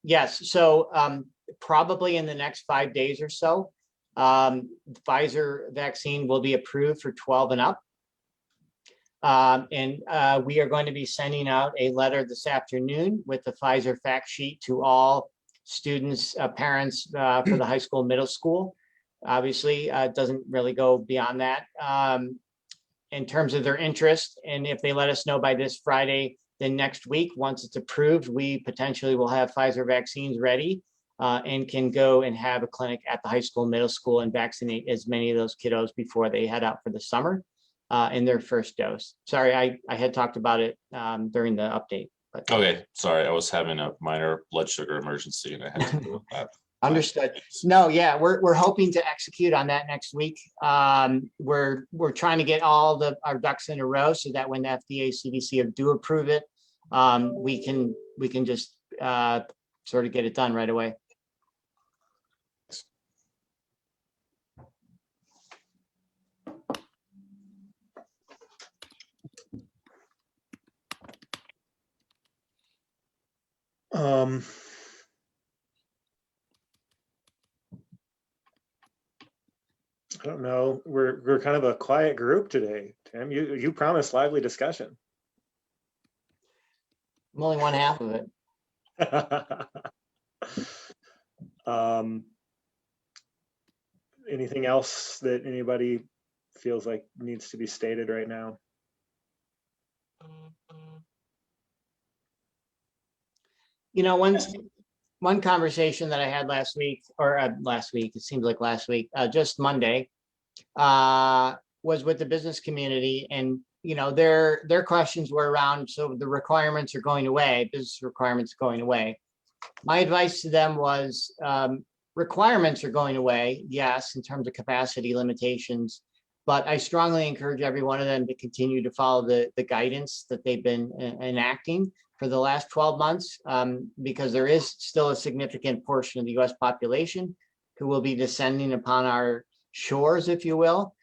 yes. So probably in the next 5 days or so, the Pfizer vaccine will be approved for 12 and up. And we are going to be sending out a letter this afternoon with the Pfizer fact sheet to all students, parents for the high school, middle school. Obviously, it doesn't really go beyond that in terms of their interest. And if they let us know by this Friday, then next week, once it's approved, we potentially will have Pfizer vaccines ready and can go and have a clinic at the high school, middle school, and vaccinate as many of those kiddos before they head out for the summer in their first dose. Sorry, I had talked about it during the update. But okay. Sorry, I was having a minor blood sugar emergency and I had to deal with that. Understood. No, yeah, we're hoping to execute on that next week. We're trying to get all our ducks in a row so that when the FDA, CDC do approve it, we can just sort of get it done right away. I don't know. We're kind of a quiet group today, Tim. You promised lively discussion. I'm only one half of it. Anything else that anybody feels like needs to be stated right now? You know, one conversation that I had last week, it seems like last week, just Monday, was with the business community, and you know, their questions were around, so the requirements are going away, business requirements going away. My advice to them was, requirements are going away, yes, in terms of capacity limitations, but I strongly encourage every one of them to continue to follow the guidance that they've been enacting for the last 12 months, because there is still a significant portion of the US population who will be descending upon our shores, if you will,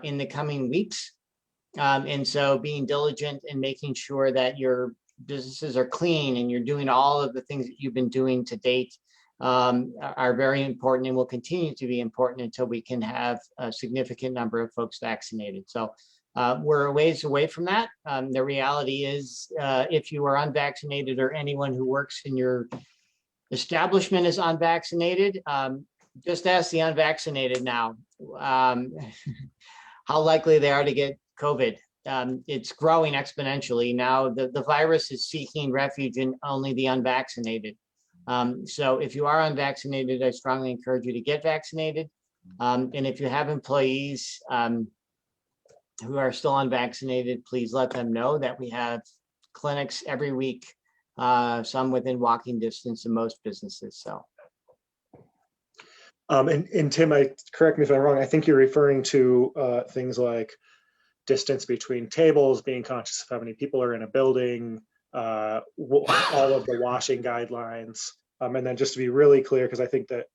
in the coming weeks. And so being diligent in making sure that your businesses are clean and you're doing all of the things that you've been doing to date are very important and will continue to be important until we can have a significant number of folks vaccinated. So we're a ways away from that. The reality is if you are unvaccinated or anyone who works in your establishment is unvaccinated, just ask the unvaccinated now how likely they are to get COVID. It's growing exponentially. Now the virus is seeking refuge in only the unvaccinated. So if you are unvaccinated, I strongly encourage you to get vaccinated. And if you have employees who are still unvaccinated, please let them know that we have clinics every week, some within walking distance of most businesses. So. And Tim, correct me if I'm wrong, I think you're referring to things like distance between tables, being conscious of how many people are in a building, all of the washing guidelines. And then just to be really clear, because I think that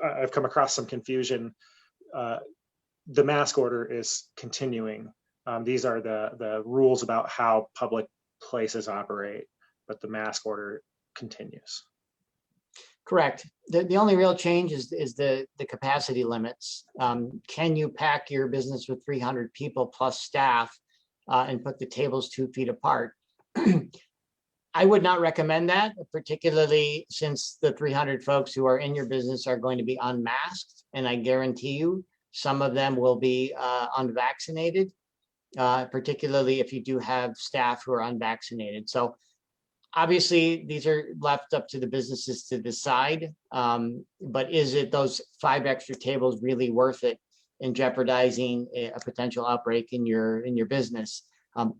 I've come across some confusion, the mask order is continuing. These are the rules about how public places operate, but the mask order continues. Correct. The only real change is the capacity limits. Can you pack your business with 300 people plus staff and put the tables 2 feet apart? I would not recommend that, particularly since the 300 folks who are in your business are going to be unmasked. And I guarantee you, some of them will be unvaccinated, particularly if you do have staff who are unvaccinated. So obviously, these are left up to the businesses to decide, but is it those 5 extra tables really worth it in jeopardizing a potential outbreak in your business?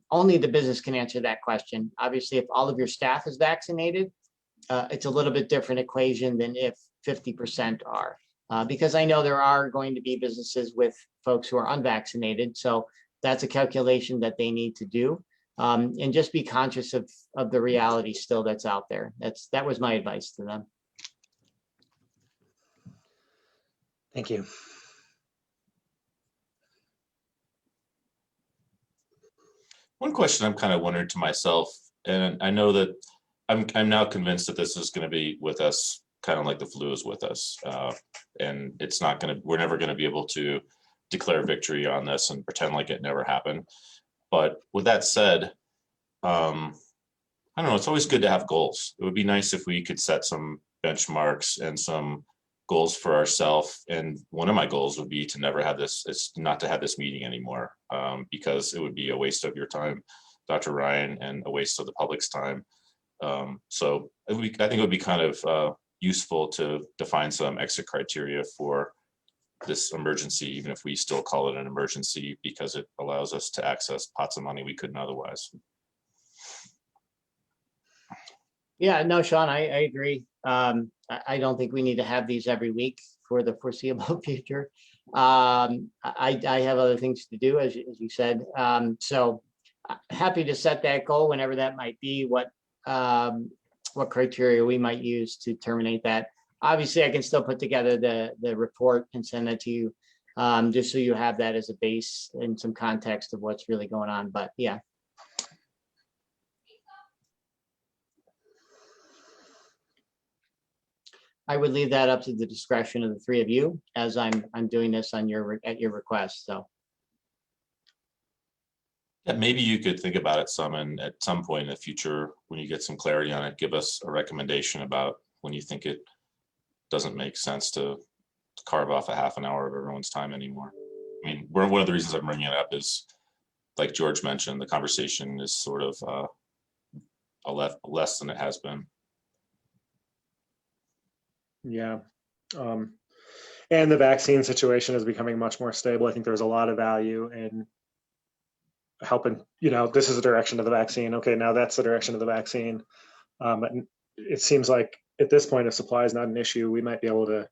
Only the business can answer that question. Obviously, if all of your staff is vaccinated, it's a little bit different equation than if 50% are, because I know there are going to be businesses with folks who are unvaccinated. So that's a calculation that they need to do. And just be conscious of the reality still that's out there. That was my advice to them. Thank you. One question I'm kind of wondering to myself, and I know that I'm now convinced that this is going to be with us, kind of like the flu is with us, and it's not going to. We're never going to be able to declare victory on this and pretend like it never happened. But with that said, I don't know, it's always good to have goals. It would be nice if we could set some benchmarks and some goals for ourselves. And one of my goals would be to never have this, it's not to have this meeting anymore, because it would be a waste of your time, Dr. Ryan, and a waste of the public's time. So I think it would be kind of useful to define some exit criteria for this emergency, even if we still call it an emergency, because it allows us to access pots of money we couldn't otherwise. Yeah, no, Sean, I agree. I don't think we need to have these every week for the foreseeable future. I have other things to do, as you said. So happy to set that goal whenever that might be, what criteria we might use to terminate that. Obviously, I can still put together the report and send that to you, just so you have that as a base and some context of what's really going on. But yeah. I would leave that up to the discretion of the 3 of you, as I'm doing this at your request. So yeah, maybe you could think about it some, and at some point in the future, when you get some clarity on it, give us a recommendation about when you think it doesn't make sense to carve off a half an hour of everyone's time anymore. I mean, one of the reasons I'm bringing it up is, like George mentioned, the conversation is sort of less than it has been. Yeah. And the vaccine situation is becoming much more stable. I think there's a lot of value in helping, this is the direction of the vaccine. Okay, now that's the direction of the vaccine. And it seems like at this point, if supply is not an issue, we might be able to,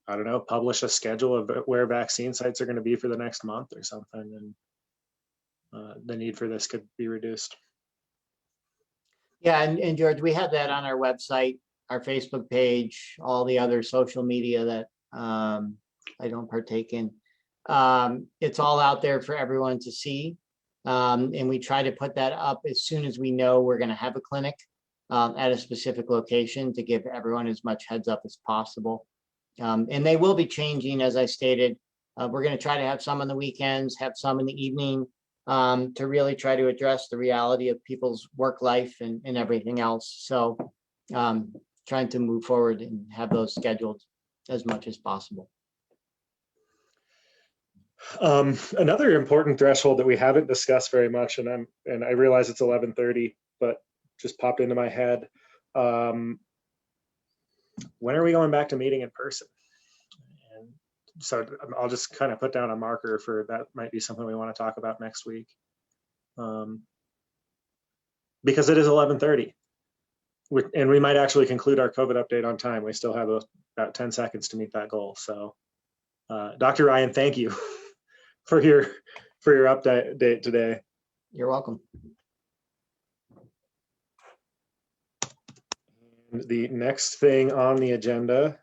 I don't know, publish a schedule of where vaccine sites are going to be for the next month or something, and the need for this could be reduced. Yeah, and George, we have that on our website, our Facebook page, all the other social media that I don't partake in. It's all out there for everyone to see. And we try to put that up as soon as we know we're going to have a clinic at a specific location to give everyone as much heads up as possible. And they will be changing, as I stated. We're going to try to have some on the weekends, have some in the evening, to really try to address the reality of people's work life and everything else. So trying to move forward and have those scheduled as much as possible. Another important threshold that we haven't discussed very much, and I realize it's 11:30, but just popped into my head. When are we going back to meeting in person? And so I'll just kind of put down a marker for that. Might be something we want to talk about next week, because it is 11:30, and we might actually conclude our COVID update on time. We still have about 10 seconds to meet that goal. So, Dr. Ryan, thank you for your update today. You're welcome. And the next thing on the agenda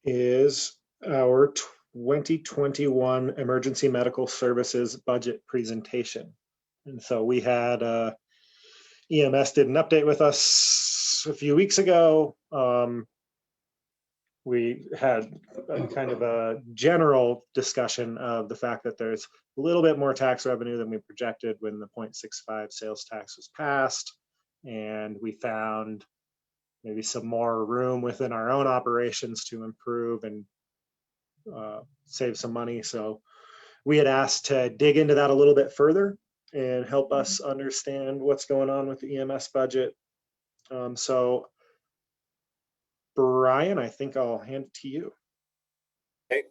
is our 2021 Emergency Medical Services budget presentation. And so we had EMS did an update with us a few weeks ago. We had kind of a general discussion of the fact that there's a little bit more tax revenue than we projected when the 0.65 sales tax was passed. And we found maybe some more room within our own operations to improve and save some money. So we had asked to dig into that a little bit further and help us understand what's going on with the EMS budget. So Brian, I think I'll hand it to you. Hey,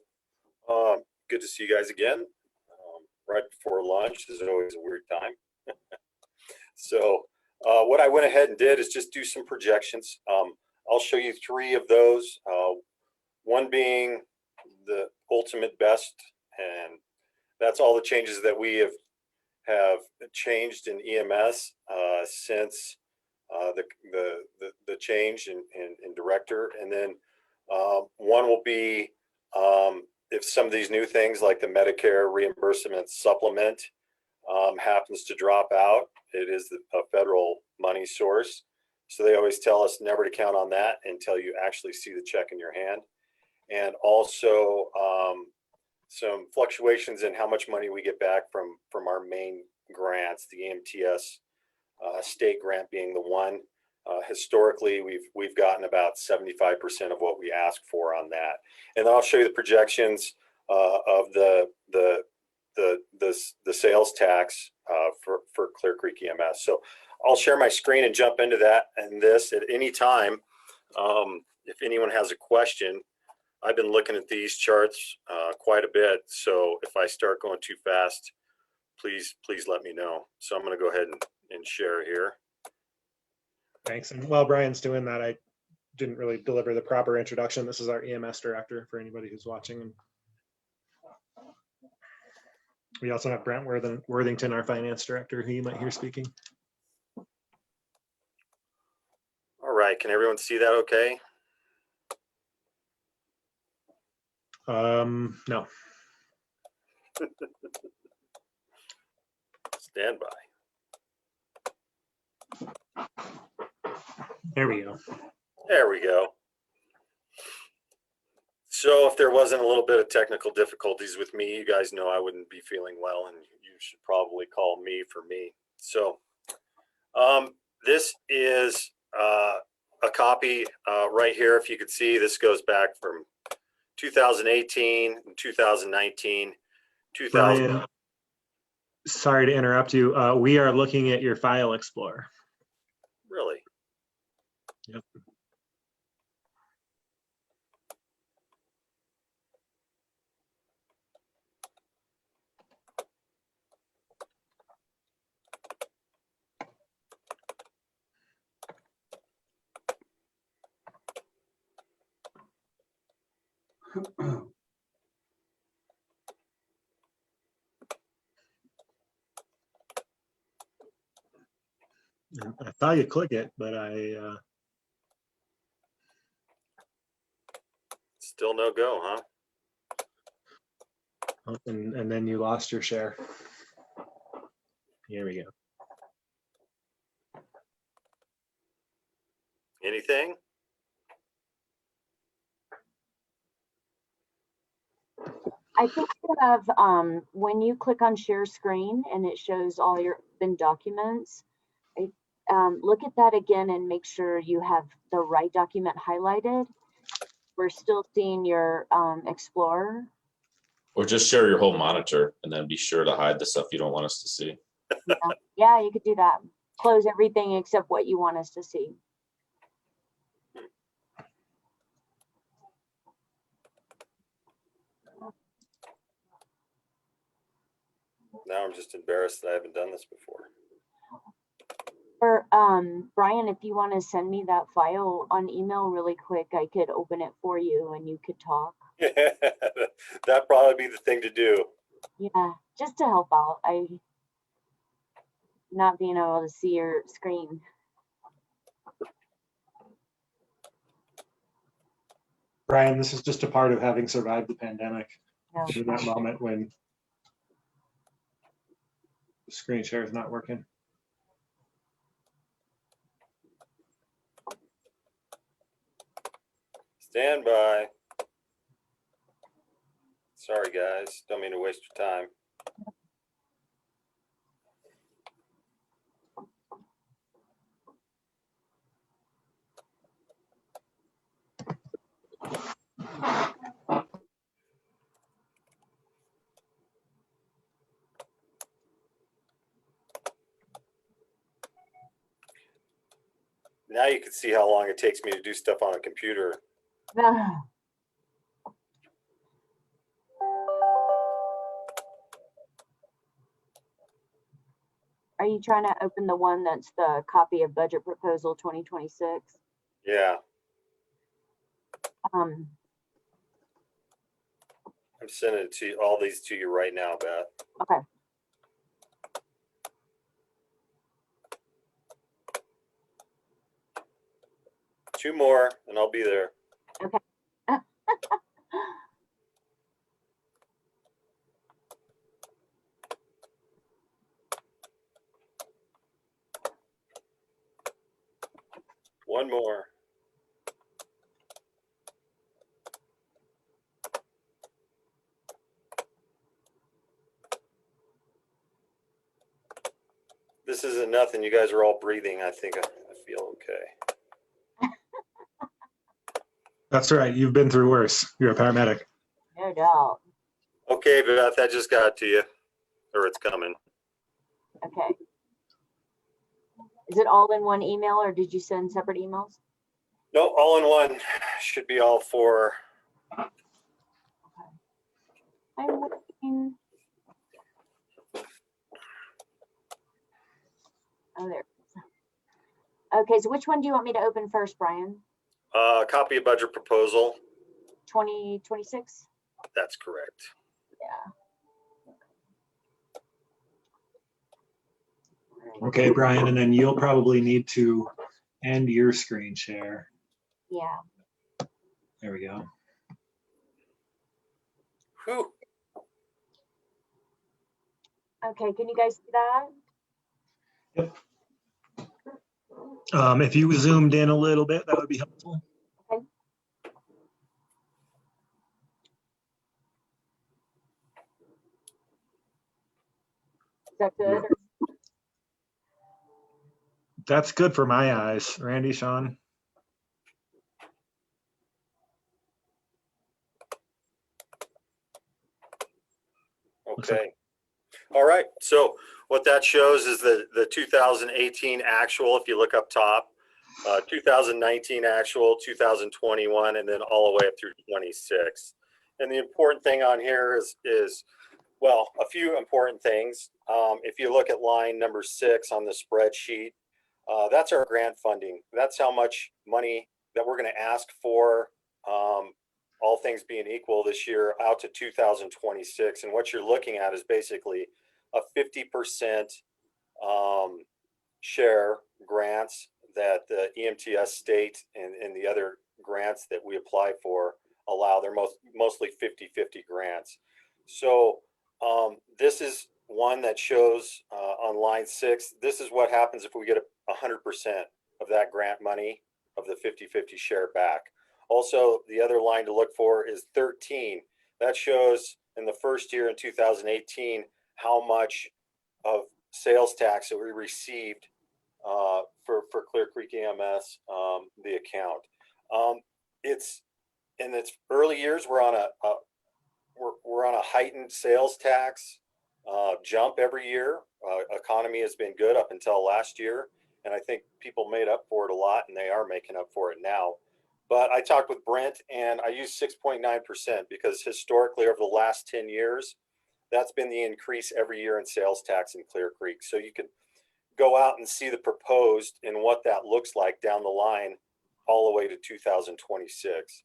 good to see you guys again. Right before lunch is always a weird time. So what I went ahead and did is just do some projections. I'll show you 3 of those, one being the ultimate best, and that's all the changes that we have changed in EMS since the change in director. And then one will be if some of these new things like the Medicare reimbursement supplement happens to drop out, it is a federal money source. So they always tell us never to count on that until you actually see the check in your hand. And also some fluctuations in how much money we get back from our main grants, the EMTS state grant being the one. Historically, we've gotten about 75% of what we ask for on that. And then I'll show you the projections of the sales tax for Clear Creek EMS. So I'll share my screen and jump into that and this at any time. If anyone has a question, I've been looking at these charts quite a bit. So if I start going too fast, please let me know. So I'm going to go ahead and share here. Thanks. And while Brian's doing that, I didn't really deliver the proper introduction. This is our EMS director for anybody who's watching. We also have Brent Worthington, our finance director, who you might hear speaking. All right, can everyone see that okay? No. Stand by. There we go. There we go. So if there wasn't a little bit of technical difficulties with me, you guys know I wouldn't be feeling well, and you should probably call me for me. So this is a copy right here. If you could see, this goes back from 2018, 2019, 2000. Brian, sorry to interrupt you. We are looking at your file explorer. Really? Yep. I thought you click it, but Still no go, huh? and then you lost your share. Here we go. Anything? I think you have, when you click on share screen and it shows all your open documents, look at that again and make sure you have the right document highlighted. We're still seeing your Explorer. Or just share your whole monitor and then be sure to hide the stuff you don't want us to see. Yeah, you could do that. Close everything except what you want us to see. Now I'm just embarrassed that I haven't done this before. Or Brian, if you want to send me that file on email really quick, I could open it for you and you could talk. That'd probably be the thing to do. Yeah, just to help out. I not being able to see your screen. Brian, this is just a part of having survived the pandemic. Yeah. In that moment when the screen share is not working. Stand by. Sorry, guys. Don't mean to waste your time. Now you can see how long it takes me to do stuff on a computer. Are you trying to open the one that's the copy of budget proposal 2026? Yeah, Um, I'm sending it to all these to you right now, Beth. okay. Two more and I'll be there. Okay. One more. This isn't nothing. You guys are all breathing. I think I feel okay. That's right. You've been through worse. You're a paramedic. No doubt. Okay, Beth, I just got to you. Or it's coming. Okay. Is it all in one email or did you send separate emails? No, all in one. Should be all four. I'm looking. Oh, there. Okay, so which one do you want me to open first, Brian? Copy of budget proposal. 2026? That's correct. Yeah. Okay, Brian, and then you'll probably need to end your screen share. Yeah. There we go. Whew. Okay, can you guys see that? Yep. If you zoomed in a little bit, that would be helpful. Okay. Is that good? That's good for my eyes. Randy, Sean. Okay. All right. So what that shows is the 2018 actual, if you look up top, 2019 actual, 2021, and then all the way up through 26. And the important thing on here is well, a few important things. If you look at line number 6 on the spreadsheet, that's our grant funding. That's how much money that we're going to ask for all things being equal this year out to 2026. And what you're looking at is basically a 50% share grants that the EMTS state and the other grants that we apply for allow. They're mostly 50-50 grants. So this is one that shows on line 6, this is what happens if we get 100% of that grant money of the 50-50 share back. Also, the other line to look for is 13. That shows in the first year in 2018 how much of sales tax that we received for Clear Creek EMS, the account. It's in its early years, we're on a heightened sales tax jump every year. Economy has been good up until last year, and I think people made up for it a lot, and they are making up for it now. But I talked with Brent, and I used 6.9% because historically over the last 10 years, that's been the increase every year in sales tax in Clear Creek. So you can go out and see the proposed and what that looks like down the line all the way to 2026.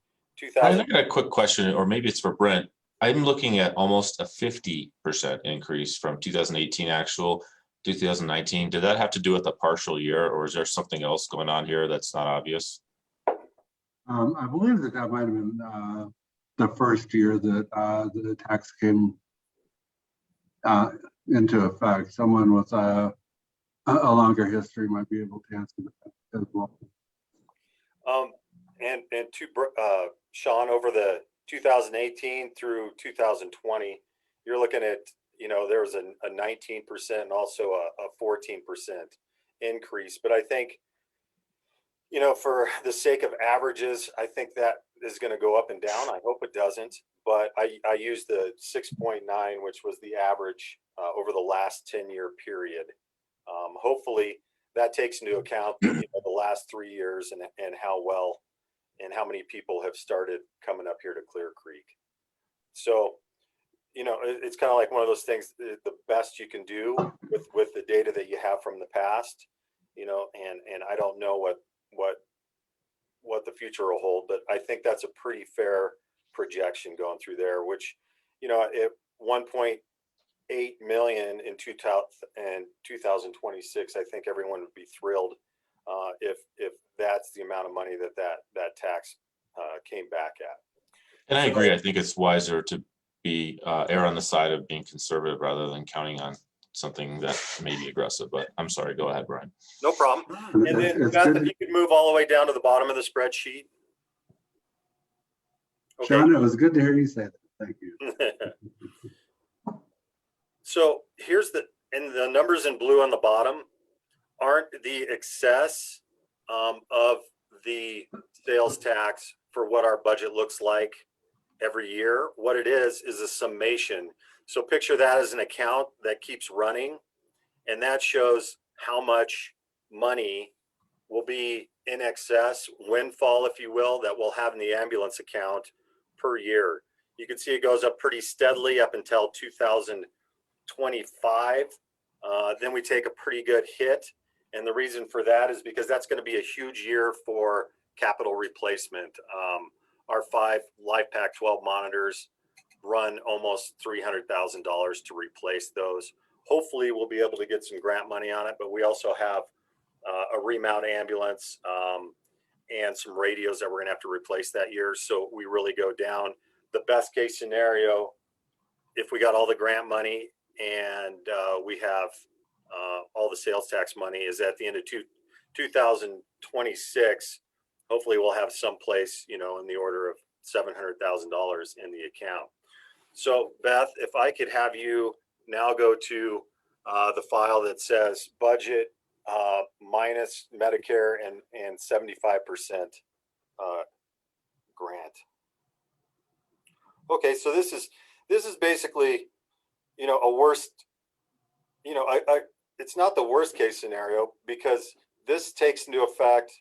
I got a quick question, or maybe it's for Brent. I'm looking at almost a 50% increase from 2018 actual to 2019. Did that have to do with a partial year, or is there something else going on here that's not obvious? I believe that might have been the first year that the tax came into effect. Someone with a longer history might be able to answer that as well. And to Sean, over the 2018 through 2020, you're looking at, there was a 19% and also a 14% increase. But I think, for the sake of averages, I think that is going to go up and down. I hope it doesn't. But I used the 6.9, which was the average over the last 10-year period. Hopefully that takes into account the last 3 years and how well and how many people have started coming up here to Clear Creek. So, it's kind of like one of those things, the best you can do with the data that you have from the past, and I don't know what the future will hold, but I think that's a pretty fair projection going through there, which, at 1.8 million in 2026, I think everyone would be thrilled if that's the amount of money that tax came back at. And I agree. I think it's wiser to be err on the side of being conservative rather than counting on something that may be aggressive. But I'm sorry, go ahead, Brian. No problem. And then Beth, if you could move all the way down to the bottom of the spreadsheet. Okay. Sean, it was good to hear you say that. Thank you. So here's the numbers in blue on the bottom aren't the excess of the sales tax for what our budget looks like every year. What it is a summation. So picture that as an account that keeps running, and that shows how much money will be in excess, windfall, if you will, that we'll have in the ambulance account per year. You can see it goes up pretty steadily up until 2025. Then we take a pretty good hit. And the reason for that is because that's going to be a huge year for capital replacement. Our 5 LifePak 12 monitors run almost $300,000 to replace those. Hopefully we'll be able to get some grant money on it, but we also have a remount ambulance and some radios that we're going to have to replace that year. So we really go down. The best case scenario, if we got all the grant money and we have all the sales tax money, is at the end of 2026, hopefully we'll have some place, in the order of $700,000 in the account. So Beth, if I could have you now go to the file that says budget minus Medicare and 75% grant. Okay, so this is basically, a worst, it's not the worst case scenario because this takes into effect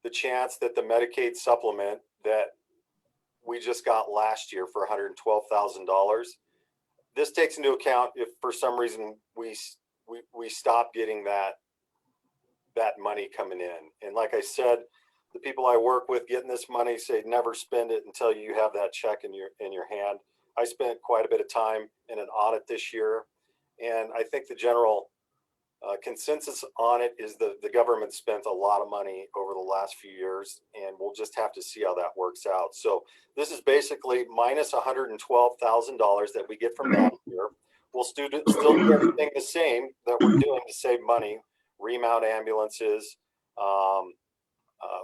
the chance that the Medicaid supplement that we just got last year for $112,000. This takes into account if for some reason we stop getting that money coming in. And like I said, the people I work with getting this money say never spend it until you have that check in your hand. I spent quite a bit of time in an audit this year, and I think the general consensus on it is the government spent a lot of money over the last few years, and we'll just have to see how that works out. So this is basically minus $112,000 that we get from that year. We'll still do everything the same that we're doing to save money, remount ambulances.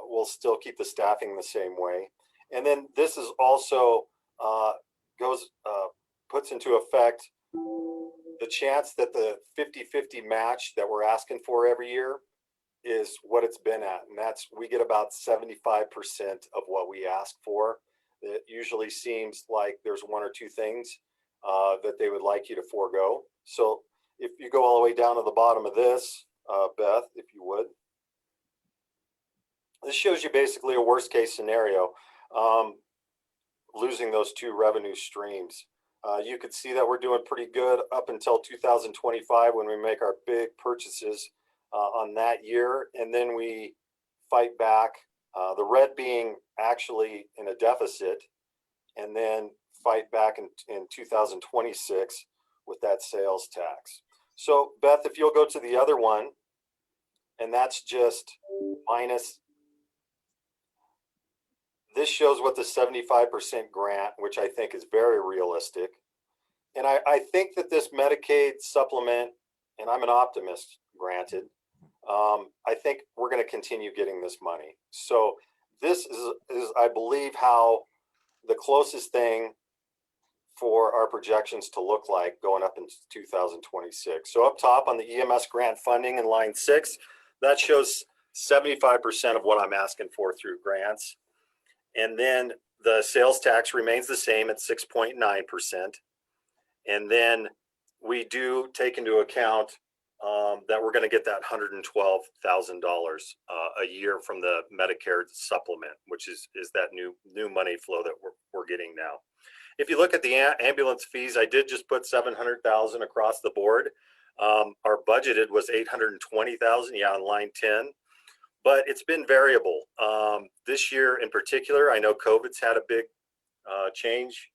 We'll still keep the staffing the same way. And then this is also puts into effect the chance that the 50-50 match that we're asking for every year is what it's been at. And that's, we get about 75% of what we ask for. It usually seems like there's one or two things that they would like you to forego. So if you go all the way down to the bottom of this, Beth, if you would. This shows you basically a worst case scenario, losing those two revenue streams. You could see that we're doing pretty good up until 2025 when we make our big purchases on that year, and then we fight back, the red being actually in a deficit, and then fight back in 2026 with that sales tax. So Beth, if you'll go to the other one, and that's just minus. This shows what the 75% grant, which I think is very realistic. And I think that this Medicaid supplement, and I'm an optimist, granted, I think we're going to continue getting this money. So this is, I believe, how the closest thing for our projections to look like going up into 2026. So up top on the EMS grant funding in line 6, that shows 75% of what I'm asking for through grants. And then the sales tax remains the same at 6.9%. And then we do take into account that we're going to get that $112,000 a year from the Medicare supplement, which is that new money flow that we're getting now. If you look at the ambulance fees, I did just put $700,000 across the board. Our budgeted was $820,000, yeah, on line 10. But it's been variable. This year in particular, I know COVID's had a big change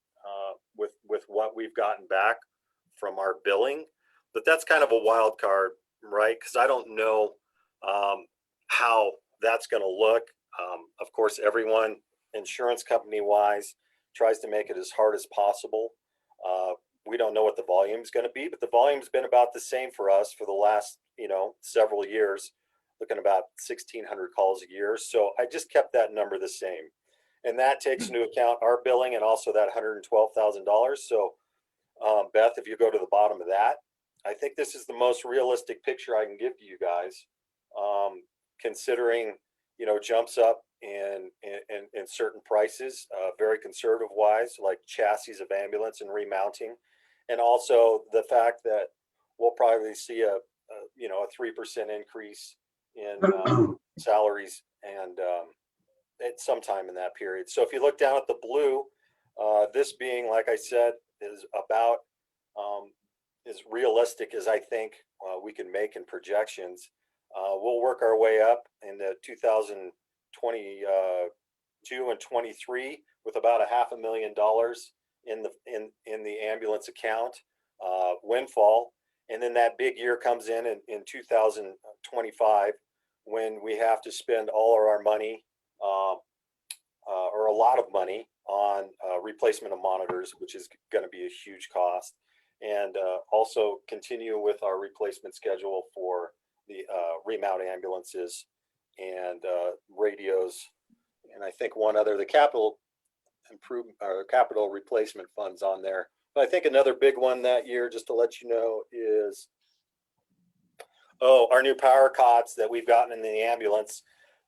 with what we've gotten back from our billing, but that's kind of a wild card, right? Because I don't know how that's going to look. Of course, everyone, insurance company wise, tries to make it as hard as possible. We don't know what the volume is going to be, but the volume's been about the same for us for the last, several years. Looking about 1,600 calls a year. So I just kept that number the same. And that takes into account our billing and also that $112,000. So Beth, if you go to the bottom of that, I think this is the most realistic picture I can give to you guys, considering, jumps up in certain prices, very conservative wise, like chassis of ambulance and remounting. And also the fact that we'll probably see a 3% increase in salaries and at some time in that period. So if you look down at the blue, this being, like I said, is about as realistic as I think we can make in projections. We'll work our way up in the 2022 and 23 with about $500,000 in the ambulance account windfall. And then that big year comes in 2025 when we have to spend all of our money or a lot of money on replacement of monitors, which is going to be a huge cost. And also continue with our replacement schedule for the remount ambulances and radios. And I think one other, the capital improvement or capital replacement funds on there. But I think another big one that year, just to let you know, is our new power cots that we've gotten in the ambulance.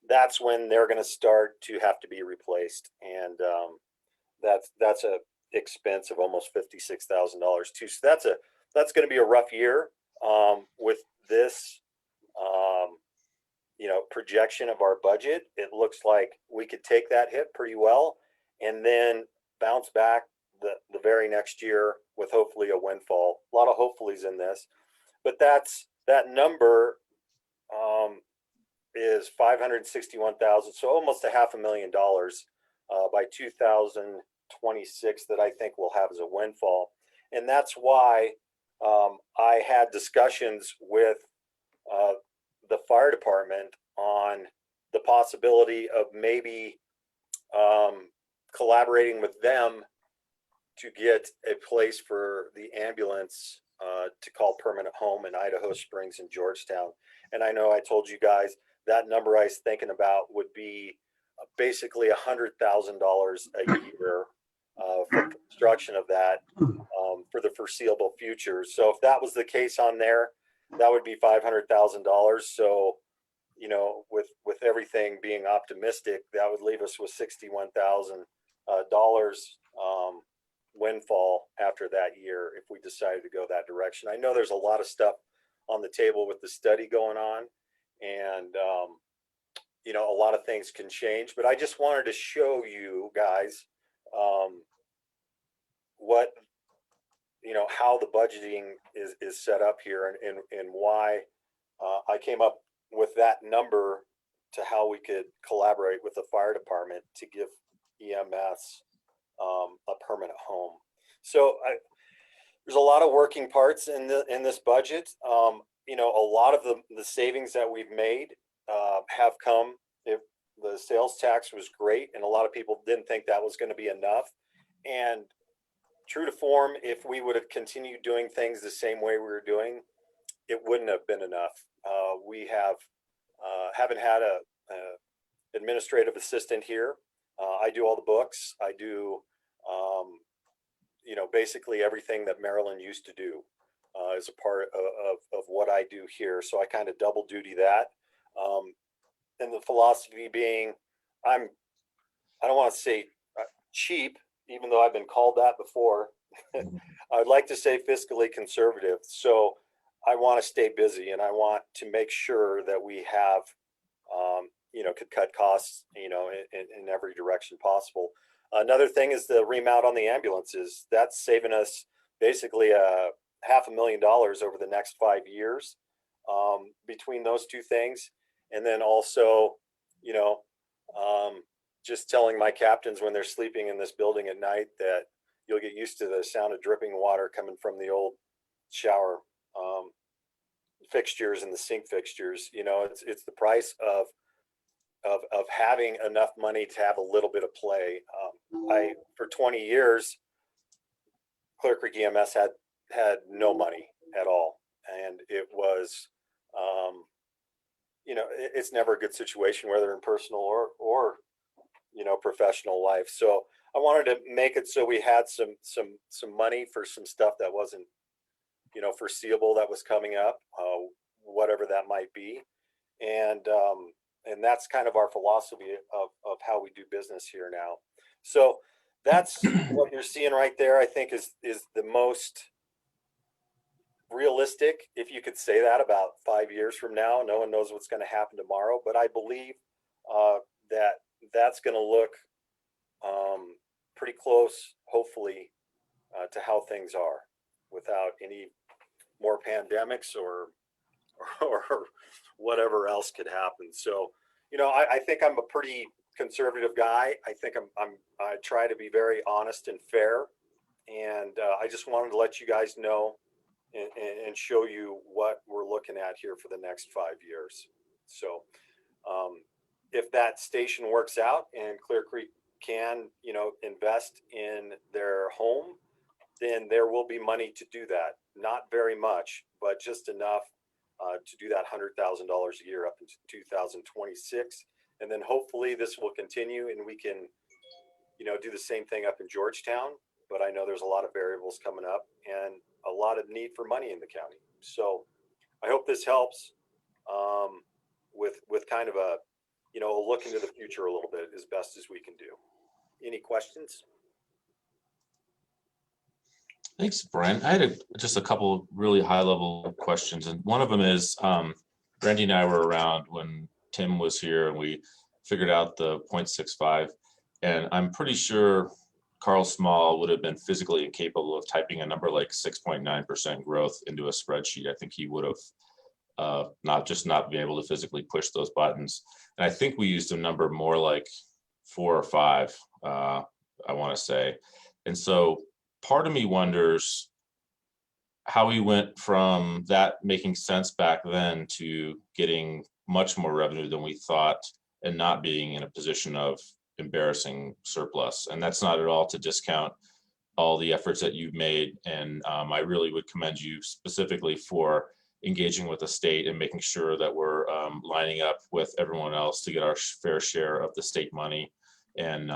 That's when they're going to start to have to be replaced, and that's a expense of almost $56,000 too. So that's going to be a rough year with this projection of our budget. It looks like we could take that hit pretty well and then bounce back the very next year with hopefully a windfall. A lot of hopefullys in this, but that number is is 561,000, so almost $500,000 by 2026 that I think we'll have as a windfall. And that's why I had discussions with the fire department on the possibility of maybe collaborating with them to get a place for the ambulance to call permanent home in Idaho Springs and Georgetown. And I know I told you guys that number I was thinking about would be basically $100,000 a year for construction of that for the foreseeable future. So if that was the case on there, that would be $500,000. So, you know, with everything being optimistic, that would leave us with $61,000 windfall after that year if we decided to go that direction. I know there's a lot of stuff on the table with the study going on, and you know, a lot of things can change, but I just wanted to show you guys what, you know, how the budgeting is set up here, and why I came up with that number to how we could collaborate with the fire department to give EMS a permanent home. So there's a lot of working parts in this budget. You know, a lot of the savings that we've made have come. If the sales tax was great, and a lot of people didn't think that was going to be enough. And true to form, if we would have continued doing things the same way we were doing, it wouldn't have been enough. We haven't had a administrative assistant here. I do all the books. I do, you know, basically everything that Marilyn used to do as a part of what I do here. So I kind of double duty that. And the philosophy being, I don't want to say cheap, even though I've been called that before. I'd like to say fiscally conservative. So I want to stay busy, and I want to make sure that we have, you know, could cut costs, you know, in every direction possible. Another thing is the remount on the ambulances. That's saving us basically $500,000 over the next 5 years between those two things. And then also, you know, just telling my captains when they're sleeping in this building at night that you'll get used to the sound of dripping water coming from the old shower fixtures and the sink fixtures. You know, it's the price of having enough money to have a little bit of play. For 20 years, Clear Creek EMS had no money at all, and it was, you know, it's never a good situation, whether in personal or you know, professional life. So I wanted to make it so we had some money for some stuff that wasn't, you know, foreseeable that was coming up, whatever that might be, and that's kind of our philosophy of how we do business here now. So that's what you're seeing right there. I think is the most realistic, if you could say that, about 5 years from now. No one knows what's going to happen tomorrow, but I believe that's going to look pretty close, hopefully, to how things are without any more pandemics or whatever else could happen. So, you know, I think I'm a pretty conservative guy. I think I try to be very honest and fair, and I just wanted to let you guys know and show you what we're looking at here for the next 5 years. So if that station works out and Clear Creek can, you know, invest in their home, then there will be money to do that. Not very much, but just enough to do that $100,000 a year up into 2026. And then hopefully this will continue and we can, you know, do the same thing up in Georgetown. But I know there's a lot of variables coming up and a lot of need for money in the county. So I hope this helps with kind of a, you know, a look into the future a little bit as best as we can do. Any questions? Thanks, Brent. I had just a couple of really high-level questions, and one of them is, Randy and I were around when Tim was here, and we figured out the 0.65, and I'm pretty sure Carl Small would have been physically incapable of typing a number like 6.9% growth into a spreadsheet. I think he would have not being able to physically push those buttons. And I think we used a number more like 4 or 5, I want to say. And so part of me wonders how we went from that making sense back then to getting much more revenue than we thought and not being in a position of embarrassing surplus. And that's not at all to discount all the efforts that you've made. And I really would commend you specifically for engaging with the state and making sure that we're lining up with everyone else to get our fair share of the state money. And,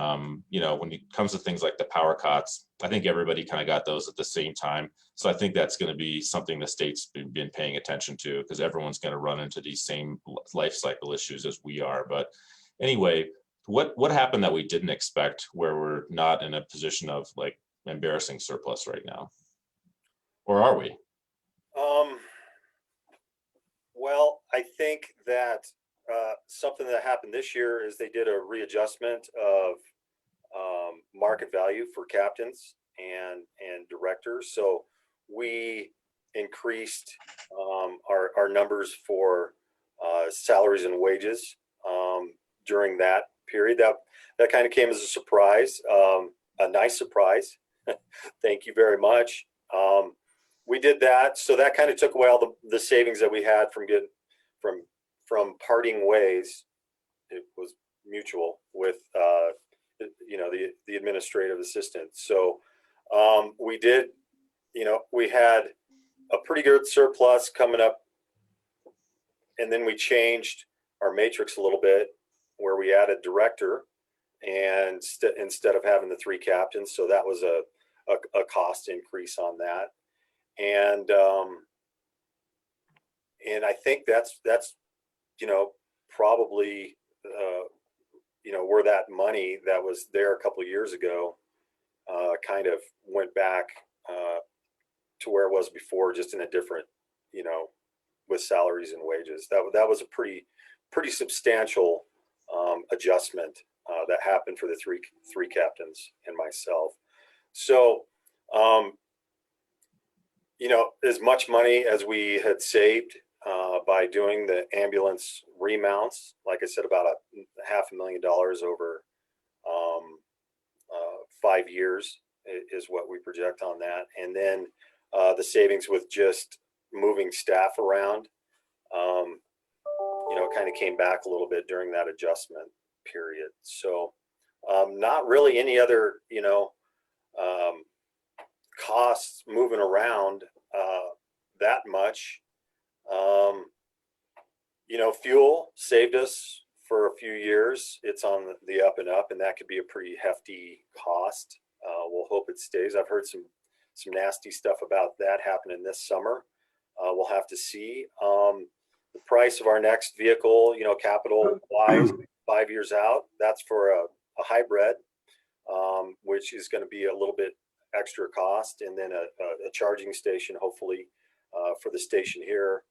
you know, when it comes to things like the power cots, I think everybody kind of got those at the same time. So I think that's going to be something the state's been paying attention to, because everyone's going to run into these same life cycle issues as we are. But anyway, what happened that we didn't expect where we're not in a position of like embarrassing surplus right now? Or are we? Well, I think that something that happened this year is they did a readjustment of market value for captains and directors. So we increased our numbers for salaries and wages during that period. That kind of came as a surprise, a nice surprise. Thank you very much. We did that, so that kind of took away all the savings that we had from getting from parting ways. It was mutual with you know, the administrative assistant. So we did, you know, we had a pretty good surplus coming up, and then we changed our matrix a little bit where we added director and instead of having the 3 captains. So that was a cost increase on that. And I think that's you know, probably you know, where that money that was there a couple of years ago kind of went back to where it was before, just in a different, you know, with salaries and wages. That was a pretty substantial adjustment that happened for the three captains and myself. So you know, as much money as we had saved by doing the ambulance remounts, like I said, about $500,000 over 5 years is what we project on that. And then the savings with just moving staff around, you know, kind of came back a little bit during that adjustment period. So not really any other, you know, costs moving around that much. You know, fuel saved us for a few years. It's on the up and up, and that could be a pretty hefty cost. We'll hope it stays. I've heard some nasty stuff about that happening this summer. We'll have to see. The price of our next vehicle, you know, capital wise, 5 years out, that's for a hybrid, which is going to be a little bit extra cost, and then a charging station, hopefully, for the station here.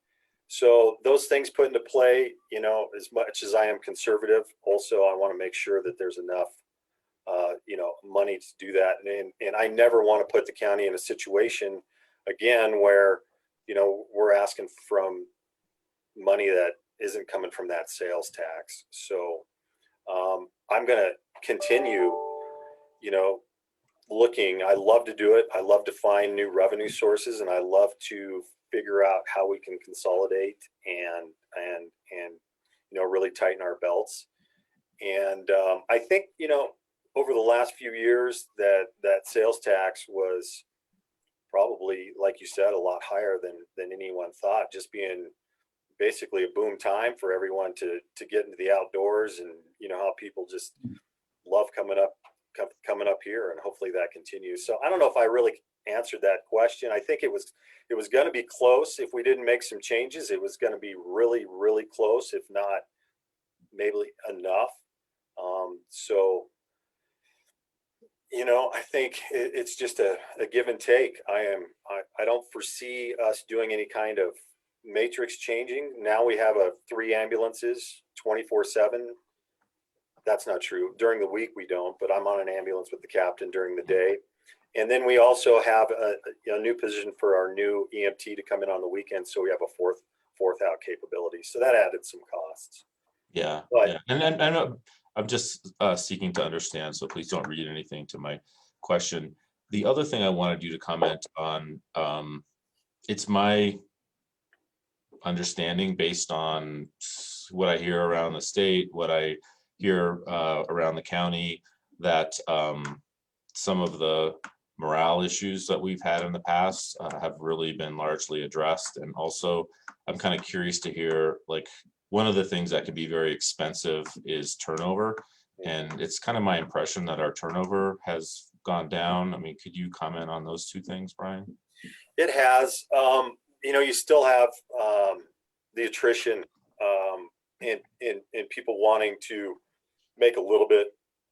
So those things put into play, you know, as much as I am conservative, also I want to make sure that there's enough, you know, money to do that. And I never want to put the county in a situation again where, you know, we're asking from money that isn't coming from that sales tax. So I'm going to continue, you know, looking. I love to do it. I love to find new revenue sources, and I love to figure out how we can consolidate and you know, really tighten our belts. And I think, you know, over the last few years that sales tax was probably, like you said, a lot higher than anyone thought, just being basically a boom time for everyone to get into the outdoors, and you know how people just love coming up here, and hopefully that continues. So I don't know if I really answered that question. I think it was going to be close. If we didn't make some changes, it was going to be really, really close, if not maybe enough. So, you know, I think it's just a give and take. I don't foresee us doing any kind of matrix changing. Now we have 3 ambulances 24/7. That's not true. During the week we don't, but I'm on an ambulance with the captain during the day. And then we also have a new position for our new EMT to come in on the weekend. So we have a forth out capabilities. So that added some costs. Yeah, But yeah. And I'm just seeking to understand, so please don't read anything to my question. The other thing I wanted you to comment on, it's my understanding based on what I hear around the state, what I hear around the county, that some of the morale issues that we've had in the past have really been largely addressed. And also, I'm kind of curious to hear, like, one of the things that can be very expensive is turnover. And it's kind of my impression that our turnover has gone down. I mean, could you comment on those two things, Brian? it has, you know, you still have the attrition and people wanting to make a little bit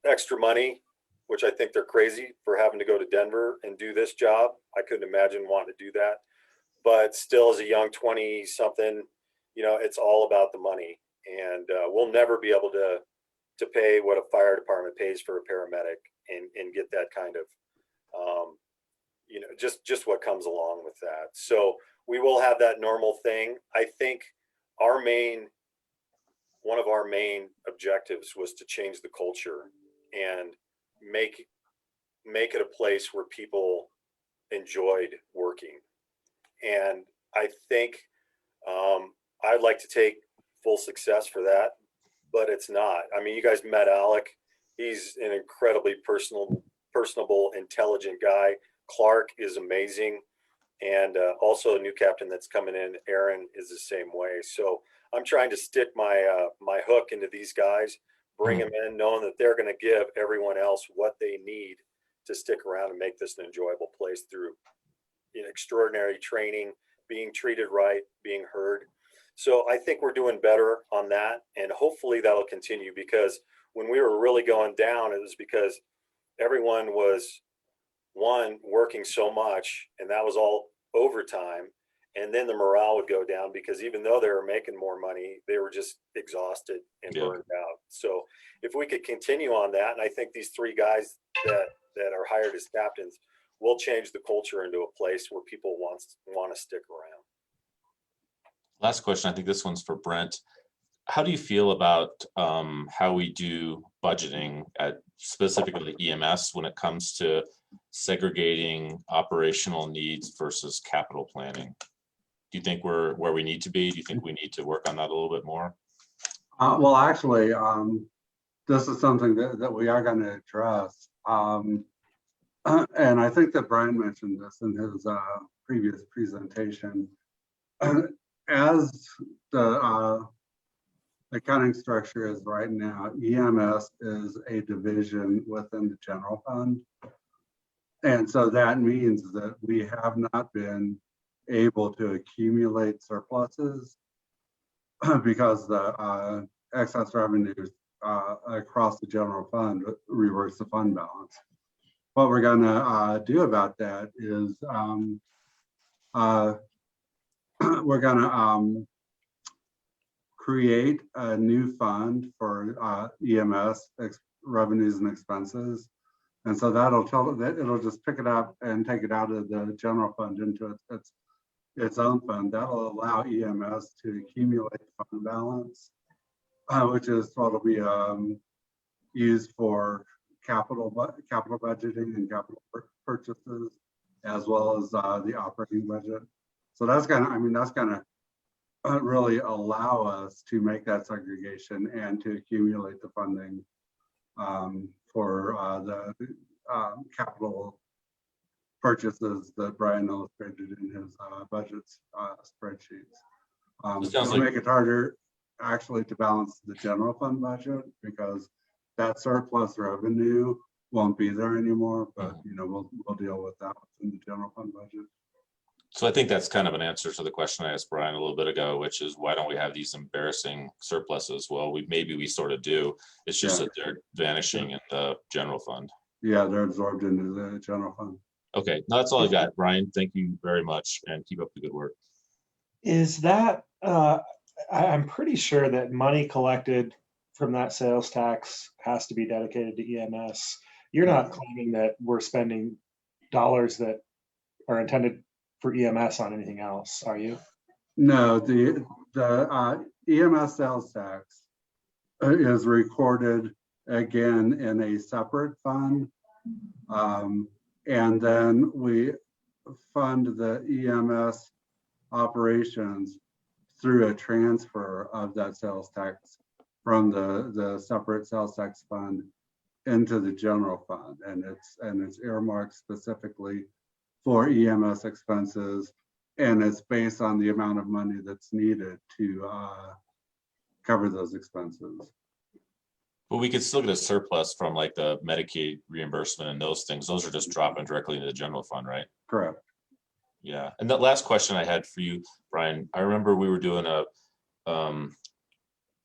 extra money, which I think they're crazy for having to go to Denver and do this job. I couldn't imagine wanting to do that. But still, as a young 20-something, you know, it's all about the money. And we'll never be able to pay what a fire department pays for a paramedic and get that kind of, you know, just what comes along with that. So we will have that normal thing. I think one of our main objectives was to change the culture and make it a place where people enjoyed working. And I think I'd like to take full success for that, but it's not. I mean, you guys met Alec. He's an incredibly personable, intelligent guy. Clark is amazing. And also a new captain that's coming in, Aaron, is the same way. So I'm trying to stick my my hook into these guys, bring them in, knowing that they're going to give everyone else what they need to stick around and make this an enjoyable place through, you know, extraordinary training, being treated right, being heard. So I think we're doing better on that, and hopefully that'll continue, because when we were really going down, it was because everyone was, one, working so much, and that was all overtime, and then the morale would go down because even though they were making more money, they were just exhausted and burned out. So if we could continue on that, and I think these three guys that are hired as captains will change the culture into a place where people want to stick around. Last question, I think this one's for Brent. How do you feel about how we do budgeting at specifically EMS when it comes to segregating operational needs versus capital planning? Do you think we're where we need to be? Do you think we need to work on that a little bit more? Well, actually, this is something that we are going to address. And I think that Brian mentioned this in his previous presentation. As the accounting structure is right now, EMS is a division within the general fund. And so that means that we have not been able to accumulate surpluses because the excess revenues across the general fund reverse the fund balance. What we're going to do about that is we're going to create a new fund for EMS revenues and expenses. And so it'll just pick it up and take it out of the general fund into its own fund. That'll allow EMS to accumulate fund balance, which is what will be used for capital budgeting and capital purchases, as well as the operating budget. So that's gonna really allow us to make that segregation and to accumulate the funding for the capital purchases that Brian illustrated in his budgets spreadsheets. It'll make it harder actually to balance the general fund budget because that surplus revenue won't be there anymore, but you know, we'll deal with that in the general fund budget. So I think that's kind of an answer to the question I asked Brian a little bit ago, which is why don't we have these embarrassing surpluses? Well, maybe we sort of do. It's just that they're vanishing in the general fund. Yeah, they're absorbed into the general fund. Okay, no, that's all I got. Brian, thank you very much and keep up the good work. Is that, I'm pretty sure that money collected from that sales tax has to be dedicated to EMS. You're not claiming that we're spending dollars that are intended for EMS on anything else, are you? No, the EMS sales tax is recorded again in a separate fund. And then we fund the EMS operations through a transfer of that sales tax from the separate sales tax fund into the general fund. And it's earmarked specifically for EMS expenses. And it's based on the amount of money that's needed to cover those expenses. But we could still get a surplus from like the Medicaid reimbursement and those things. Those are just dropping directly into the general fund, right? Correct. Yeah. And that last question I had for you, Brian, I remember we were doing a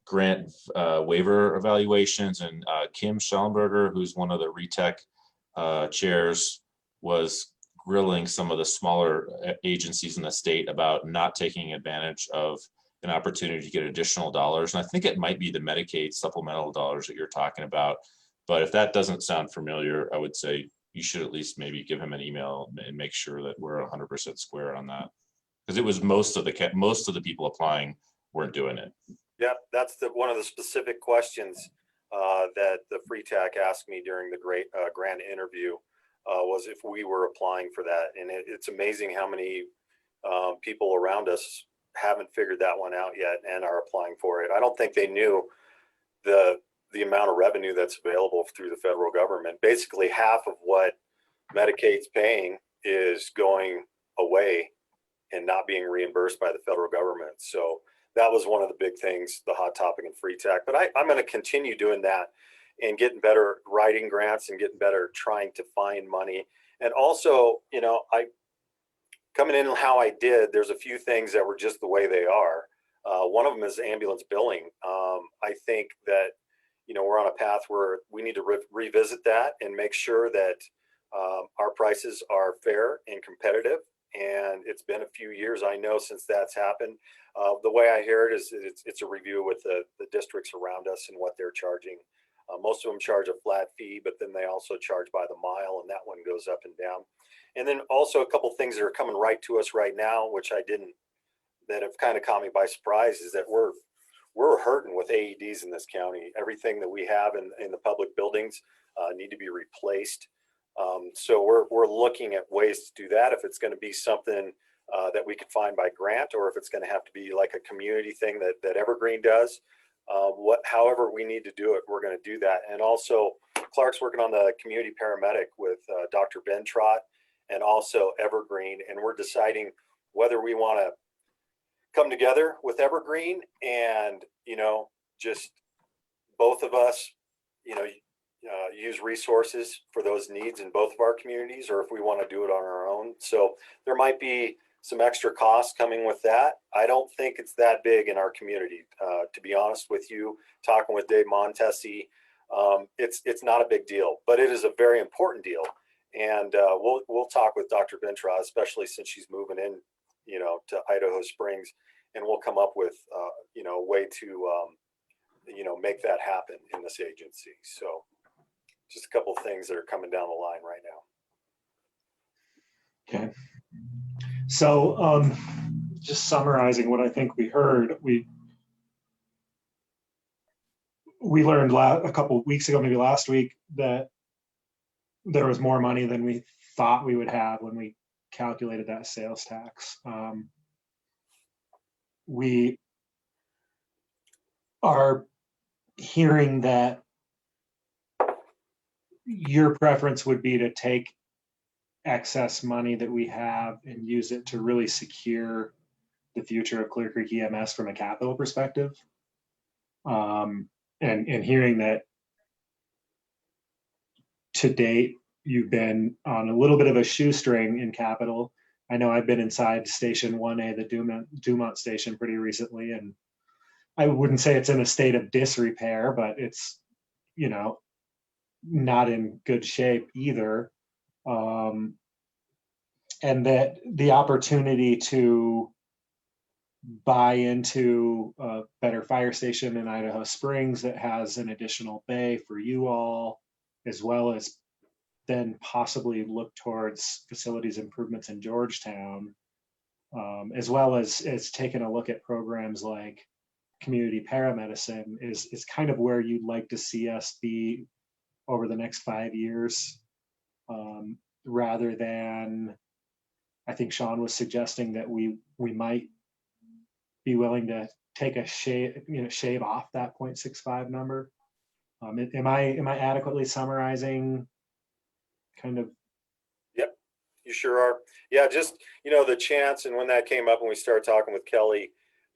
grant waiver evaluations, and Kim Schellenberger, who's one of the RETEC chairs, was grilling some of the smaller agencies in the state about not taking advantage of an opportunity to get additional dollars. And I think it might be the Medicaid supplemental dollars that you're talking about. But if that doesn't sound familiar, I would say you should at least maybe give him an email and make sure that we're 100% square on that. Because it was most of the people applying weren't doing it. Yeah, that's one of the specific questions that the Free TAC asked me during the grant interview was if we were applying for that. And it's amazing how many people around us haven't figured that one out yet and are applying for it. I don't think they knew the amount of revenue that's available through the federal government. Basically, half of what Medicaid's paying is going away and not being reimbursed by the federal government. So that was one of the big things, the hot topic in Free TAC. But I'm going to continue doing that and getting better writing grants and getting better trying to find money. And also, you know, coming in how I did, there's a few things that were just the way they are. One of them is ambulance billing. I think that, you know, we're on a path where we need to revisit that and make sure that our prices are fair and competitive. And it's been a few years, I know, since that's happened. The way I hear it is it's a review with the districts around us and what they're charging. Most of them charge a flat fee, but then they also charge by the mile, and that one goes up and down. And then also a couple things that are coming right to us right now, which that have kind of caught me by surprise, is that we're hurting with AEDs in this county. Everything that we have in the public buildings need to be replaced. So we're looking at ways to do that. If it's going to be something that we could find by grant, or if it's going to have to be like a community thing that Evergreen does, however we need to do it, we're going to do that. And also Clark's working on the community paramedic with Dr. Ben Trott and also Evergreen. And we're deciding whether we want to come together with Evergreen and, you know, just both of us, you know, use resources for those needs in both of our communities, or if we want to do it on our own. So there might be some extra costs coming with that. I don't think it's that big in our community, to be honest with you. Talking with Dave Montesi, it's not a big deal, but it is a very important deal. And we'll talk with Dr. Bentra, especially since she's moving in, you know, to Idaho Springs, and we'll come up with, you know, a way to, you know, make that happen in this agency. So just a couple of things that are coming down the line right now. Okay. So just summarizing what I think we heard, we learned a couple of weeks ago, maybe last week, that there was more money than we thought we would have when we calculated that sales tax. We are hearing that your preference would be to take excess money that we have and use it to really secure the future of Clear Creek EMS from a capital perspective. And hearing that to date, you've been on a little bit of a shoestring in capital. I know I've been inside Station 1A, the Dumont station, pretty recently, and I wouldn't say it's in a state of disrepair, but it's, you know, not in good shape either. And that the opportunity to buy into a better fire station in Idaho Springs that has an additional bay for you all, as well as then possibly look towards facilities improvements in Georgetown, as well as taking a look at programs like community paramedicine is kind of where you'd like to see us be over the next 5 years, rather than, I think Sean was suggesting that we might be willing to take a shave off that 0.65 number. Am I adequately summarizing kind of? Yep, you sure are. Yeah, just, the chance, and when that came up, when we started talking with Kelly,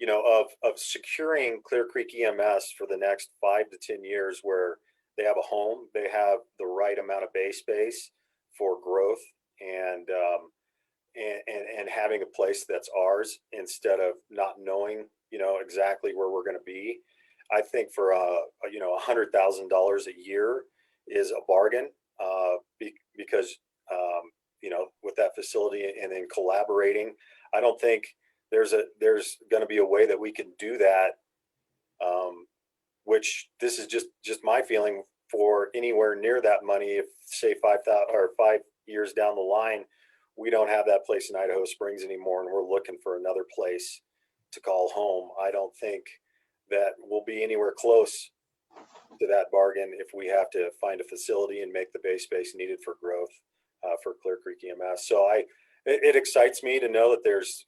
of securing Clear Creek EMS for the next 5 to 10 years, where they have a home, they have the right amount of bay space for growth, and having a place that's ours instead of not knowing, exactly where we're going to be. I think for $100,000 a year is a bargain, because with that facility and then collaborating, I don't think there's going to be a way that we can do that. Which this is just my feeling, for anywhere near that money. If say 5 years down the line, we don't have that place in Idaho Springs anymore, and we're looking for another place to call home, I don't think that we'll be anywhere close to that bargain if we have to find a facility and make the bay space needed for growth for Clear Creek EMS. So it excites me to know that there's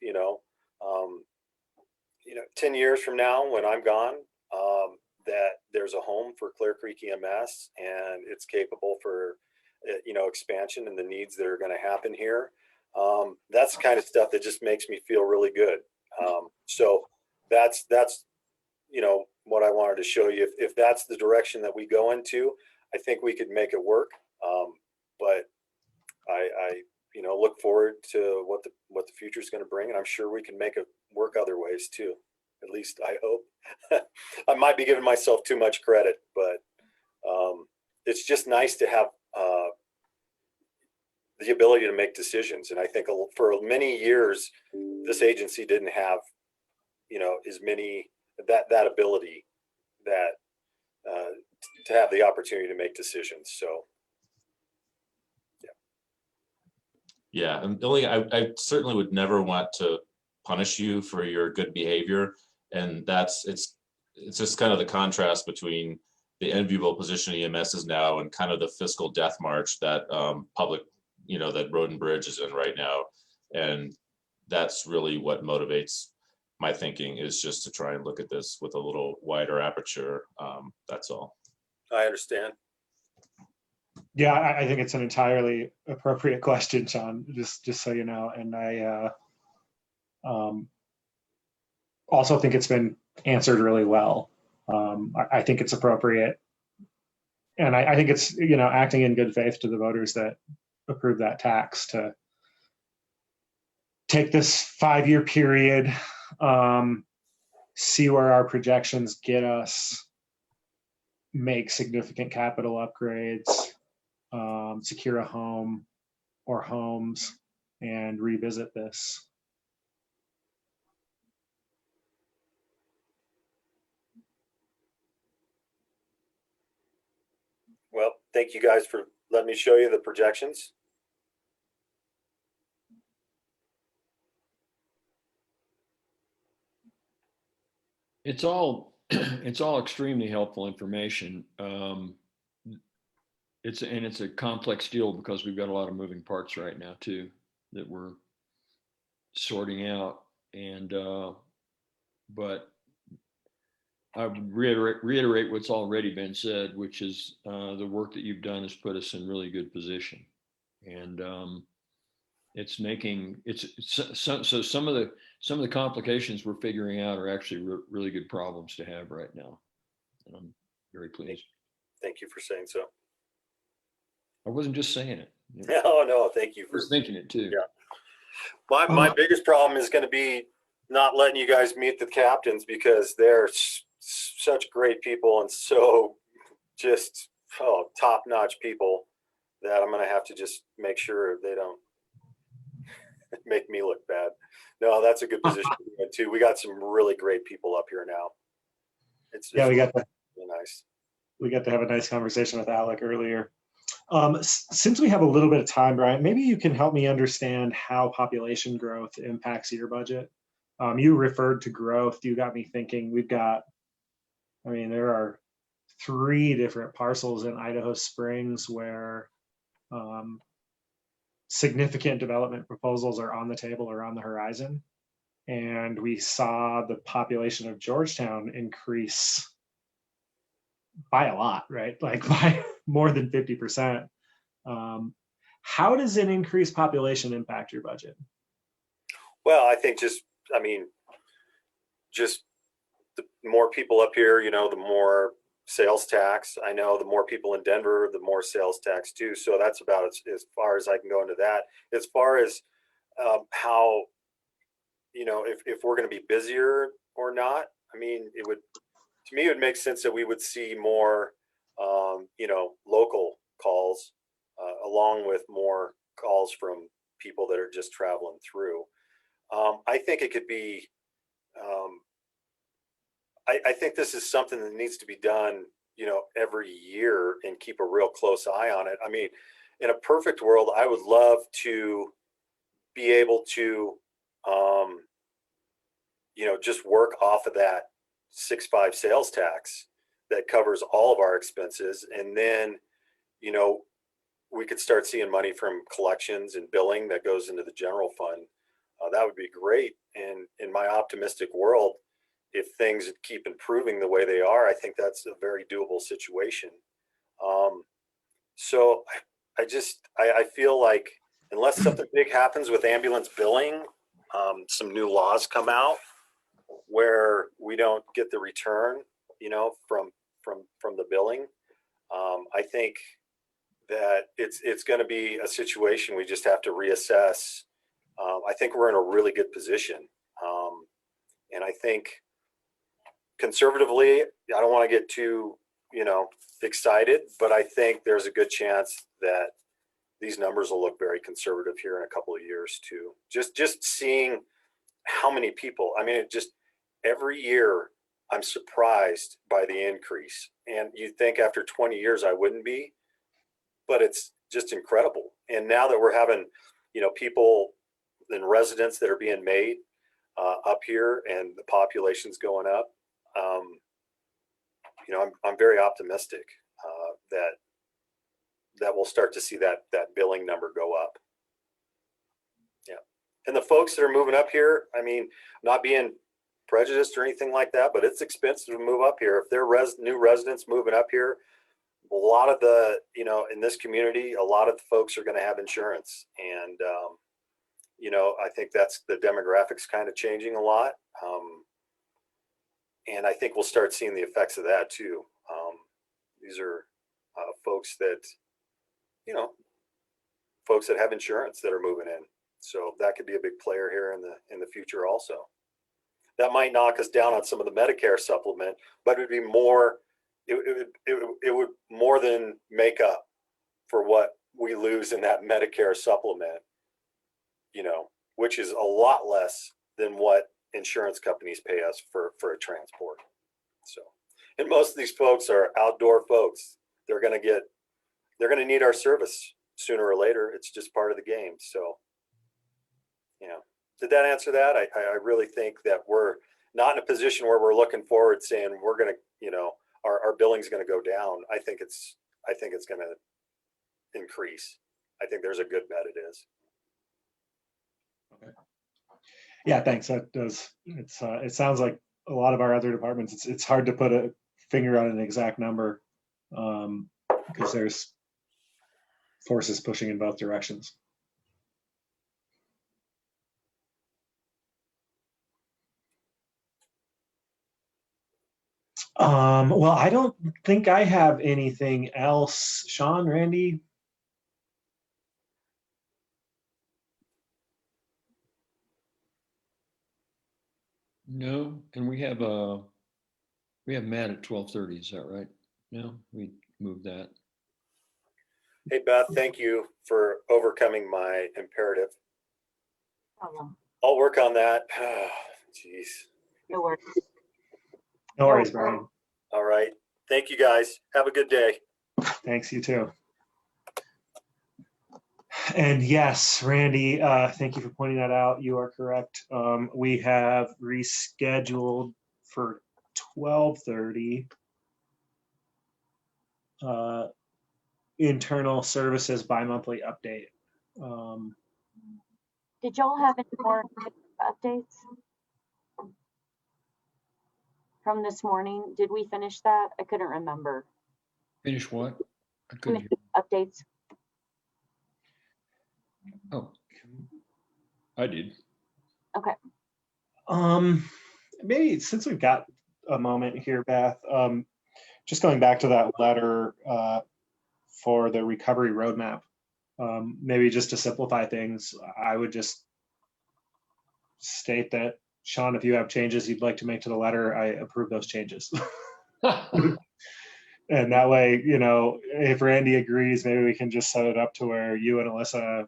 10 years from now, when I'm gone, that there's a home for Clear Creek EMS, and it's capable for expansion and the needs that are going to happen here. That's the kind of stuff that just makes me feel really good. So that's what I wanted to show you. If that's the direction that we go into, I think we could make it work. But I look forward to what the future is going to bring, and I'm sure we can make it work other ways too. At least I hope. I might be giving myself too much credit, but it's just nice to have the ability to make decisions. And I think for many years, this agency didn't have, as many that ability to have the opportunity to make decisions. So. Yeah, and the only I certainly would never want to punish you for your good behavior, and it's just kind of the contrast between the enviable position EMS is now and kind of the fiscal death march that public, that Road and Bridge is in right now, and that's really what motivates my thinking, is just to try and look at this with a little wider aperture. That's all. I understand. Yeah, I think it's an entirely appropriate question, Sean, just so you know. And I also think it's been answered really well. I think it's appropriate. And I think it's, acting in good faith to the voters that approved that tax to take this 5-year period, see where our projections get us, make significant capital upgrades, secure a home or homes, and revisit this. Well, thank you guys for letting me show you the projections. It's all extremely helpful information. It's a complex deal because we've got a lot of moving parts right now too that we're sorting out. And but I would reiterate what's already been said, which is the work that you've done has put us in really good position, and so some of the complications we're figuring out are actually really good problems to have right now, and I'm very pleased. Thank you for saying so. I wasn't just saying it. No, thank you for thinking it too. Yeah. My biggest problem is going to be not letting you guys meet the captains, because they're such great people and so just top-notch people that I'm going to have to just make sure they don't make me look bad. No, that's a good position to be in too. We got some really great people up here now. We got really nice. We got to have a nice conversation with Alec earlier. Since we have a little bit of time, Brian, maybe you can help me understand how population growth impacts your budget. You referred to growth. You got me thinking there are 3 different parcels in Idaho Springs where significant development proposals are on the table or on the horizon. And we saw the population of Georgetown increase by a lot, right? Like by more than 50%. How does an increased population impact your budget? Well, I think just the more people up here, the more sales tax. I know the more people in Denver, the more sales tax too. So that's about as far as I can go into that. As far as how, if we're going to be busier or not, to me, it would make sense that we would see more, local calls along with more calls from people that are just traveling through. I think it could be, I think this is something that needs to be done, every year and keep a real close eye on it. In a perfect world, I would love to be able to, just work off of that 6.5 sales tax that covers all of our expenses. And then, we could start seeing money from collections and billing that goes into the general fund. That would be great. And in my optimistic world, if things keep improving the way they are, I think that's a very doable situation. So I feel like unless something big happens with ambulance billing, some new laws come out where we don't get the return, from the billing. I think that it's going to be a situation we just have to reassess. I think we're in a really good position. And I think conservatively, I don't want to get too, excited, but I think there's a good chance that these numbers will look very conservative here in a couple of years too. Just seeing how many people, every year I'm surprised by the increase. And you'd think after 20 years I wouldn't be, but it's just incredible. And now that we're having, people and residents that are being made up here and the population's going up, I'm very optimistic that we'll start to see that billing number go up. Yeah. And the folks that are moving up here, not being prejudiced or anything like that, but it's expensive to move up here. If they're new residents moving up here, a lot of the, in this community, a lot of the folks are going to have insurance. And, I think that's the demographics kind of changing a lot. And I think we'll start seeing the effects of that too. These are folks that, folks that have insurance that are moving in. So that could be a big player here in the future also. That might knock us down on some of the Medicare supplement, but it would be more, it would more than make up for what we lose in that Medicare supplement, which is a lot less than what insurance companies pay us for a transport. So, and most of these folks are outdoor folks. They're going to need our service sooner or later. It's just part of the game. So, did that answer that? I really think that we're not in a position where we're looking forward saying we're going to, our billing's going to go down. I think it's going to increase. I think there's a good bet it is. Okay. Yeah, thanks. That does. It sounds like a lot of our other departments. It's hard to put a finger on an exact number because there's forces pushing in both directions. Well, I don't think I have anything else. Sean, Randy? No, and we have Matt at 12:30. Is that right? No, we moved that. Hey, Beth, thank you for overcoming my imperative. I'll work on that. Jeez. No worries. No worries, Brian. All right. Thank you, guys. Have a good day. Thanks, you too. And yes, Randy, thank you for pointing that out. You are correct. We have rescheduled for 12:30 internal services bi-monthly update. Did y'all have any more updates from this morning? Did we finish that? I couldn't remember. Finish what? I couldn't hear. Updates. Oh, I did. Okay. Maybe since we've got a moment here, Beth, just going back to that letter for the recovery roadmap, maybe just to simplify things, I would just state that, Sean, if you have changes you'd like to make to the letter, I approve those changes. And that way, you know, if Randy agrees, maybe we can just set it up to where you and Alyssa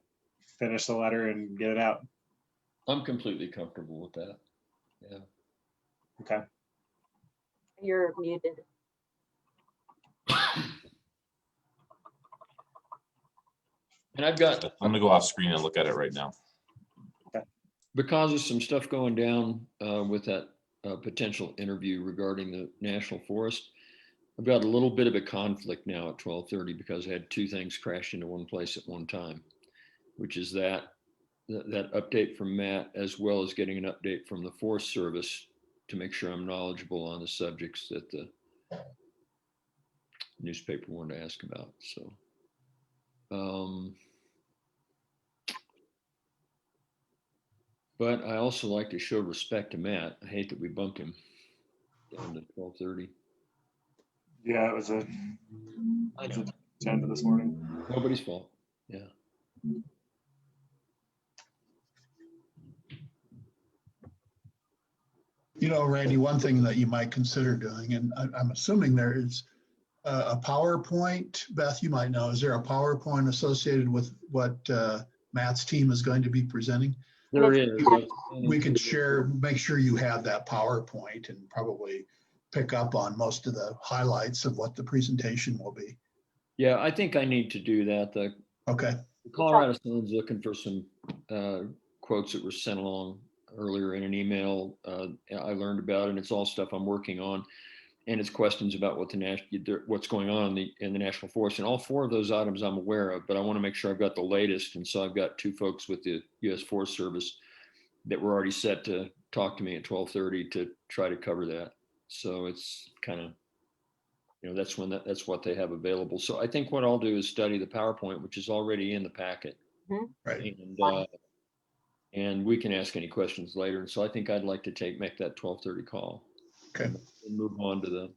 finish the letter and get it out. I'm completely comfortable with that. Yeah. Okay. You're muted. And I've got, I'm gonna go off screen and look at it right now. because of some stuff going down with that potential interview regarding the National Forest, I've got a little bit of a conflict now at 12:30 because I had two things crash into one place at one time, which is that update from Matt, as well as getting an update from the Forest Service to make sure I'm knowledgeable on the subjects that the newspaper wanted to ask about. So, but I also like to show respect to Matt. I hate that we bumped him down to 12:30. Yeah, it was a 10 this morning. Nobody's fault. Yeah. You know, Randy, one thing that you might consider doing, and I'm assuming there is a PowerPoint. Beth, you might know, is there a PowerPoint associated with what Matt's team is going to be presenting? There is. We could share, make sure you have that PowerPoint and probably pick up on most of the highlights of what the presentation will be. Yeah, I think I need to do that. The Colorado Sun's looking for some quotes that were sent along earlier in an email I learned about, and it's all stuff I'm working on, and it's questions about what what's going on in the National Forest. And all four of those items I'm aware of, but I want to make sure I've got the latest. And so I've got two folks with the U.S. Forest Service that were already set to talk to me at 12:30 to try to cover that. So it's kind of, you know, that's what they have available. So I think what I'll do is study the PowerPoint, which is already in the packet. Right. And we can ask any questions later. And so I think I'd like to make that 12:30 call. Okay. And move on to the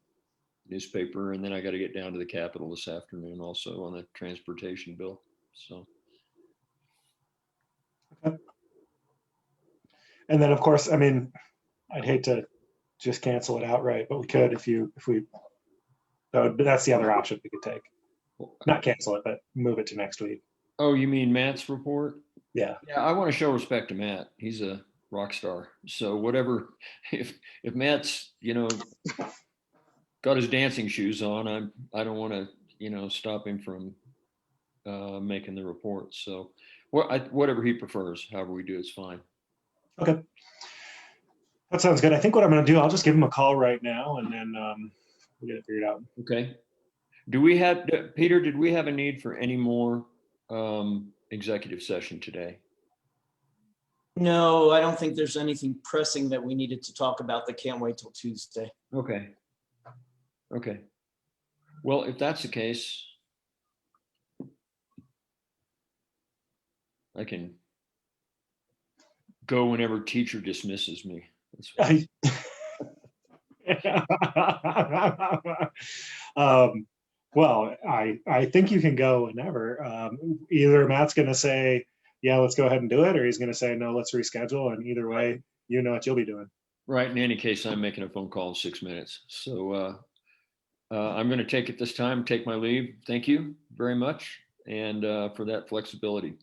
newspaper. And then I got to get down to the Capitol this afternoon also on the transportation bill. So. Okay. And then, of course, I mean, I'd hate to just cancel it outright, but we could if we, that's the other option we could take. Not cancel it, but move it to next week. Oh, you mean Matt's report? Yeah. Yeah, I want to show respect to Matt. He's a rock star. So whatever, if Matt's, you know, got his dancing shoes on, I don't want to, you know, stop him from making the report. So whatever he prefers, however we do, it's fine. Okay. That sounds good. I think what I'm going to do, I'll just give him a call right now, and then we'll get it figured out. Okay. Do we have, Peter, did we have a need for any more executive session today? No, I don't think there's anything pressing that we needed to talk about that can't wait till Tuesday. Okay. Okay. Well, if that's the case, I can go whenever teacher dismisses me. That's well, I think you can go whenever. Either Matt's going to say, yeah, let's go ahead and do it, or he's going to say, no, let's reschedule. And either way, you know what you'll be doing. right. In any case, I'm making a phone call in 6 minutes. So I'm going to take it this time, take my leave. Thank you very much. And for that flexibility.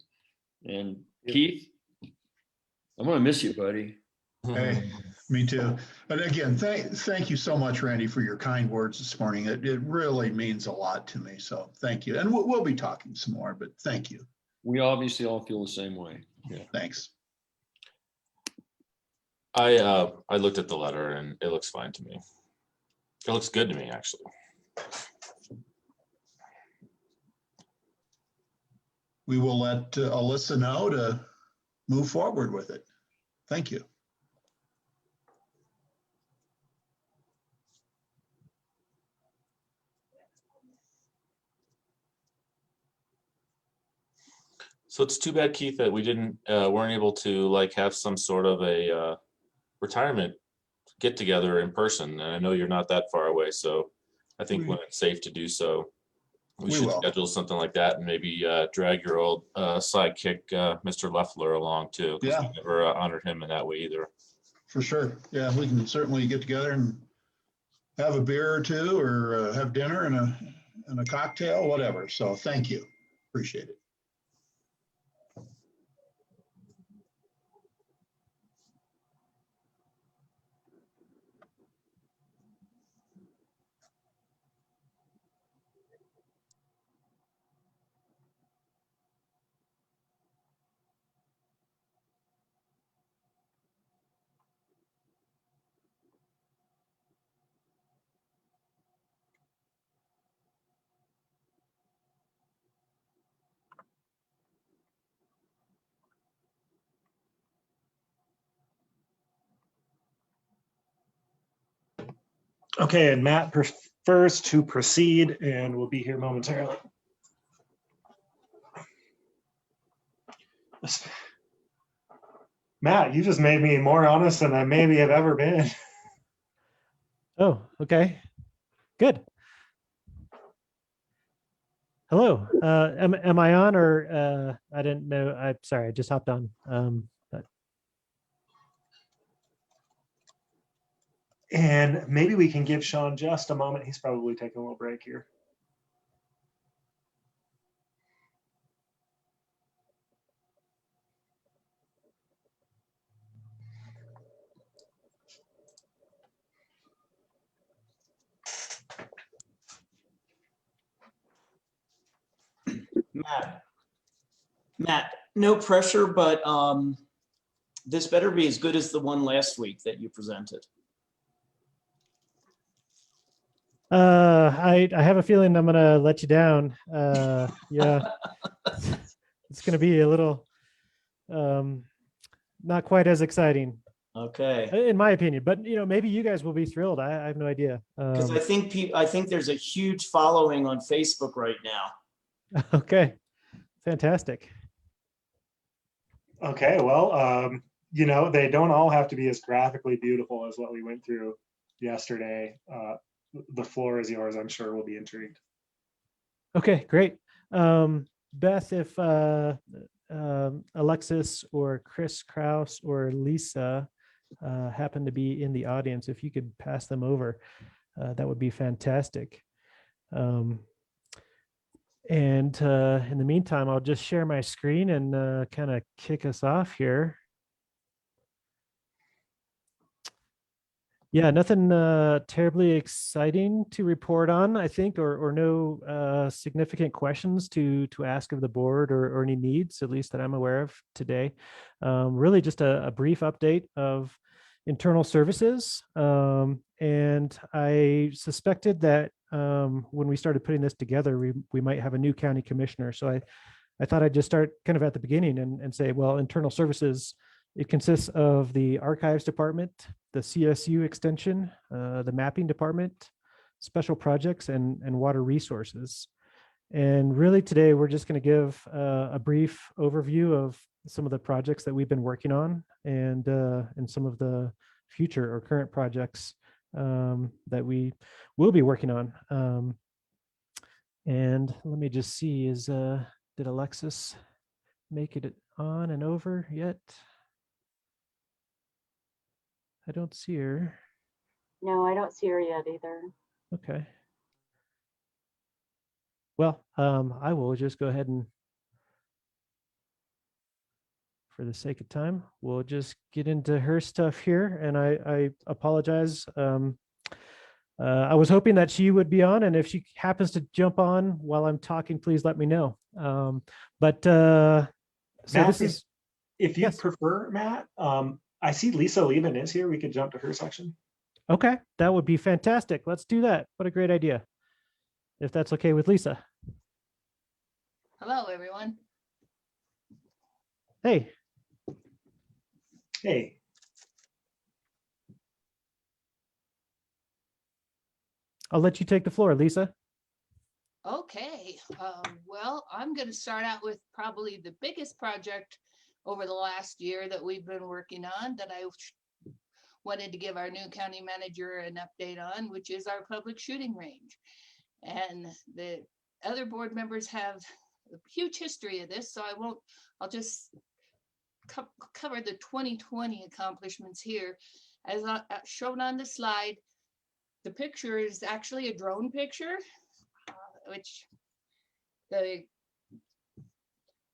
And Keith, I'm going to miss you, buddy. Hey, me too. But again, thank you so much, Randy, for your kind words this morning. It really means a lot to me. So thank you. And we'll be talking some more, but thank you. We obviously all feel the same way. Yeah. Thanks. I looked at the letter and it looks fine to me. It looks good to me, actually. We will let Alyssa know to move forward with it. Thank you. So it's too bad, Keith, that we weren't able to like have some sort of a retirement get together in person. And I know you're not that far away, so I think when it's safe to do so, we should schedule something like that and maybe drag your old sidekick, Mr. Leffler, along too, because we never honored him in that way either. For sure. Yeah, we can certainly get together and have a beer or two, or have dinner and a cocktail, whatever. So thank you. Appreciate it. Okay, and Matt prefers to proceed and will be here momentarily. Matt, you just made me more honest than I maybe have ever been. Oh, okay. Good. Hello. Am I on, or I didn't know? I'm sorry, I just hopped on. But And maybe we can give Sean just a moment. He's probably taking a little break here. Matt, no pressure, but this better be as good as the one last week that you presented. I have a feeling I'm gonna let you down. Yeah, it's gonna be a little not quite as exciting. Okay. In my opinion, but maybe you guys will be thrilled. I have no idea. Because I think there's a huge following on Facebook right now. Okay, fantastic. Okay, well, they don't all have to be as graphically beautiful as what we went through yesterday. The floor is yours. I'm sure we'll be intrigued. Okay, great. Beth, if Alexis or Chris Kraus or Lisa happen to be in the audience, if you could pass them over, that would be fantastic. And in the meantime, I'll just share my screen and kind of kick us off here. Yeah, nothing terribly exciting to report on, I think, or no significant questions to ask of the board, or any needs, at least that I'm aware of today. Really just a brief update of internal services. And I suspected that when we started putting this together, we might have a new county commissioner. So I thought I'd just start kind of at the beginning and say, well, internal services, it consists of the archives department, the CSU extension, the mapping department, special projects, and water resources. And really today, we're just going to give a brief overview of some of the projects that we've been working on, and some of the future or current projects that we will be working on. And let me just see, did Alexis make it on and over yet? I don't see her. No, I don't see her yet either. Okay. Well, I will just go ahead and, for the sake of time, we'll just get into her stuff here. And I apologize. I was hoping that she would be on, and if she happens to jump on while I'm talking, please let me know. So Matt, this is, if you yes. prefer, Matt, I see Lisa Lehman is here. We could jump to her section. Okay, that would be fantastic. Let's do that. What a great idea. If that's okay with Lisa. Hello, everyone. Hey. Hey. I'll let you take the floor, Lisa. Okay, well, I'm going to start out with probably the biggest project over the last year that we've been working on that I wanted to give our new county manager an update on, which is our public shooting range. And the other board members have a huge history of this, so I'll just cover the 2020 accomplishments here. As shown on the slide, the picture is actually a drone picture, which the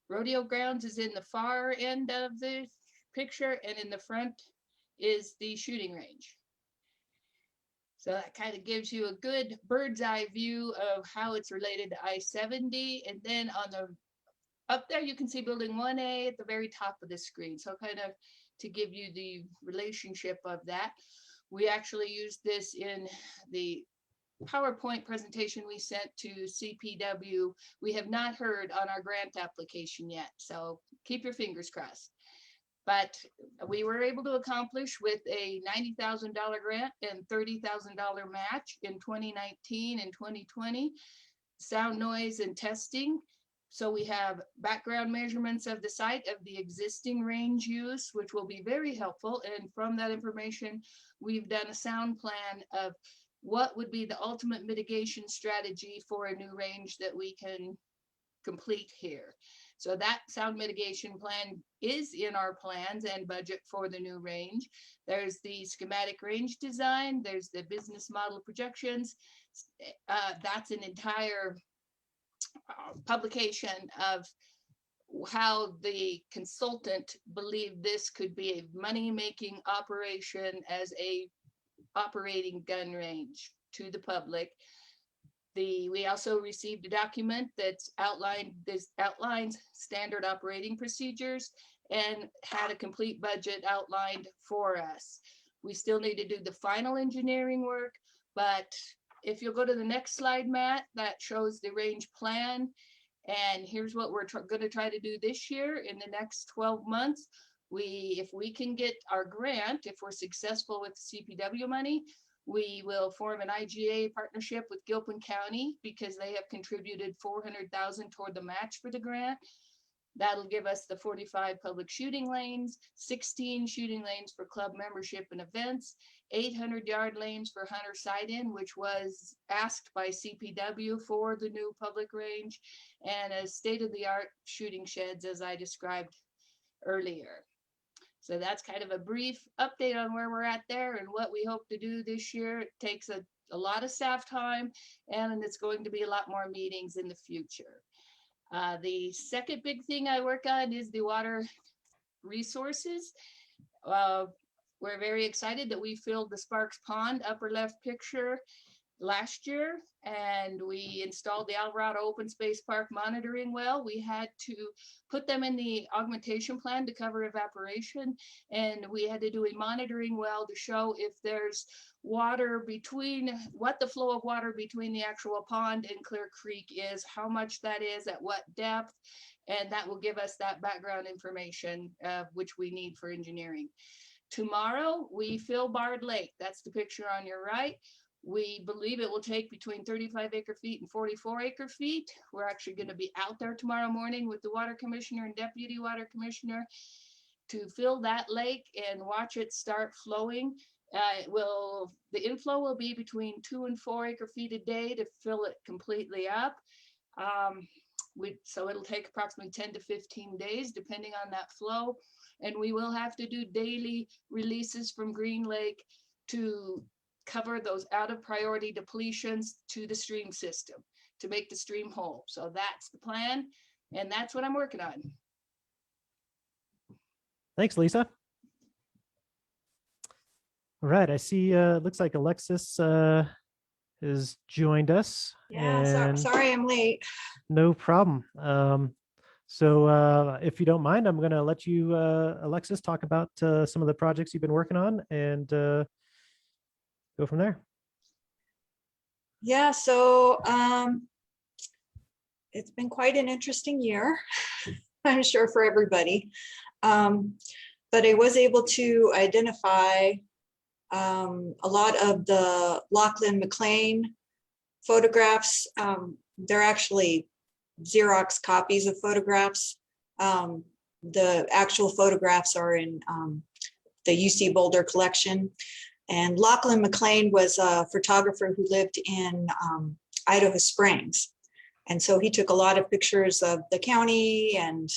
rodeo grounds is in the far end of the picture, and in the front is the shooting range. So that kind of gives you a good bird's eye view of how it's related to I-70. And then on the up there, you can see building 1A at the very top of the screen. So kind of to give you the relationship of that. We actually used this in the PowerPoint presentation we sent to CPW. We have not heard on our grant application yet, so keep your fingers crossed. But we were able to accomplish with a $90,000 grant and $30,000 match in 2019 and 2020, sound, noise, and testing. So we have background measurements of the site of the existing range use, which will be very helpful. And from that information, we've done a sound plan of what would be the ultimate mitigation strategy for a new range that we can complete here. So that sound mitigation plan is in our plans and budget for the new range. There's the schematic range design, there's the business model projections. That's an entire publication of how the consultant believed this could be a money-making operation as a operating gun range to the public. We also received a document that's outlines standard operating procedures and had a complete budget outlined for us. We still need to do the final engineering work, but if you'll go to the next slide, Matt, that shows the range plan. And here's what we're going to try to do this year in the next 12 months. If we can get our grant, if we're successful with CPW money, we will form an IGA partnership with Gilpin County because they have contributed $400,000 toward the match for the grant. That'll give us the 45 public shooting lanes, 16 shooting lanes for club membership and events, 800-yard lanes for hunter sight-in, which was asked by CPW for the new public range, and a state-of-the-art shooting sheds, as I described earlier. So that's kind of a brief update on where we're at there and what we hope to do this year. It takes a lot of staff time, and it's going to be a lot more meetings in the future. The second big thing I work on is the water resources. We're very excited that we filled the Sparks Pond upper left picture last year, and we installed the Alvarado Open Space Park monitoring well. We had to put them in the augmentation plan to cover evaporation, and we had to do a monitoring well to show if there's water between, what the flow of water between the actual pond and Clear Creek is, how much that is, at what depth, and that will give us that background information which we need for engineering. Tomorrow we fill Bard Lake. That's the picture on your right. We believe it will take between 35 acre feet and 44 acre feet. We're actually going to be out there tomorrow morning with the water commissioner and deputy water commissioner to fill that lake and watch it start flowing. The inflow will be between 2 and 4 acre feet a day to fill it completely up. So it'll take approximately 10 to 15 days depending on that flow. And we will have to do daily releases from Green Lake to cover those out of priority depletions to the stream system to make the stream whole. So that's the plan, and that's what I'm working on. Thanks, Lisa. All right, I see, looks like Alexis has joined us. Yeah, and sorry I'm late. No problem. So if you don't mind, I'm going to let you, Alexis, talk about some of the projects you've been working on and go from there. Yeah, so it's been quite an interesting year, I'm sure for everybody. But I was able to identify a lot of the Lachlan McLean photographs. They're actually Xerox copies of photographs. The actual photographs are in the UC Boulder collection. And Lachlan McLean was a photographer who lived in Idaho Springs. And so he took a lot of pictures of the county and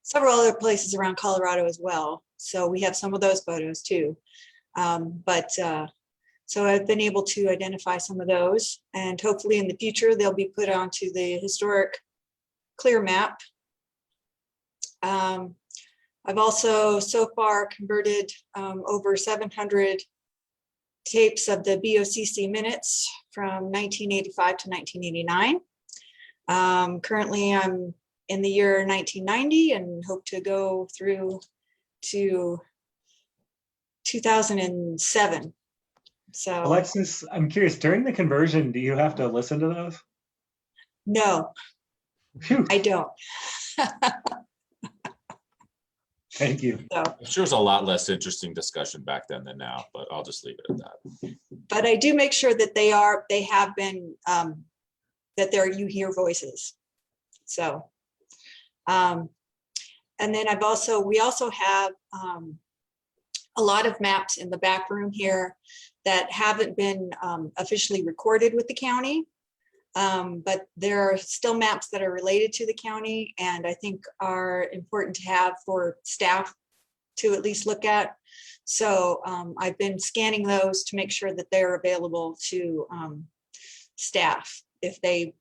several other places around Colorado as well. So we have some of those photos too. So I've been able to identify some of those, and hopefully in the future, they'll be put onto the historic clear map. I've also so far converted over 700 tapes of the BOCC minutes from 1985 to 1989. Currently, I'm in the year 1990 and hope to go through to 2007. So Alexis, I'm curious, during the conversion, do you have to listen to those? No, I don't. Thank you. So, I'm sure it was a lot less interesting discussion back then than now, but I'll just leave it at that. but I do make sure that they have been, that you hear voices. So, and then we also have a lot of maps in the back room here that haven't been officially recorded with the county, but there are still maps that are related to the county and I think are important to have for staff to at least look at. So I've been scanning those to make sure that they're available to staff if they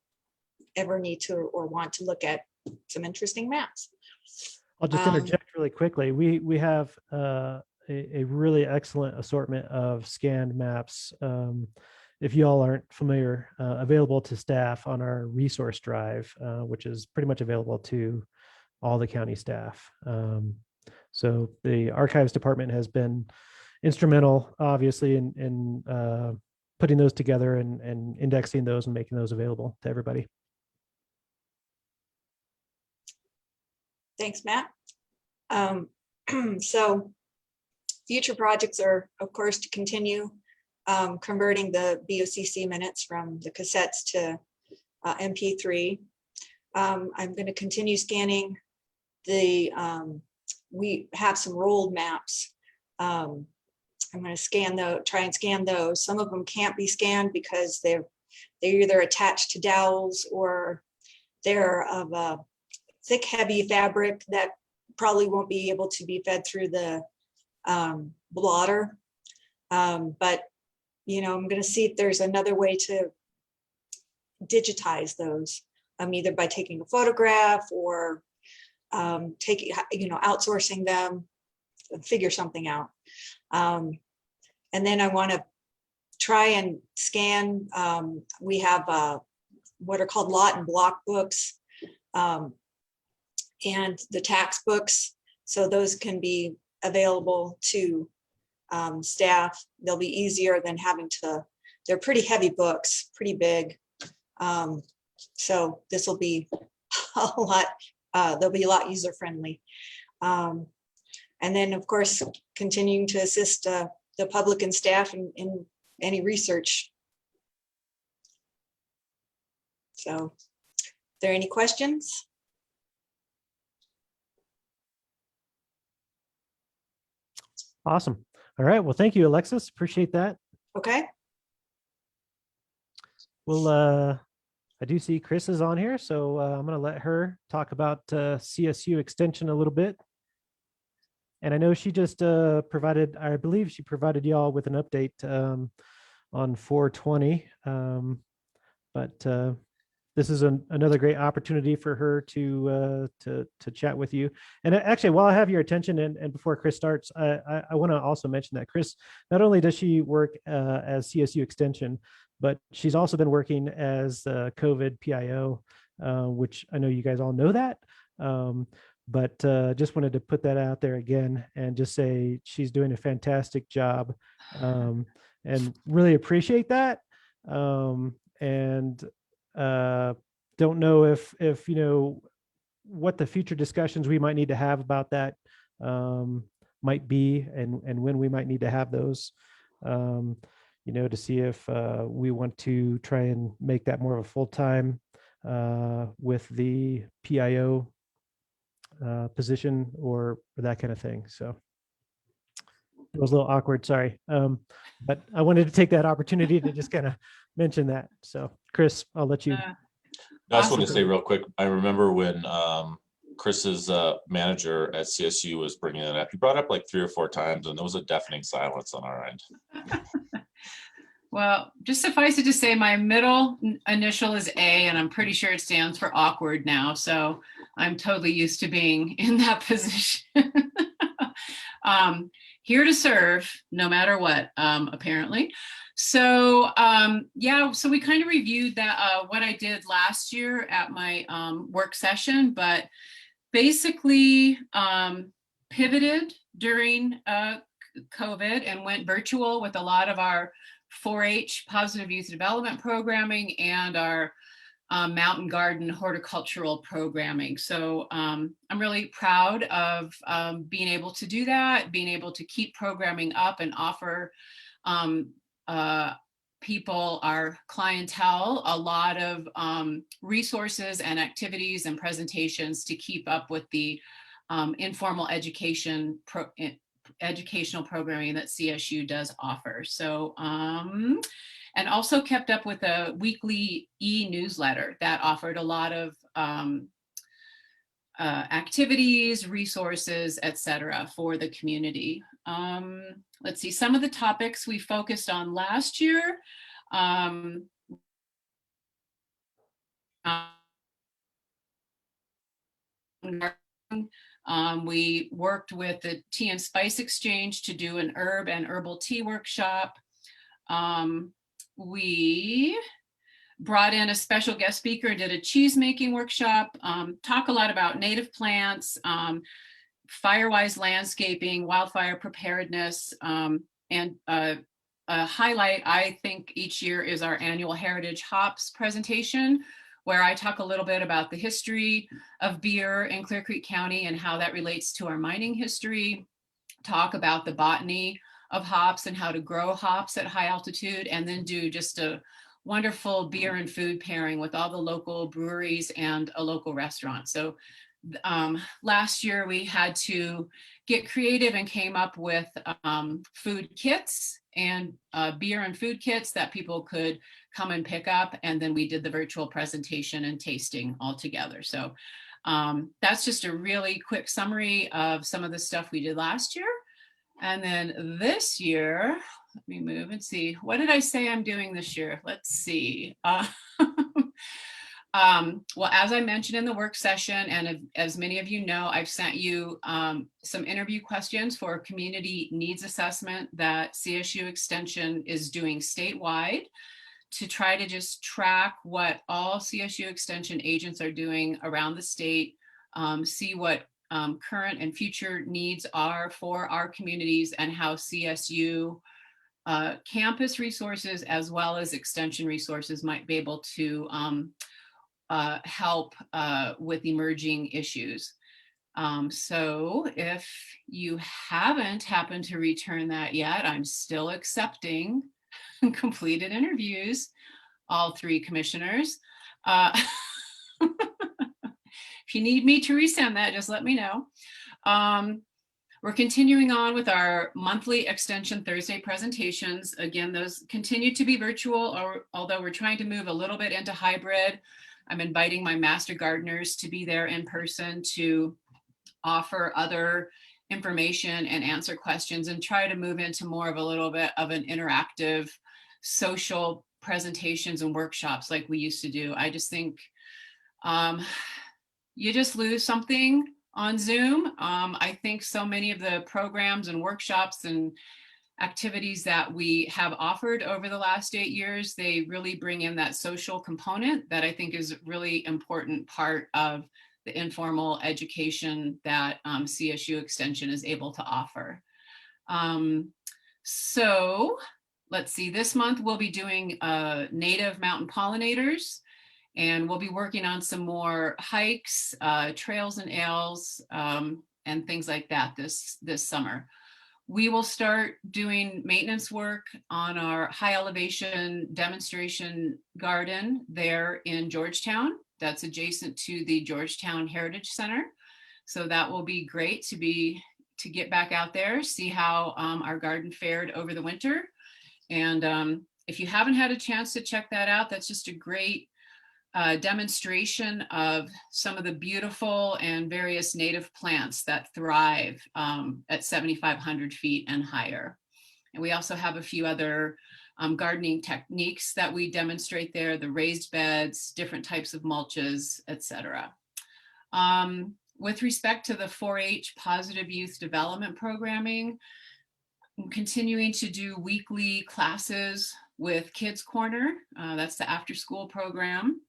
ever need to or want to look at some interesting maps. I'll just interject really quickly. We have a really excellent assortment of scanned maps. If you all aren't familiar, available to staff on our resource drive, which is pretty much available to all the county staff. So the archives department has been instrumental, obviously, in putting those together and indexing those and making those available to everybody. Thanks, Matt. So future projects are, of course, to continue converting the BOCC minutes from the cassettes to MP3. I'm going to continue scanning the, we have some rolled maps. I'm going to try and scan those. Some of them can't be scanned because they're either attached to dowels or they're of a thick, heavy fabric that probably won't be able to be fed through the blotter. But, you know, I'm going to see if there's another way to digitize those, either by taking a photograph or outsourcing them, figure something out. And then I want to try and scan. We have what are called lot and block books and the tax books. So those can be available to staff. They'll be easier than having to, they're pretty heavy books, pretty big. So this will be a lot, they'll be a lot user friendly. And then of course, continuing to assist the public and staff in any research. So, are there any questions? Awesome. All right. Well, thank you, Alexis. Appreciate that. Okay. Well, I do see Chris is on here, so I'm going to let her talk about CSU extension a little bit. And I know she just provided, I believe she provided y'all with an update on 420. But this is another great opportunity for her to chat with you. And actually, while I have your attention, and before Chris starts, I want to also mention that Chris, not only does she work as CSU Extension, but she's also been working as COVID PIO, which I know you guys all know that. But just wanted to put that out there again and just say she's doing a fantastic job, and really appreciate that. And don't know if you know what the future discussions we might need to have about that might be, and when we might need to have those, you know, to see if we want to try and make that more of a full-time with the PIO position or that kind of thing. So it was a little awkward, sorry. But I wanted to take that opportunity to just kind of mention that. So Chris, I'll let you. I just want to say real quick, I remember when Chris's manager at CSU was bringing it up. He brought it up like 3 or 4 times, and there was a deafening silence on our end. Well, just suffice it to say my middle initial is A, and I'm pretty sure it stands for awkward now. So I'm totally used to being in that position. Here to serve no matter what, apparently. So yeah, so we kind of reviewed that, what I did last year at my work session, but basically pivoted during COVID and went virtual with a lot of our 4-H positive youth development programming and our mountain garden horticultural programming. So I'm really proud of being able to do that, being able to keep programming up and offer people, our clientele, a lot of resources and activities and presentations to keep up with the informal educational programming that CSU does offer. So, and also kept up with a weekly e-newsletter that offered a lot of activities, resources, etc. for the community. Let's see, some of the topics we focused on last year. We worked with the Tea and Spice Exchange to do an herb and herbal tea workshop. We brought in a special guest speaker, did a cheese making workshop, talk a lot about native plants, fire-wise landscaping, wildfire preparedness, and a highlight, I think, each year is our annual Heritage Hops presentation, where I talk a little bit about the history of beer in Clear Creek County and how that relates to our mining history, talk about the botany of hops and how to grow hops at high altitude, and then do just a wonderful beer and food pairing with all the local breweries and a local restaurant. So last year we had to get creative and came up with food kits and beer and food kits that people could come and pick up. And then we did the virtual presentation and tasting all together. So that's just a really quick summary of some of the stuff we did last year. And then this year, let me move and see, what did I say I'm doing this year? Let's see. Well, as I mentioned in the work session, and as many of you know, I've sent you some interview questions for a community needs assessment that CSU Extension is doing statewide to try to just track what all CSU Extension agents are doing around the state, see what current and future needs are for our communities and how CSU campus resources as well as extension resources might be able to help with emerging issues. So if you haven't happened to return that yet, I'm still accepting completed interviews, all 3 commissioners. If you need me to resend that, just let me know. We're continuing on with our monthly Extension Thursday presentations. Again, those continue to be virtual, although we're trying to move a little bit into hybrid. I'm inviting my master gardeners to be there in person to offer other information and answer questions and try to move into more of a little bit of an interactive social presentations and workshops like we used to do. I just think you just lose something on Zoom. I think so many of the programs and workshops and activities that we have offered over the last 8 years, they really bring in that social component that I think is a really important part of the informal education that CSU Extension is able to offer. So let's see, this month we'll be doing native mountain pollinators, and we'll be working on some more hikes, trails and ales, and things like that this summer. We will start doing maintenance work on our high elevation demonstration garden there in Georgetown. That's adjacent to the Georgetown Heritage Center. So that will be great to get back out there, see how our garden fared over the winter. And if you haven't had a chance to check that out, that's just a great demonstration of some of the beautiful and various native plants that thrive at 7,500 feet and higher. And we also have a few other gardening techniques that we demonstrate there, the raised beds, different types of mulches, etc. With respect to the 4-H Positive Youth Development Programming, I'm continuing to do weekly classes with Kids Corner. That's the after school program.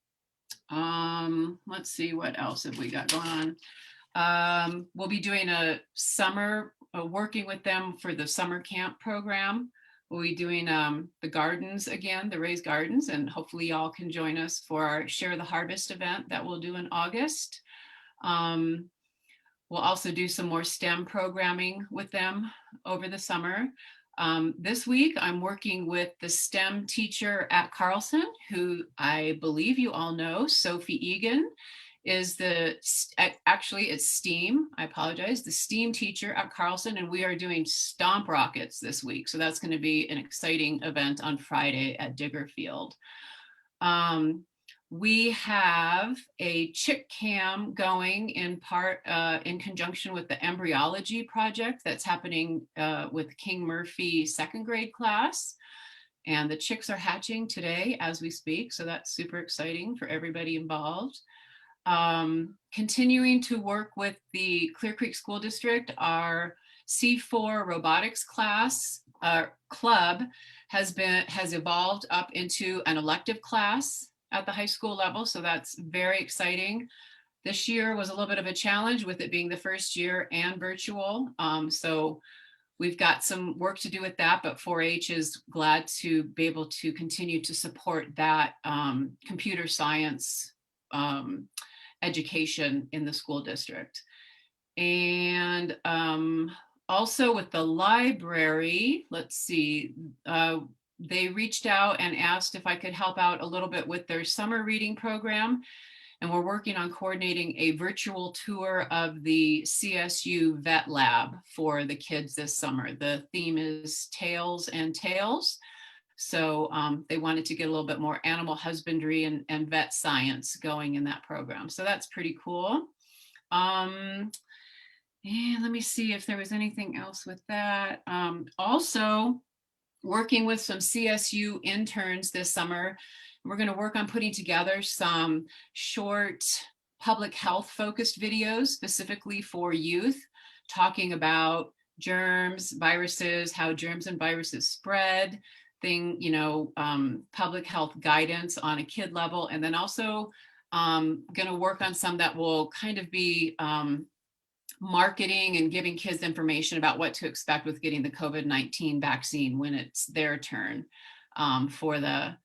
Let's see, what else have we got going on? We'll be doing a summer, working with them for the summer camp program. We'll be doing the gardens again, the raised gardens, and hopefully y'all can join us for our Share the Harvest event that we'll do in August. We'll also do some more STEM programming with them over the summer. This week, I'm working with the STEM teacher at Carlson, who I believe you all know, Sophie Egan, is actually it's STEAM, I apologize, the STEAM teacher at Carlson, and we are doing Stomp Rockets this week. So that's going to be an exciting event on Friday at Digger Field. We have a chick cam going in conjunction with the embryology project that's happening with King Murphy second grade class. And the chicks are hatching today as we speak. So that's super exciting for everybody involved. Continuing to work with the Clear Creek School District, our C4 robotics class club has evolved up into an elective class at the high school level. So that's very exciting. This year was a little bit of a challenge with it being the first year and virtual. So we've got some work to do with that, but 4-H is glad to be able to continue to support that computer science education in the school district. And also with the library, let's see, they reached out and asked if I could help out a little bit with their summer reading program. And we're working on coordinating a virtual tour of the CSU Vet Lab for the kids this summer. The theme is Tails and Tales. So they wanted to get a little bit more animal husbandry and vet science going in that program. So that's pretty cool. And let me see if there was anything else with that. Also, working with some CSU interns this summer. We're going to work on putting together some short public health focused videos specifically for youth, talking about germs, viruses, how germs and viruses spread, public health guidance on a kid level. And then also going to work on some that will kind of be marketing and giving kids information about what to expect with getting the COVID-19 vaccine when it's their turn for the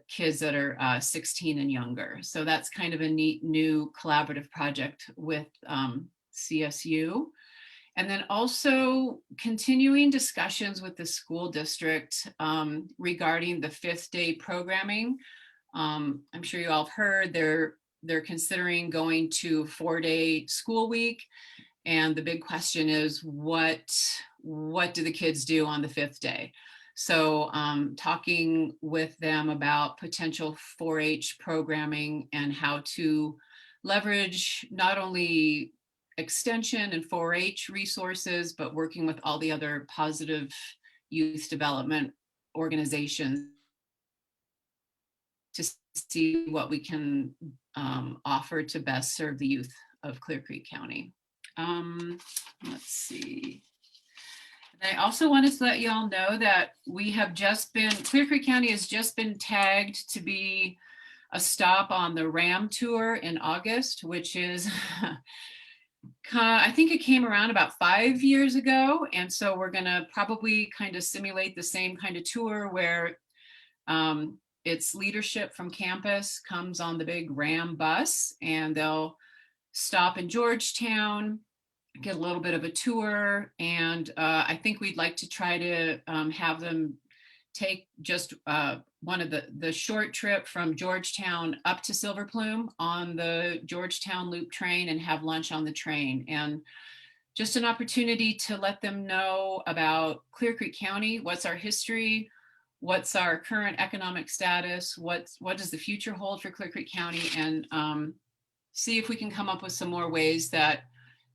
kids that are 16 and younger. So that's kind of a neat new collaborative project with CSU. And then also continuing discussions with the school district regarding the 5th day programming. I'm sure you all have heard they're considering going to 4-day school week. And the big question is, what do the kids do on the 5th day? So talking with them about potential 4-H programming and how to leverage not only extension and 4-H resources, but working with all the other positive youth development organizations to see what we can offer to best serve the youth of Clear Creek County. Let's see. I also wanted to let you all know that Clear Creek County has just been tagged to be a stop on the RAM tour in August, which is, I think it came around about 5 years ago. And so we're gonna probably kind of simulate the same kind of tour where its leadership from campus comes on the big RAM bus, and they'll stop in Georgetown, get a little bit of a tour. And I think we'd like to try to have them take just one of the short trip from Georgetown up to Silver Plume on the Georgetown Loop train and have lunch on the train. And just an opportunity to let them know about Clear Creek County, what's our history, what's our current economic status, what does the future hold for Clear Creek County, and see if we can come up with some more ways that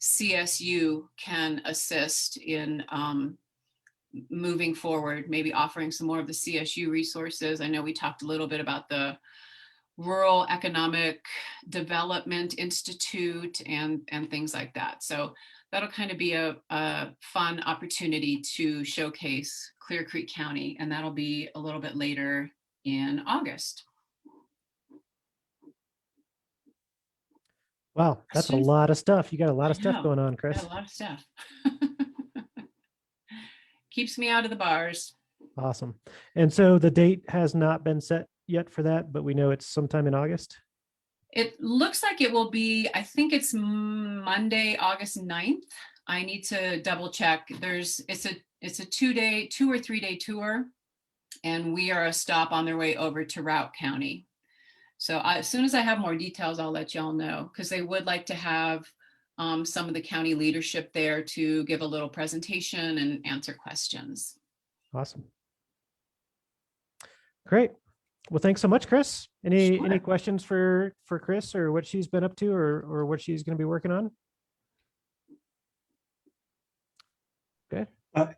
CSU can assist in moving forward, maybe offering some more of the CSU resources. I know we talked a little bit about the Rural Economic Development Institute and things like that. So that'll kind of be a fun opportunity to showcase Clear Creek County, and that'll be a little bit later in August. Wow, that's a lot of stuff. You got a lot of I know, stuff going on, Chris. got a lot of stuff. Keeps me out of the bars. Awesome. And so the date has not been set yet for that, but we know it's sometime in August. It looks like it will be, I think it's Monday, August 9th. I need to double check. It's a 2 or 3 day tour, and we are a stop on their way over to Routt County. So as soon as I have more details, I'll let y'all know, because they would like to have some of the county leadership there to give a little presentation and answer questions. Awesome. Great. Well, thanks so much, Chris. Any questions for Chris, or what she's been up to, or what she's going to be working on? Okay.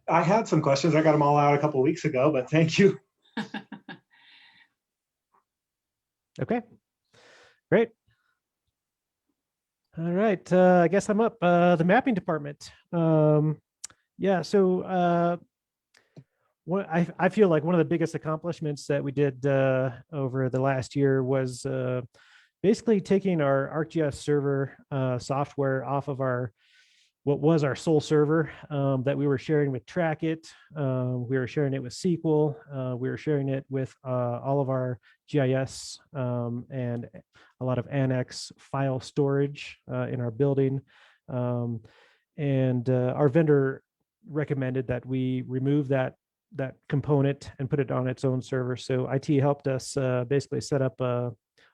I had some questions. I got them all out a couple of weeks ago, but thank you. Okay, great. All right, I guess I'm up. The mapping department. Yeah, so I feel like one of the biggest accomplishments that we did over the last year was basically taking our ArcGIS server software off of what was our sole server that we were sharing with Trackit. We were sharing it with SQL. We were sharing it with all of our GIS and a lot of annex file storage in our building. And our vendor recommended that we remove that component and put it on its own server. So IT helped us basically set up a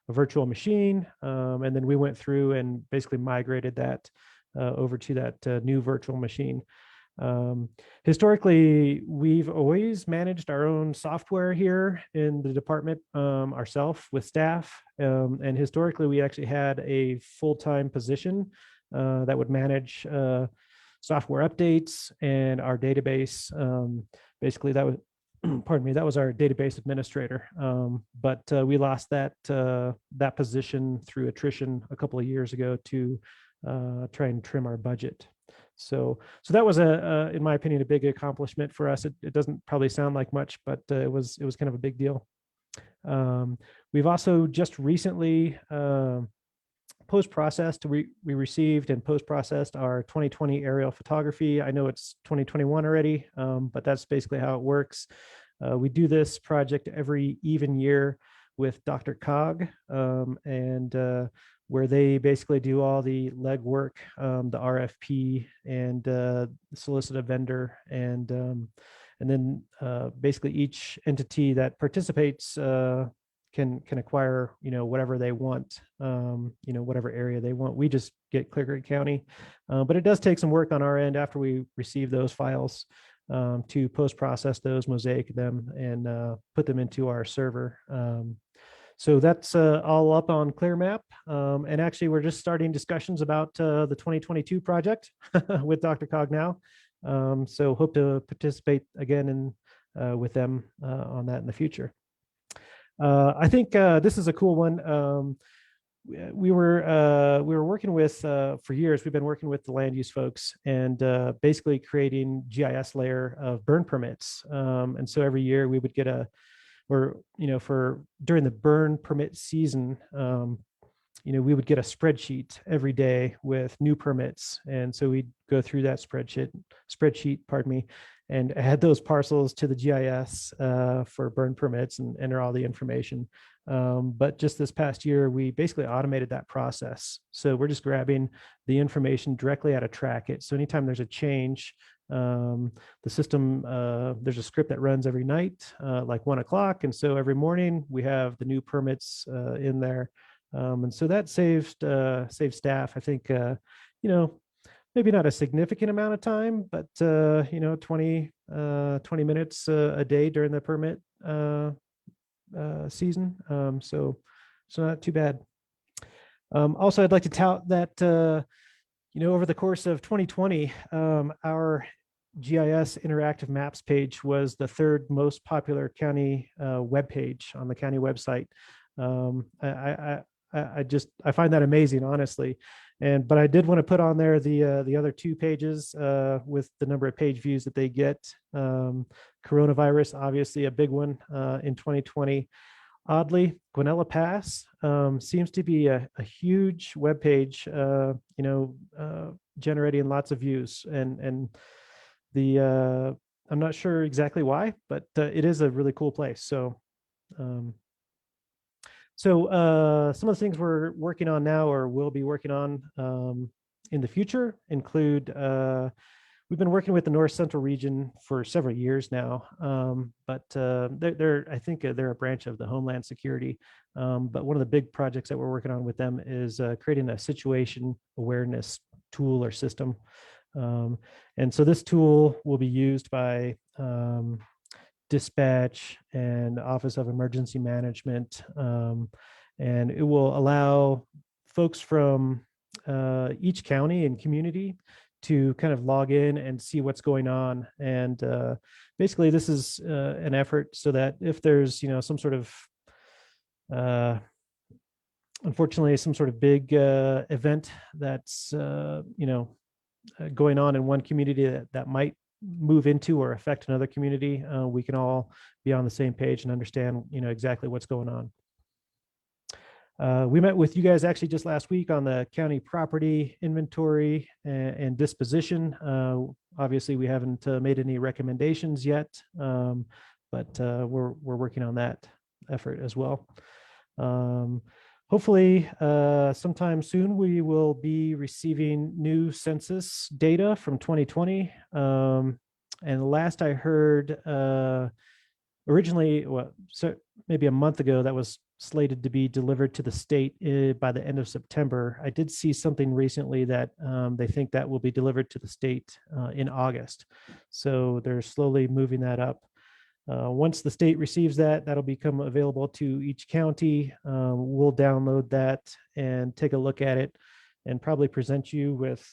virtual machine. And then we went through and basically migrated that over to that new virtual machine. Historically, we've always managed our own software here in the department ourselves with staff. And historically, we actually had a full-time position that would manage software updates and our database. Basically, that was, pardon me, that was our database administrator. But we lost that position through attrition a couple of years ago to try and trim our budget. So that was in my opinion, a big accomplishment for us. It doesn't probably sound like much, but it was kind of a big deal. We've also just recently post-processed, we received and post-processed our 2020 aerial photography. I know it's 2021 already, but that's basically how it works. We do this project every even year with Dr. Cog, and where they basically do all the legwork, the RFP, and solicit a vendor, and then basically each entity that participates can acquire, whatever they want, whatever area they want. We just get Clear Creek County, but it does take some work on our end after we receive those files to post-process those, mosaic them, and put them into our server. So that's all up on ClearMap. And actually, we're just starting discussions about the 2022 project with Dr. Cog now. So hope to participate again with them on that in the future. I think this is a cool one. We were working with for years. We've been working with the land use folks and basically creating GIS layer of burn permits. And so every year we would get or for during the burn permit season, we would get a spreadsheet every day with new permits, and so we'd go through that spreadsheet, pardon me, and add those parcels to the GIS for burn permits and enter all the information. But just this past year, we basically automated that process. So we're just grabbing the information directly out of Trackit. So anytime there's a change, the system, there's a script that runs every night, like 1 o'clock. And so every morning we have the new permits in there. And so that saved staff, I think, maybe not a significant amount of time, but 20 minutes a day during the permit season. So not too bad. Also, I'd like to tout that over the course of 2020, our GIS interactive maps page was the 3rd most popular county webpage on the county website. I find that amazing, honestly. But I did want to put on there the other 2 pages with the number of page views that they get. Coronavirus, obviously a big one in 2020. Oddly, Guanella Pass seems to be a huge web page, generating lots of views. And I'm not sure exactly why, but it is a really cool place. So some of the things we're working on now or will be working on in the future include, we've been working with the North Central region for several years now, but I think they're a branch of the Homeland Security. But one of the big projects that we're working on with them is creating a situation awareness tool or system. And so this tool will be used by dispatch and Office of Emergency Management. And it will allow folks from each county and community to kind of log in and see what's going on. And basically this is an effort so that if there's, some sort of, unfortunately, some sort of big event that's, going on in one community that might move into or affect another community, we can all be on the same page and understand, exactly what's going on. We met with you guys actually just last week on the county property inventory and disposition. Obviously, we haven't made any recommendations yet, but we're working on that effort as well. Hopefully, sometime soon, we will be receiving new census data from 2020. And last I heard, originally, so maybe a month ago, that was slated to be delivered to the state by the end of September. I did see something recently that they think that will be delivered to the state in August. So they're slowly moving that up. Once the state receives that, that'll become available to each county. We'll download that and take a look at it and probably present you with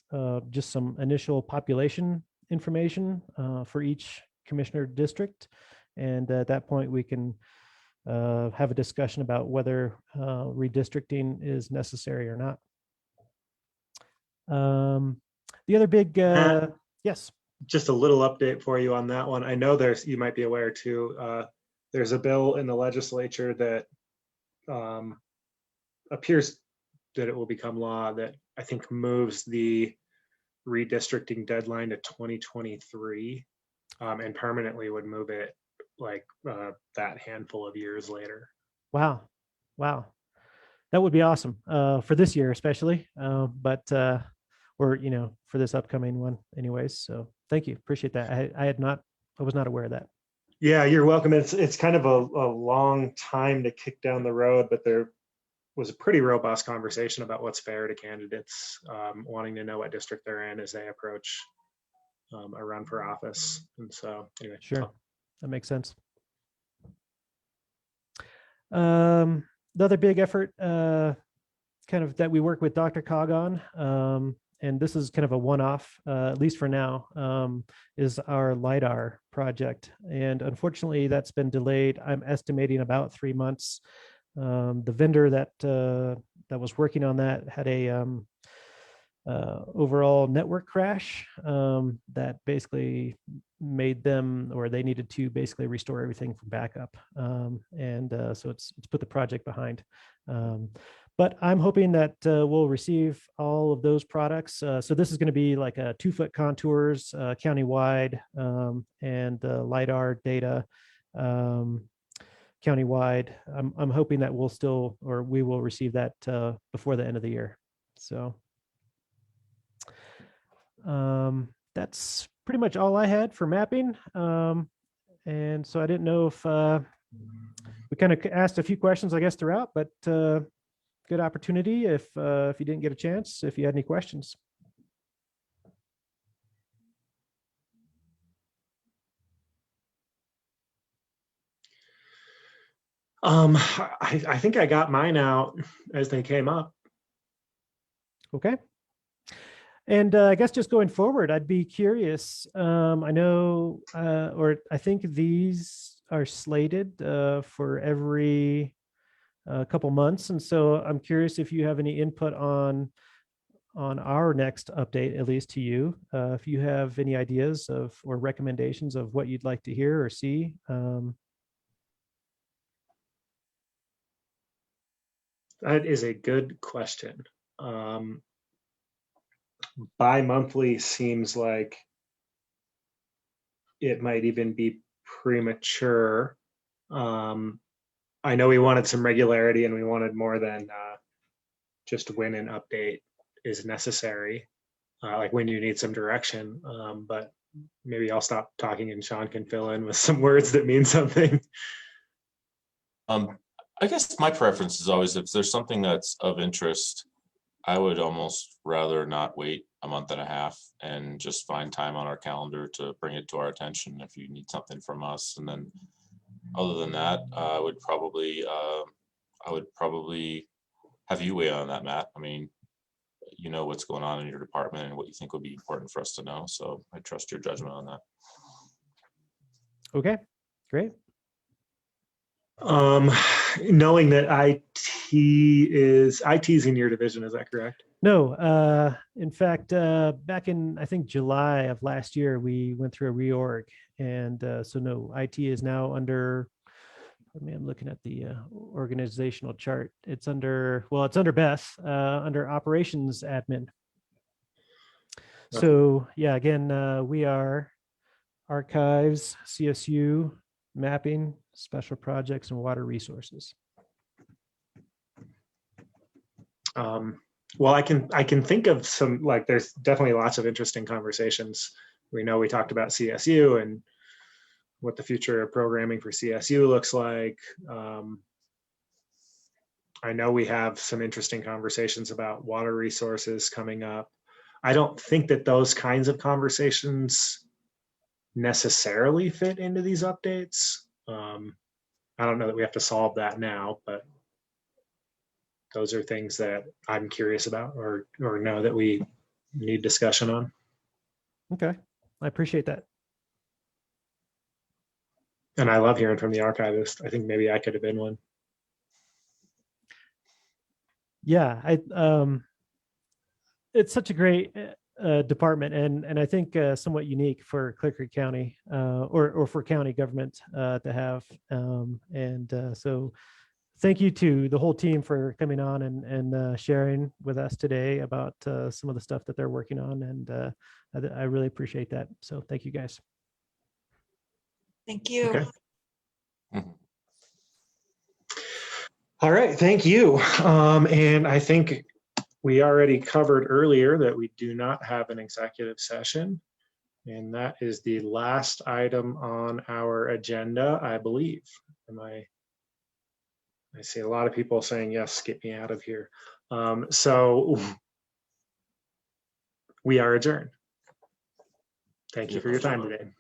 just some initial population information for each commissioner district. And at that point, we can have a discussion about whether redistricting is necessary or not. The other big, yes. Just a little update for you on that one. I know you might be aware too, there's a bill in the legislature that appears that it will become law that I think moves the redistricting deadline to 2023 and permanently would move it like that handful of years later. Wow. That would be awesome for this year, especially, but or, for this upcoming one anyways. So thank you. Appreciate that. I was not aware of that. Yeah, you're welcome. It's kind of a long time to kick down the road, but there was a pretty robust conversation about what's fair to candidates wanting to know what district they're in as they approach a run for office. And so anyway. Sure. That makes sense. The other big effort kind of that we work with Dr. Cog on, and this is kind of a one-off, at least for now, is our LiDAR project. And unfortunately, that's been delayed. I'm estimating about 3 months. The vendor that was working on that had a overall network crash that basically made them, or they needed to basically restore everything from backup. So it's put the project behind. But I'm hoping that we'll receive all of those products. So this is going to be like a 2-foot contours countywide, and LiDAR data countywide. I'm hoping that we will receive that before the end of the year. So that's pretty much all I had for mapping. And so I didn't know if we kind of asked a few questions, I guess, throughout, but good opportunity if you didn't get a chance, if you had any questions. I think I got mine out as they came up. Okay. And I guess just going forward, I'd be curious. I know, or I think these are slated for every couple months. And so I'm curious if you have any input on our next update, at least to you, if you have any ideas or recommendations of what you'd like to hear or see. That is a good question. Bi-monthly seems like it might even be premature. I know we wanted some regularity, and we wanted more than just when an update is necessary, like when you need some direction. But maybe I'll stop talking and Sean can fill in with some words that mean something. I guess my preference is always, if there's something that's of interest, I would almost rather not wait a month and a half and just find time on our calendar to bring it to our attention if you need something from us. And then other than that, I would probably have you weigh on that, Matt. I mean, you know what's going on in your department and what you think would be important for us to know. So I trust your judgment on that. Okay, great. Knowing that IT's in your division, is that correct? No, in fact, back in, I think, July of last year, we went through a reorg. And so no, IT is now under, I'm looking at the organizational chart. It's under Beth, under operations admin. So yeah, again, we are archives, CSU, mapping, special projects, and water resources. Well, I can think of some, like, there's definitely lots of interesting conversations. We know we talked about CSU and what the future of programming for CSU looks like. I know we have some interesting conversations about water resources coming up. I don't think that those kinds of conversations necessarily fit into these updates. I don't know that we have to solve that now, but those are things that I'm curious about or know that we need discussion on. Okay, I appreciate that. And I love hearing from the archivist. I think maybe I could have been one. Yeah, it's such a great department, and I think somewhat unique for Clear Creek County or for county government to have. So thank you to the whole team for coming on and sharing with us today about some of the stuff that they're working on. And I really appreciate that. So thank you, guys. Thank you. Okay. All right, thank you. And I think we already covered earlier that we do not have an executive session. And that is the last item on our agenda, I believe. I see a lot of people saying, yes, get me out of here. So we are adjourned. Thank you for your time today.